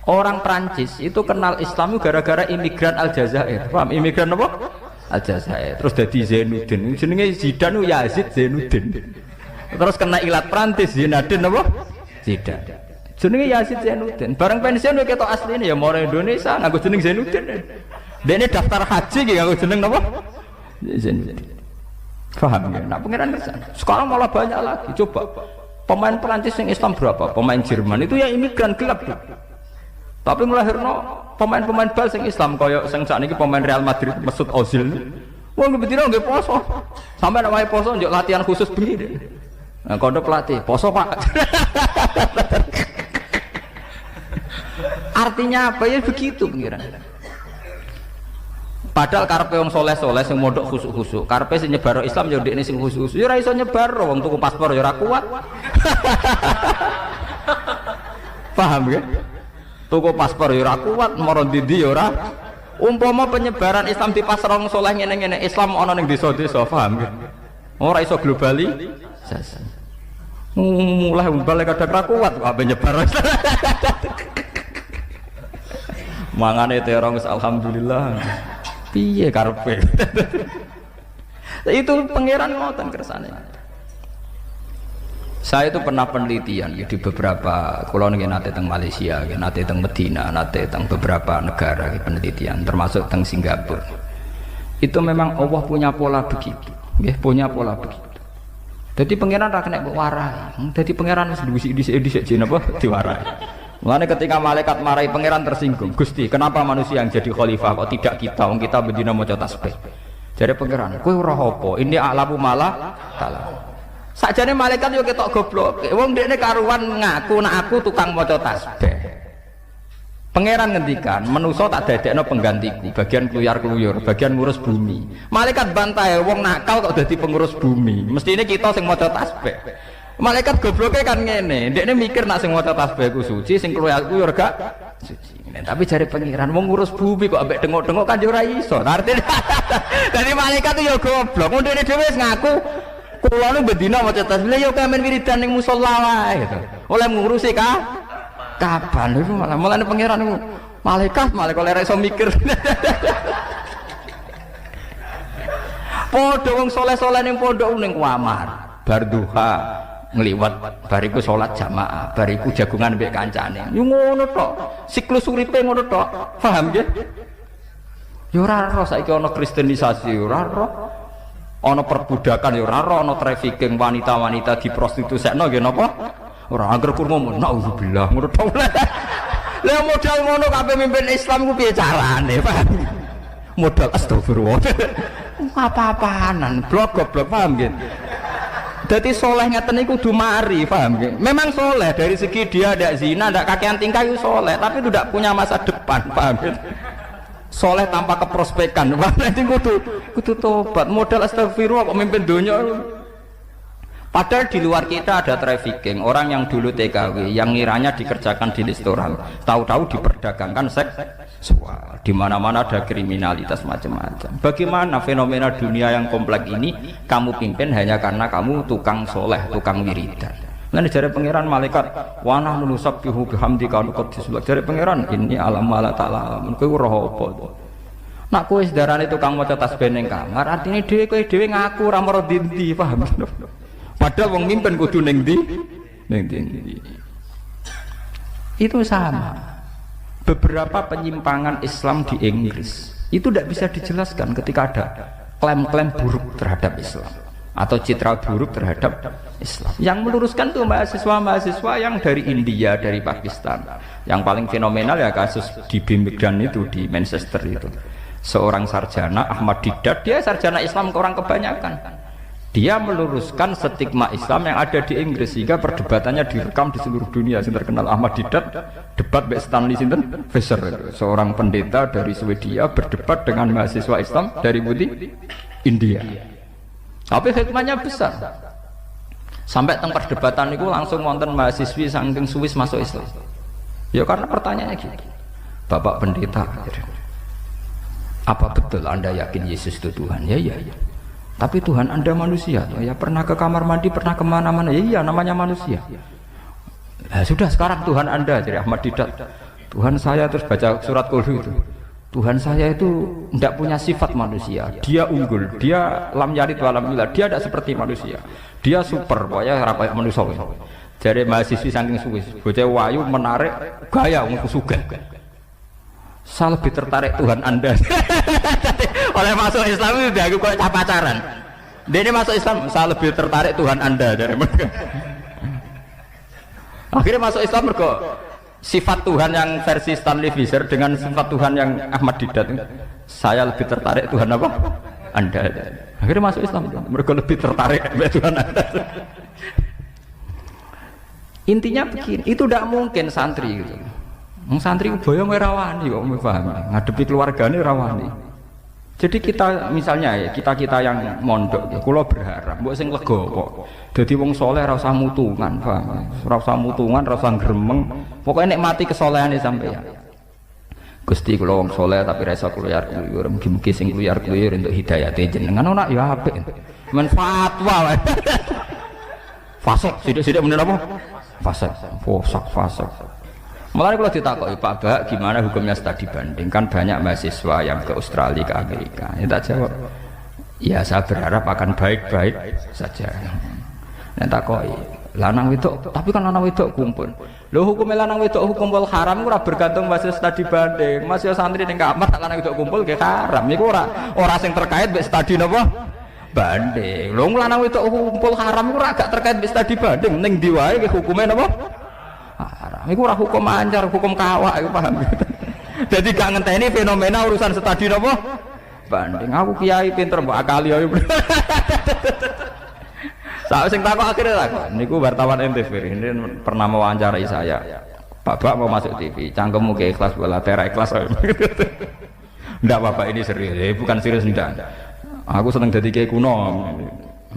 orang Prancis itu kenal Islam gara-gara imigran Aljazair, paham? Imigran apa? Aljazair. Terus dadi Zainuddin, jenenge Zidane Yazid Zainuddin. Terus kena ilat Prancis Zinedine apa? Zidane. Jenenge Yazid Zainuddin. Bareng pensiun yo ketok asline ya moro Indonesia nganggo jeneng Zainuddin. Dene daftar haji ki nganggo jeneng napa? Zainuddin. Paham ya? Nah, pengiran kesan. Sekarang malah banyak lagi. Coba pemain Prancis yang Islam berapa? Pemain Jerman itu ya imigran gelap tuh. Tapi ngelahirno pemain-pemain bal sing Islam kaya sing sakniki pemain Real Madrid Mesut Ozil. Wong betina nggih poso. Sampai nek wae poso njuk latihan khusus bengi. Nah, kondo pelatih, poso Pak. Artinya apa ya begitu pengiran. Padahal karepe wong soleh-soleh sing mondok khusuk-khusuk, karepe sing nyebar Islam ya ndekne sing khusuk-khusuk. Ya ora iso nyebar wong tuku paspor ya ora kuat. Paham ya? Tuku paspor ya ora kuat, moro ndi ya ora. Umpama penyebaran Islam di pasar wong soleh ngene-ngene, Islam ana ning desa-desa, paham ya? Ora iso globalisasi. Mulai balik kadang ra kuat kok nyebar. Mangane terong alhamdulillah. Piye karepe? Itu pangeran ngoten kersane. Saya itu pernah penelitian ya, di beberapa kula nggih nate teng Malaysia, nggih nate teng Medina, nate teng beberapa negara penelitian termasuk teng Singapura. Itu memang Allah punya pola begitu, nggih punya pola begitu. Jadi pangeran ra kena mbok warai. Dadi pangeran wis dhisik jene apa diwarai. Mulane ketika malaikat marahi pangeran tersinggung, Gusti, kenapa manusia yang jadi khalifah kok tidak kita? Wong kita bendina maca tasbih. Jare pangeran, kowe ora apa? Ini a'lamu malah ta'lam. Sakjane malaikat yo ketok goblok. Wong ndekne karuan ngaku nek aku tukang maca tasbih. Pangeran ngendikan, manusa tak dadekno penggantiku, bagian kluyar-kluyur, bagian ngurus bumi. Malaikat bantai, wong nakal kok dadi pengurus bumi. Mestine kita sing maca tasbih. Malaikat gobloknya kan ngene, ndekne mikir nak sing maca tasbih ku suci, sing kluyar-kluyur gak suci. Tapi jare pangeran wong ngurus bumi kok ambek dengok-dengok kan yo ora iso. Artine dari malaikat itu ya goblok. Wong ndekne dhewe wis ngaku kula nu bendina maca tasbih yo kamen wiridan ning musala wae gitu. Oleh ngurusi kapan itu malah mulane pangeran niku malaikat oleh iso mikir. Padha wong saleh-saleh ning pondok ning kamar bar duha ngliwat bariku salat jamaah bariku jagungan mbek kancane yo ngono tok siklus uripe ngono tok paham nggih yo ora ro saiki ana kristenisasi yo ora ro ana perbudakan yo ora ro ana trafficking wanita-wanita diprostitusikno nggih napa ora angger kurma naudzubillah ngono tok lha modal ngono kabeh mimpin Islam ku piye carane paham modal astagfirullah apa-apaanan blok paham nggih. Jadi soleh ngeten niku kudu mari, paham nggih? Memang soleh dari segi dia tidak zina, tidak kakean tingkah itu soleh, tapi tidak punya masa depan, paham nggih? Soleh tanpa keprospekan, paham nggih? Kudu tobat, modal astagfirullah kok mimpin dunia. Padahal di luar kita ada trafficking, orang yang dulu TKW, yang ngiranya dikerjakan di restoran, tahu-tahu diperdagangkan seksual. Di mana-mana ada kriminalitas macam-macam. Bagaimana fenomena dunia yang kompleks ini kamu pimpin hanya karena kamu tukang soleh, tukang wiridan. Lan jare pangeran malaikat, wa nahnu nusabbihu bihamdika wa nuqaddis lak. Jare pangeran, ini alam mala ta'ala. Kowe ora apa. Nak kowe sedarane tukang maca tasbih ning kamar, artine kowe dhewe ngaku ora maro ndi, paham? Padahal wong mimpin kudu ning ndi? Ning ndi. Itu sama. Beberapa penyimpangan Islam di Inggris itu tidak bisa dijelaskan ketika ada klaim-klaim buruk terhadap Islam atau citra buruk terhadap Islam. Yang meluruskan tuh mahasiswa-mahasiswa yang dari India, dari Pakistan. Yang paling fenomenal ya kasus di Birmingham itu, di Manchester itu. Seorang sarjana Ahmad Didat, dia sarjana Islam orang kebanyakan. Dia meluruskan stigma Islam yang ada di Inggris sehingga perdebatannya direkam di seluruh dunia. Yang terkenal Ahmad Didat debat dengan Stanley Fisher, seorang pendeta dari Swedia berdebat dengan mahasiswa Islam dari India. Tapi hikmahnya besar. Sampai teng perdebatan itu langsung wonten mahasiswi saking Swiss masuk Islam. Ya karena pertanyaannya gitu. Bapak pendeta, apa betul Anda yakin Yesus itu Tuhan? Ya. Tapi Tuhan Anda manusia. Ya pernah ke kamar mandi, pernah kemana-mana. Ya iya, namanya manusia. Nah, sudah sekarang Tuhan Anda, jadi Ahmad Didat. Tuhan saya, terus baca surat Qul itu. Tuhan saya itu tidak punya sifat manusia. Dia unggul, dia lam yalid wa lam yulad. Dia tidak seperti manusia. Dia super, pokoknya ora kaya manusia. Jadi mahasiswi saking Swiss, bocah wayu menarik gaya untuk sugih. Saya lebih tertarik Tuhan Anda. Oleh masuk Islam itu dia kok pacaran. Dia ini masuk Islam, saya lebih tertarik Tuhan Anda dari mereka. Akhirnya masuk Islam mereka sifat Tuhan yang versi Stanley Fisher dengan sifat Tuhan yang Ahmad Didat. Saya lebih tertarik Tuhan apa? Anda. Akhirnya masuk Islam. Mereka lebih tertarik Tuhan Anda. Intinya begini, itu tidak mungkin santri gitu. Santri boyong rawani kok paham. Ngadepi keluargane rawani. Jadi kita misalnya ya, kita yang mondok ya, kula berharap mbok sing lega kok. Dadi wong saleh ora usah mutungan, paham. Ora usah mutungan, ora usah gremeng. Pokoke nikmati kesolehane sampeyan. Gusti kula wong saleh tapi ra iso kluyar-kluyur, mugi-mugi sing kluyar-kluyur untuk hidayate jenengan ora ya apik. Men fatwa wae. Fasik, sithik-sithik meneh apa? Fasik. Mulai kalau ditakoki Pak Bak gimana hukumnya studi banding, kan banyak mahasiswa yang ke Australia, ke Amerika. Ya tak jawab, ya saya berharap akan baik-baik saja. Nah takoki lanang wedok, tapi kan lanang wedok kumpul. Loh hukumnya lanang wedok kumpul haram ora bergantung mahasiswa studi banding. Mahasiswa santri ning kamar tak lanang wedok kumpul ge haram. Iku ora sing terkait mbek studi napa? Banding. Loh lanang wedok kumpul haram ora gak terkait mbek studi banding. Ning ndi wae ge hukume napa? Haram. Iku ora hukum anjar, hukum kawak, iku paham. Jadi gak ngenteni fenomena urusan studi napa? Banding. Aku kiai pinter mbok akali ae. Saya sing takok akhirnya takok. Niku wartawan NTV ini pernah mewawancarai saya. Bapak mau masuk TV, cangkemmu ke ikhlas bola tera ikhlas. Ndak Bapak ini serius, bukan serius ndak. Aku seneng dadi kiai kuno.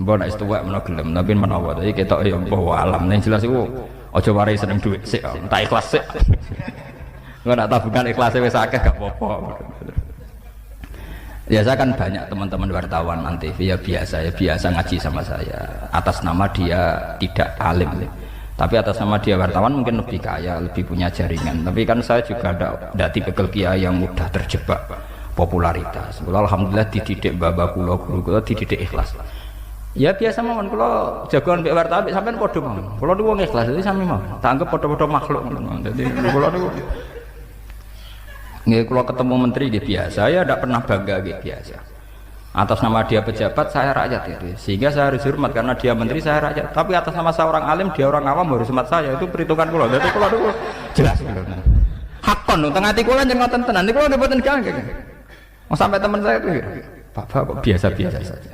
Mbok nek tuwek menawa gelem, tapi menawa iki ketok ya mbah alam. Ning jelas iku aja warai seneng dhuwit sik, tak ikhlas sik. Engko nak tabungan ikhlas wis akeh gak apa-apa. Ya saya kan banyak teman-teman wartawan nanti ya biasa ngaji sama saya atas nama dia tidak alim, tapi atas nama dia wartawan mungkin lebih kaya, lebih punya jaringan. Tapi kan saya juga tidak tipikal kiai yang mudah terjebak popularitas. Alhamdulillah dididik bapak guru dididik ikhlas. Ya biasa mawon kula jagoan mbek wartawan sampean padha mawon. Kula niku wong ikhlas dadi sami mawon. Tak anggap padha-padha makhluk ngono. Dadi kula niku nggih kula ketemu menteri nggih biasa. Ya ndak pernah bangga nggih biasa. Atas nama dia pejabat saya rakyat itu. Sehingga saya harus hormat karena dia menteri saya rakyat. Tapi atas nama seorang alim dia orang awam harus hormat saya. Itu perhitungan kula. Dadi kula niku jelas kula. Hakon teng ati kula njenengan ngoten tenan. Niku kula mboten ganggu. Mau sampai teman saya itu Bapak kok biasa-biasa saja.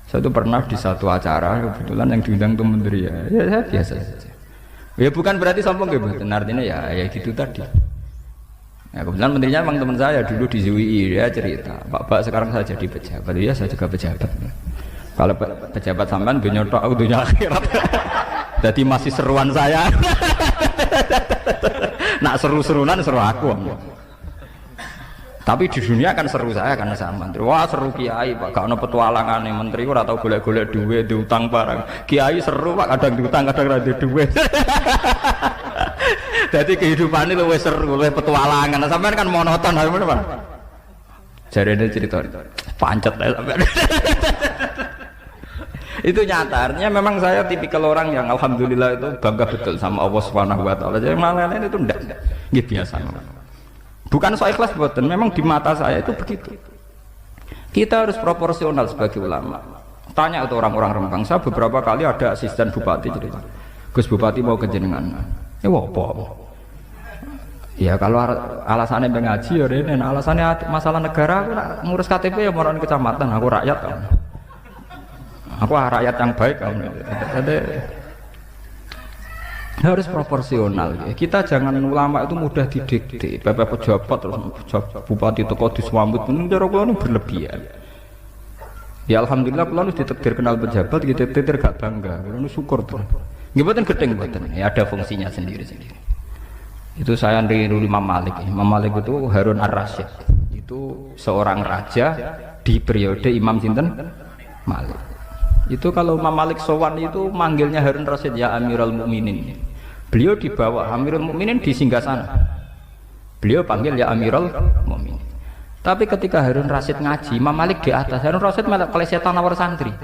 Saya itu pernah di satu acara kebetulan yang diundang itu menteri ya saya biasa saja. Ya bukan berarti sombong gitu, artinya ya gitu tadi. Ya kebetulan menterinya memang teman saya dulu di ZUI, dia cerita, Pak sekarang saya jadi pejabat, ya saya juga pejabat. Kalau pejabat sampean benyotok aku dunia akhirat. Jadi masih seruan saya. Nak seru-serunan seru aku. Tapi di dunia kan seru saya karena saya menteri. Wah seru kiai Pak, gak ada petualangan nih menteri. Ora tau golek-golek duit, diutang barang. Kiai seru Pak, kadang diutang, kadang ada duit. Jadi kehidupan ini lebih seru, lebih petualangan. Sampai kan monoton, gimana Pak? Jadi ini cerita pancet ya sampai. Itu nyata. Artinya memang saya tipikal orang yang alhamdulillah itu bangga betul sama Allah Subhanahu Wa Taala. Jadi malah itu enggak, gitu biasa. Bukan soal ikhlas buatan, memang di mata saya itu begitu. Kita harus proporsional sebagai ulama. Tanya itu orang-orang Rembang, saya beberapa kali ada asisten bupati cerita, Gus Bupati mau kejenengan. Ya apa? Ya kalau alasannya mengaji ya ini, alasannya masalah negara, aku ngurus KTP ya orang kecamatan, aku rakyat kan. Aku rakyat yang baik kan. Jadi harus proporsional ya. Kita jangan ulama itu mudah didikte. Bapak pejabat terus bupati toko diswambut cara kula nu berlebihan. Ya alhamdulillah kula nu ditakdir kenal pejabat gitu tetir gak bangga. Kula nu syukur tuh. Nggih mboten gedeng mboten. Ya ada fungsinya sendiri-sendiri. Itu saya niru Imam Malik. Imam Malik itu Harun Ar-Rasyid. Itu seorang raja di periode Imam sinten Malik. Itu kalau Imam Malik sowan itu manggilnya Harun Ar-Rasyid ya Amirul Mukminin. Beliau dibawa Amirul Mukminin di singgasana. Beliau panggil ya Amirul Mukminin. Tapi ketika Harun Ar-Rasyid ngaji, Imam Malik di atas. Harun Ar-Rasyid malah kelesetan nawar santri.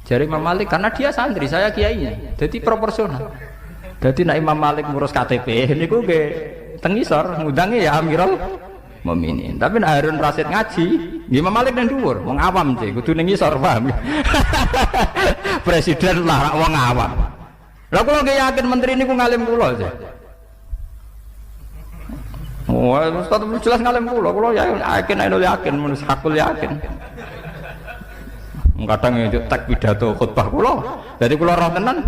Jari Imam Malik karena dia santri, saya kiainya. Jadi proporsional. Jadi nak Imam Malik ngurus KTP niku nggih teng ngisor ngudangi ya Amirul Mukminin. Tapi nak Harun Ar-Rasyid ngaji, Imam Malik nang dhuwur, wong awam sih kudu ning ngisor, paham. Presiden lah wong awam. Lah kula nggih yakin menteri niku ngalim kula sih. Wah, Ustaz jelas ngalim kula yakin men sakul yakin. Kadang itu tek pidato khutbah kula. Jadi kula roh tenan.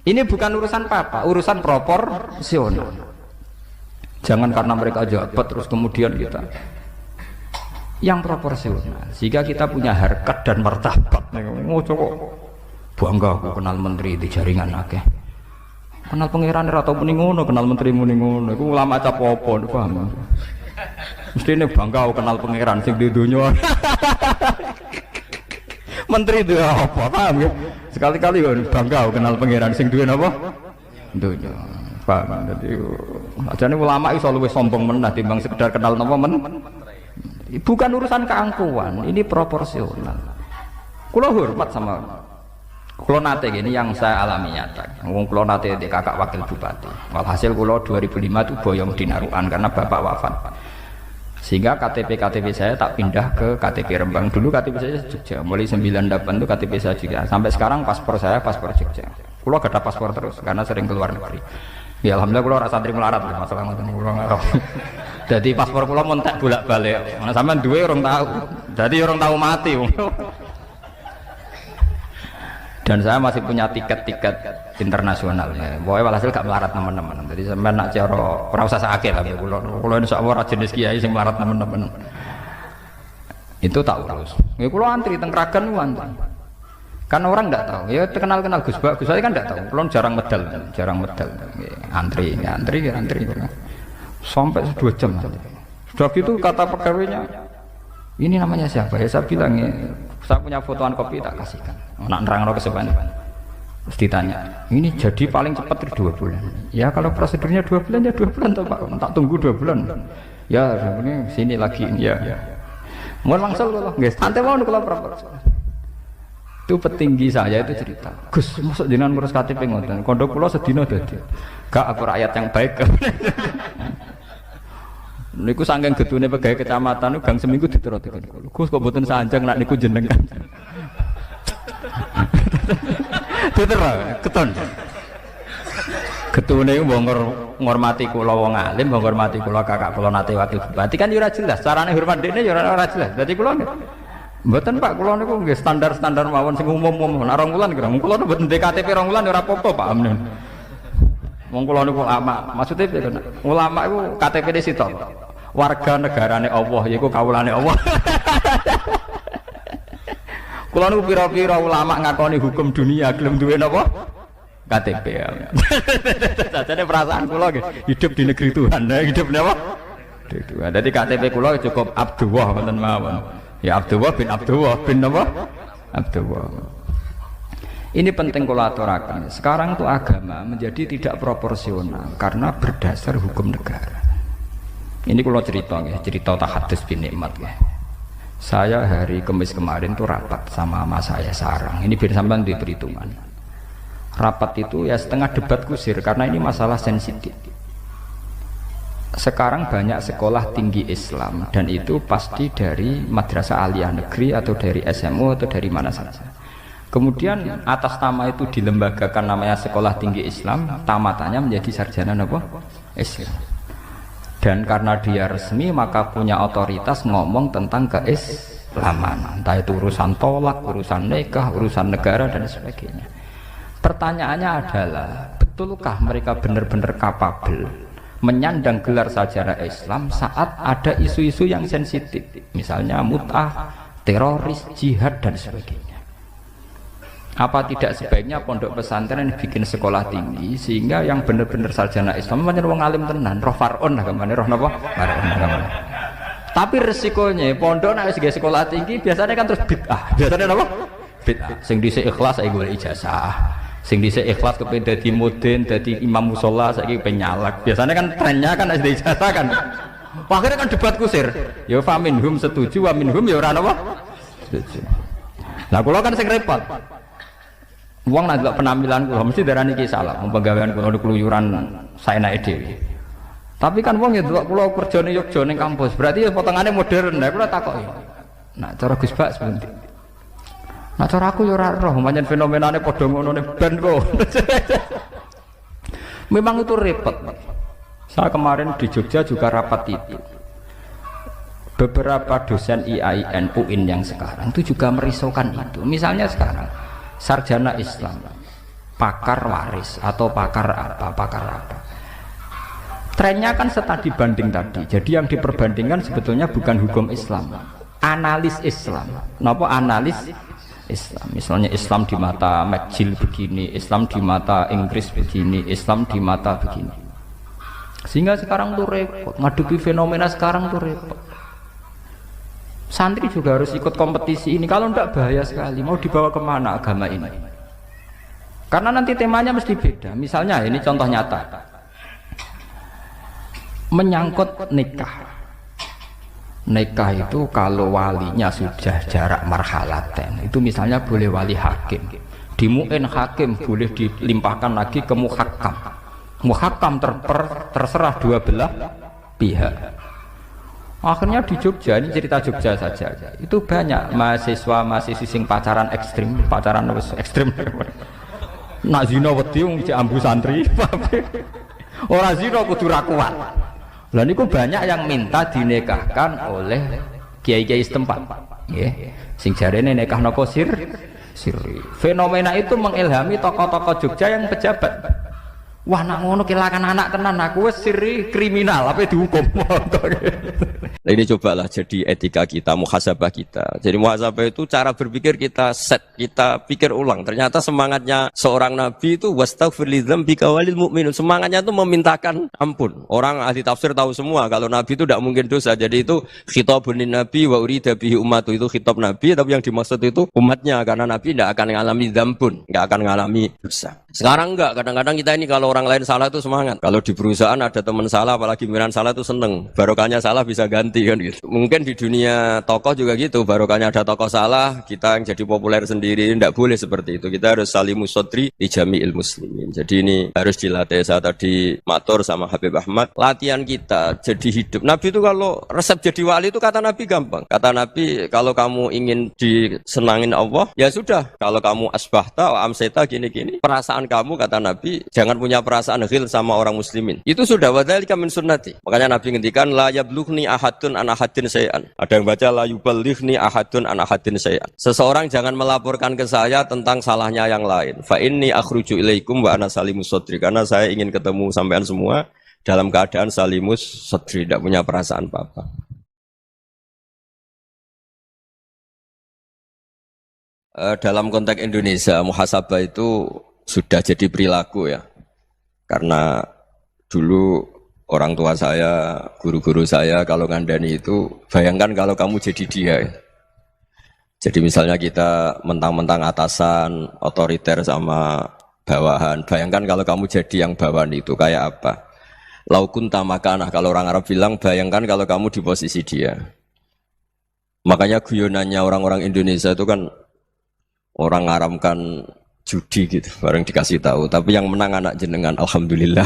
Ini bukan urusan apa, urusan proporsional. Jangan karena mereka jabat terus kemudian kita yang proporsional. Sehingga kita punya harkat dan martabat. Oh coba bangga aku kenal menteri di jaringan akeh. Kenal pangeran atau muni ngono, kenal menteri muni ngono. Iku ulama cap apa, paham. Mestine bangga aku kenal pangeran sing di dunya. Menteri itu apa, paham ya? Sekali-kali bangga kenal pangeran sing duwe napa? Dunya. Paham. Dadi ajane ulama iso luwih sombong menah timbang sekedar kenal napa men. Bukan urusan keangkuhan, ini proporsional. Kula hormat sama kula nate gini yang saya alami nyata. Wong kula nate di kakak wakil bupati. Walhasil kula 2005 itu boyong dinarukan karena bapak wafat. Sehingga KTP saya tak pindah ke KTP Rembang. Dulu KTP saya Jogja, mulai 98 itu KTP saya Jogja. Sampai sekarang paspor saya paspor Jogja. Kulo gak ada paspor terus karena sering keluar negeri. Ya alhamdulillah kulo rasa santri melarat lah masalah ngoten kulo ngarep. Jadi paspor kulo montek bolak-balik. Mana sampean duwe orang tahu. Jadi orang tahu mati. Dan saya masih punya tiket-tiket internasional ya. Pokoknya walhasil gak melarat teman-teman. Jadi sampean nak cara ora usah sakit lah kula insyaallah ora jenis kiai sing melarat teman-teman. Itu tak urus. Ya kula antri teng Kragan ku antri. Kan orang ndak tahu. Ya kenal-kenal Gus Bak, Gus saya kan ndak tahu. Kula jarang medal. Antri. Sampai 2 jam. Sudah gitu kata pegawainya, ini namanya siapa? Ya saya bilang ya, saya punya fotoan kopi tak kasihkan. Nak nerangno kesepan. Terus ditanya, ini jadi paling cepat 2 bulan. Ya kalau prosedurnya 2 bulan ya 2 bulan toh Pak. Tak tunggu 2 bulan. Ya ini sini lagi ya. Mau langsung loh, nggak santai mau kalau proposal. Itu petinggi saya itu cerita, Gus masuk jenengan ngurus KTP ngoten. Kondok kula sedina dadi. Gak aku rakyat yang baik. Niku saking gedune pegawai kecamatan gang seminggu diterot. Gus kok mboten sanjang nak niku jenengan. Diterot keton. Getune iku ngormati kula wong alim, ngormati kula kakak kula nate wakil bupati kan ora jelas. Carane hormat dekne ya ora jelas. Dadi kula mboten Pak, kula niku nggih standar-standar mawon sing umum-umum. Nek 2 wulan kira kula mboten KTP 2 wulan ora apa-apa Pak Amnen. Wong kula niku ulama, maksudnya ulama iku KTP-ne sitok. Warga negarane Allah yaiku kawulane Allah. Kula niku pira-pira ulama ngakoni hukum dunia gelem duwe napa? KTP. Sajane perasaan kula nggih hidup di negeri Tuhan. Hidup napa? Dadi KTP kula cukup Abdullah wonten mawon. Ya Abdullah bin napa? Abdullah. Ini penting kula aturaken. Sekarang tuh agama menjadi tidak proporsional karena berdasar hukum negara. Ini kula cerita nggih, cerita tahadus bin nikmat nggih. Saya hari Kamis kemarin tuh rapat sama mas saya Sarang. Ini biar sampean di perhitungan. Rapat itu ya setengah debat kusir karena ini masalah sensitif. Sekarang banyak sekolah tinggi Islam dan itu pasti dari madrasah aliyah negeri atau dari SMU atau dari mana saja. Kemudian atas nama itu dilembagakan namanya sekolah tinggi Islam, tamatannya menjadi sarjana apa? Islam. Dan karena dia resmi maka punya otoritas ngomong tentang keislaman. Entah itu urusan tolak, urusan nikah, urusan negara dan sebagainya. Pertanyaannya adalah, betulkah mereka benar-benar kapabel menyandang gelar sarjana Islam saat ada isu-isu yang sensitif, misalnya mut'ah, teroris, jihad dan sebagainya. apa tidak sebaiknya pondok pesantren bikin sekolah tinggi sehingga yang benar-benar sarjana Islam macam wong alim tenan, roh faron lah kemana, roh napa? Faron kemana. Tapi resikonya pondok nek wis sekolah tinggi biasanya kan terus bid'ah. Biasanya napa? Bid'ah. Sing dhisik ikhlas saiki golek ijazah. Sing dhisik ikhlas kepen dadi mudin, dadi imam musala saiki penyalak. Biasanya kan trennya kan ada ijazah kan. Akhirnya kan debat kusir. Ya fa minhum setuju, wa minhum ya ora napa? Setuju. Lah kula kan sing repot. Wong nek delok penampilan kula mesti darani iki salah, penggawean kula keluyuran saenake dhewe. Tapi kan wong ya delok kula kerjane Yogya ning kampus, berarti ya potongane modern. Lah kula takoki. Nah, cara Gus Bak sepundi? Nah, cara aku ya ora roh, pancen fenomenane padha ngono ning ben kok. Memang itu repot. Saya kemarin di Jogja juga rapat itu. Beberapa dosen IAIN UIN yang sekarang itu juga merisaukan itu. Misalnya sekarang sarjana Islam, pakar waris atau pakar apa. Trennya kan setadi banding tadi. Jadi yang diperbandingkan sebetulnya bukan hukum Islam, analis Islam. Napa analis Islam? Misalnya Islam di mata McGill begini, Islam di mata Inggris begini, Islam di mata begini. Sehingga sekarang tuh repot, ngadepi fenomena sekarang tuh repot. Santri juga harus ikut kompetisi ini, kalau enggak bahaya sekali. Mau dibawa kemana agama ini? Karena nanti temanya mesti beda. Misalnya ini contoh nyata, menyangkut nikah. Nikah itu kalau walinya sudah jarak marhalaten, itu misalnya boleh wali hakim. Di mu'in hakim boleh dilimpahkan lagi ke muhakam. Muhakam terserah dua belah pihak. Akhirnya di Jogja, ini cerita Jogja saja, itu banyak mahasiswa sing pacaran ekstrim. Nak zina wedi wong ambu santri. Ora zina kudu ra kuat. Lah niku banyak yang minta dinikahkan oleh kiai-kiai setempat. Nggih. Sing jarene nikahno sirri. Fenomena itu mengilhami tokoh-tokoh Jogja yang pejabat. Wah nak ngono kilakan anak tenan, aku wis sirri kriminal apa dihukum. Nah ini cobalah jadi etika kita, muhasabah kita. Jadi muhasabah itu cara berpikir kita set, kita pikir ulang. Ternyata semangatnya seorang nabi itu wastaghfir lidzambika walil mu'minun. Semangatnya itu memintakan ampun. Orang ahli tafsir tahu semua kalau nabi itu tidak mungkin dosa. Jadi itu khitabun nabi wa urida bihi ummatu, itu khitab nabi, tapi yang dimaksud itu umatnya, karena nabi tidak akan mengalami dzambun, tidak akan mengalami dosa. Sekarang enggak, kadang-kadang kita ini kalau orang lain salah itu semangat. Kalau di perusahaan ada teman salah, apalagi pimpinan salah itu seneng. Barokahnya salah bisa ganti kan gitu. Mungkin di dunia tokoh juga gitu. Barokahnya ada tokoh salah, kita yang jadi populer sendiri. Tidak boleh seperti itu. Kita harus salimus sodri di jami'il muslimin. Jadi ini harus dilatih. Saya tadi matur sama Habib Ahmad. Latihan kita jadi hidup. Nabi itu kalau resep jadi wali itu kata Nabi gampang. Kata Nabi kalau kamu ingin disenangin Allah, ya sudah. Kalau kamu asbahta wa amseta gini-gini. Perasaan kamu kata Nabi jangan punya perasaan ghil sama orang muslimin. Itu sudah wadzalika min sunnati. Makanya Nabi ngendikan la yablughni ahadun an ahadin syai'an. Ada yang baca la yuballighni ahadun an ahadin syai'an. Seseorang jangan melaporkan ke saya tentang salahnya yang lain. Fa inni akhruju ilaikum wa ana salimus sadri. Karena saya ingin ketemu sampean semua dalam keadaan salimus sadri, tidak punya perasaan apa-apa. Dalam konteks Indonesia, muhasabah itu sudah jadi perilaku ya. Karena dulu orang tua saya, guru-guru saya kalau ngandani itu, bayangkan kalau kamu jadi dia. Jadi misalnya kita mentang-mentang atasan, otoriter sama bawahan. Bayangkan kalau kamu jadi yang bawahan itu kayak apa? Laukun tamakana, kalau orang Arab bilang, bayangkan kalau kamu di posisi dia. Makanya guyonannya orang-orang Indonesia itu kan orang ngaramkan judi gitu, bareng dikasih tahu. Tapi yang menang anak jenengan, alhamdulillah.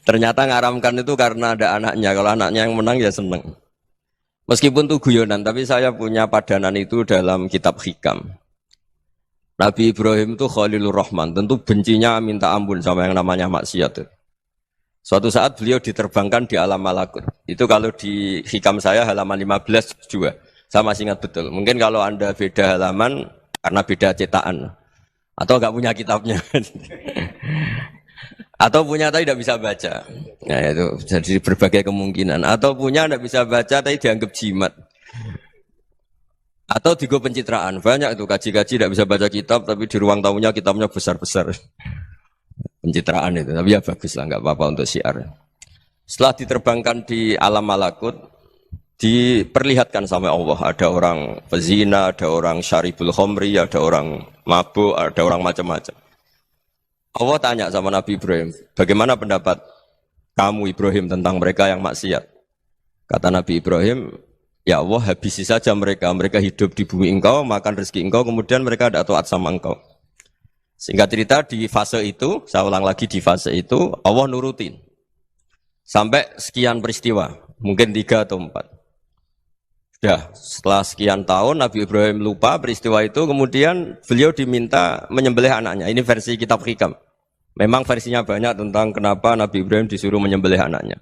Ternyata ngaramkan itu karena ada anaknya. Kalau anaknya yang menang ya seneng. Meskipun itu guyonan, tapi saya punya padanan itu dalam kitab Hikam. Nabi Ibrahim itu Khalilur Rahman, tentu bencinya minta ampun sama yang namanya maksiat. Suatu saat beliau diterbangkan di alam malakut. Itu kalau di Hikam saya halaman 15 juga. Saya masih ingat betul. Mungkin kalau Anda beda halaman karena beda cetakan. Atau enggak punya kitabnya. Atau punya tapi tidak bisa baca. Nah itu jadi berbagai kemungkinan. Atau punya tidak bisa baca tapi dianggap jimat. Atau digo pencitraan. Banyak itu kaji-kaji tidak bisa baca kitab tapi di ruang tamunya kitabnya besar-besar. Pencitraan itu. Tapi ya bagus lah, nggak apa-apa untuk syiar. Setelah diterbangkan di alam malakut, diperlihatkan sama Allah. Ada orang pezina, ada orang syaribul khomri, ada orang mabuk, ada orang macam-macam. Allah tanya sama Nabi Ibrahim, bagaimana pendapat kamu Ibrahim tentang mereka yang maksiat? Kata Nabi Ibrahim, ya Allah habisi saja mereka. Mereka hidup di bumi engkau, makan rezeki engkau, kemudian mereka tidak taat sama engkau. Singkat cerita di fase itu, saya ulang lagi di fase itu, Allah nurutin. Sampai sekian peristiwa, mungkin 3 atau 4. Sudah, setelah sekian tahun Nabi Ibrahim lupa peristiwa itu, kemudian beliau diminta menyembelih anaknya. Ini versi kitab Hikam. Memang versinya banyak tentang kenapa Nabi Ibrahim disuruh menyembelih anaknya.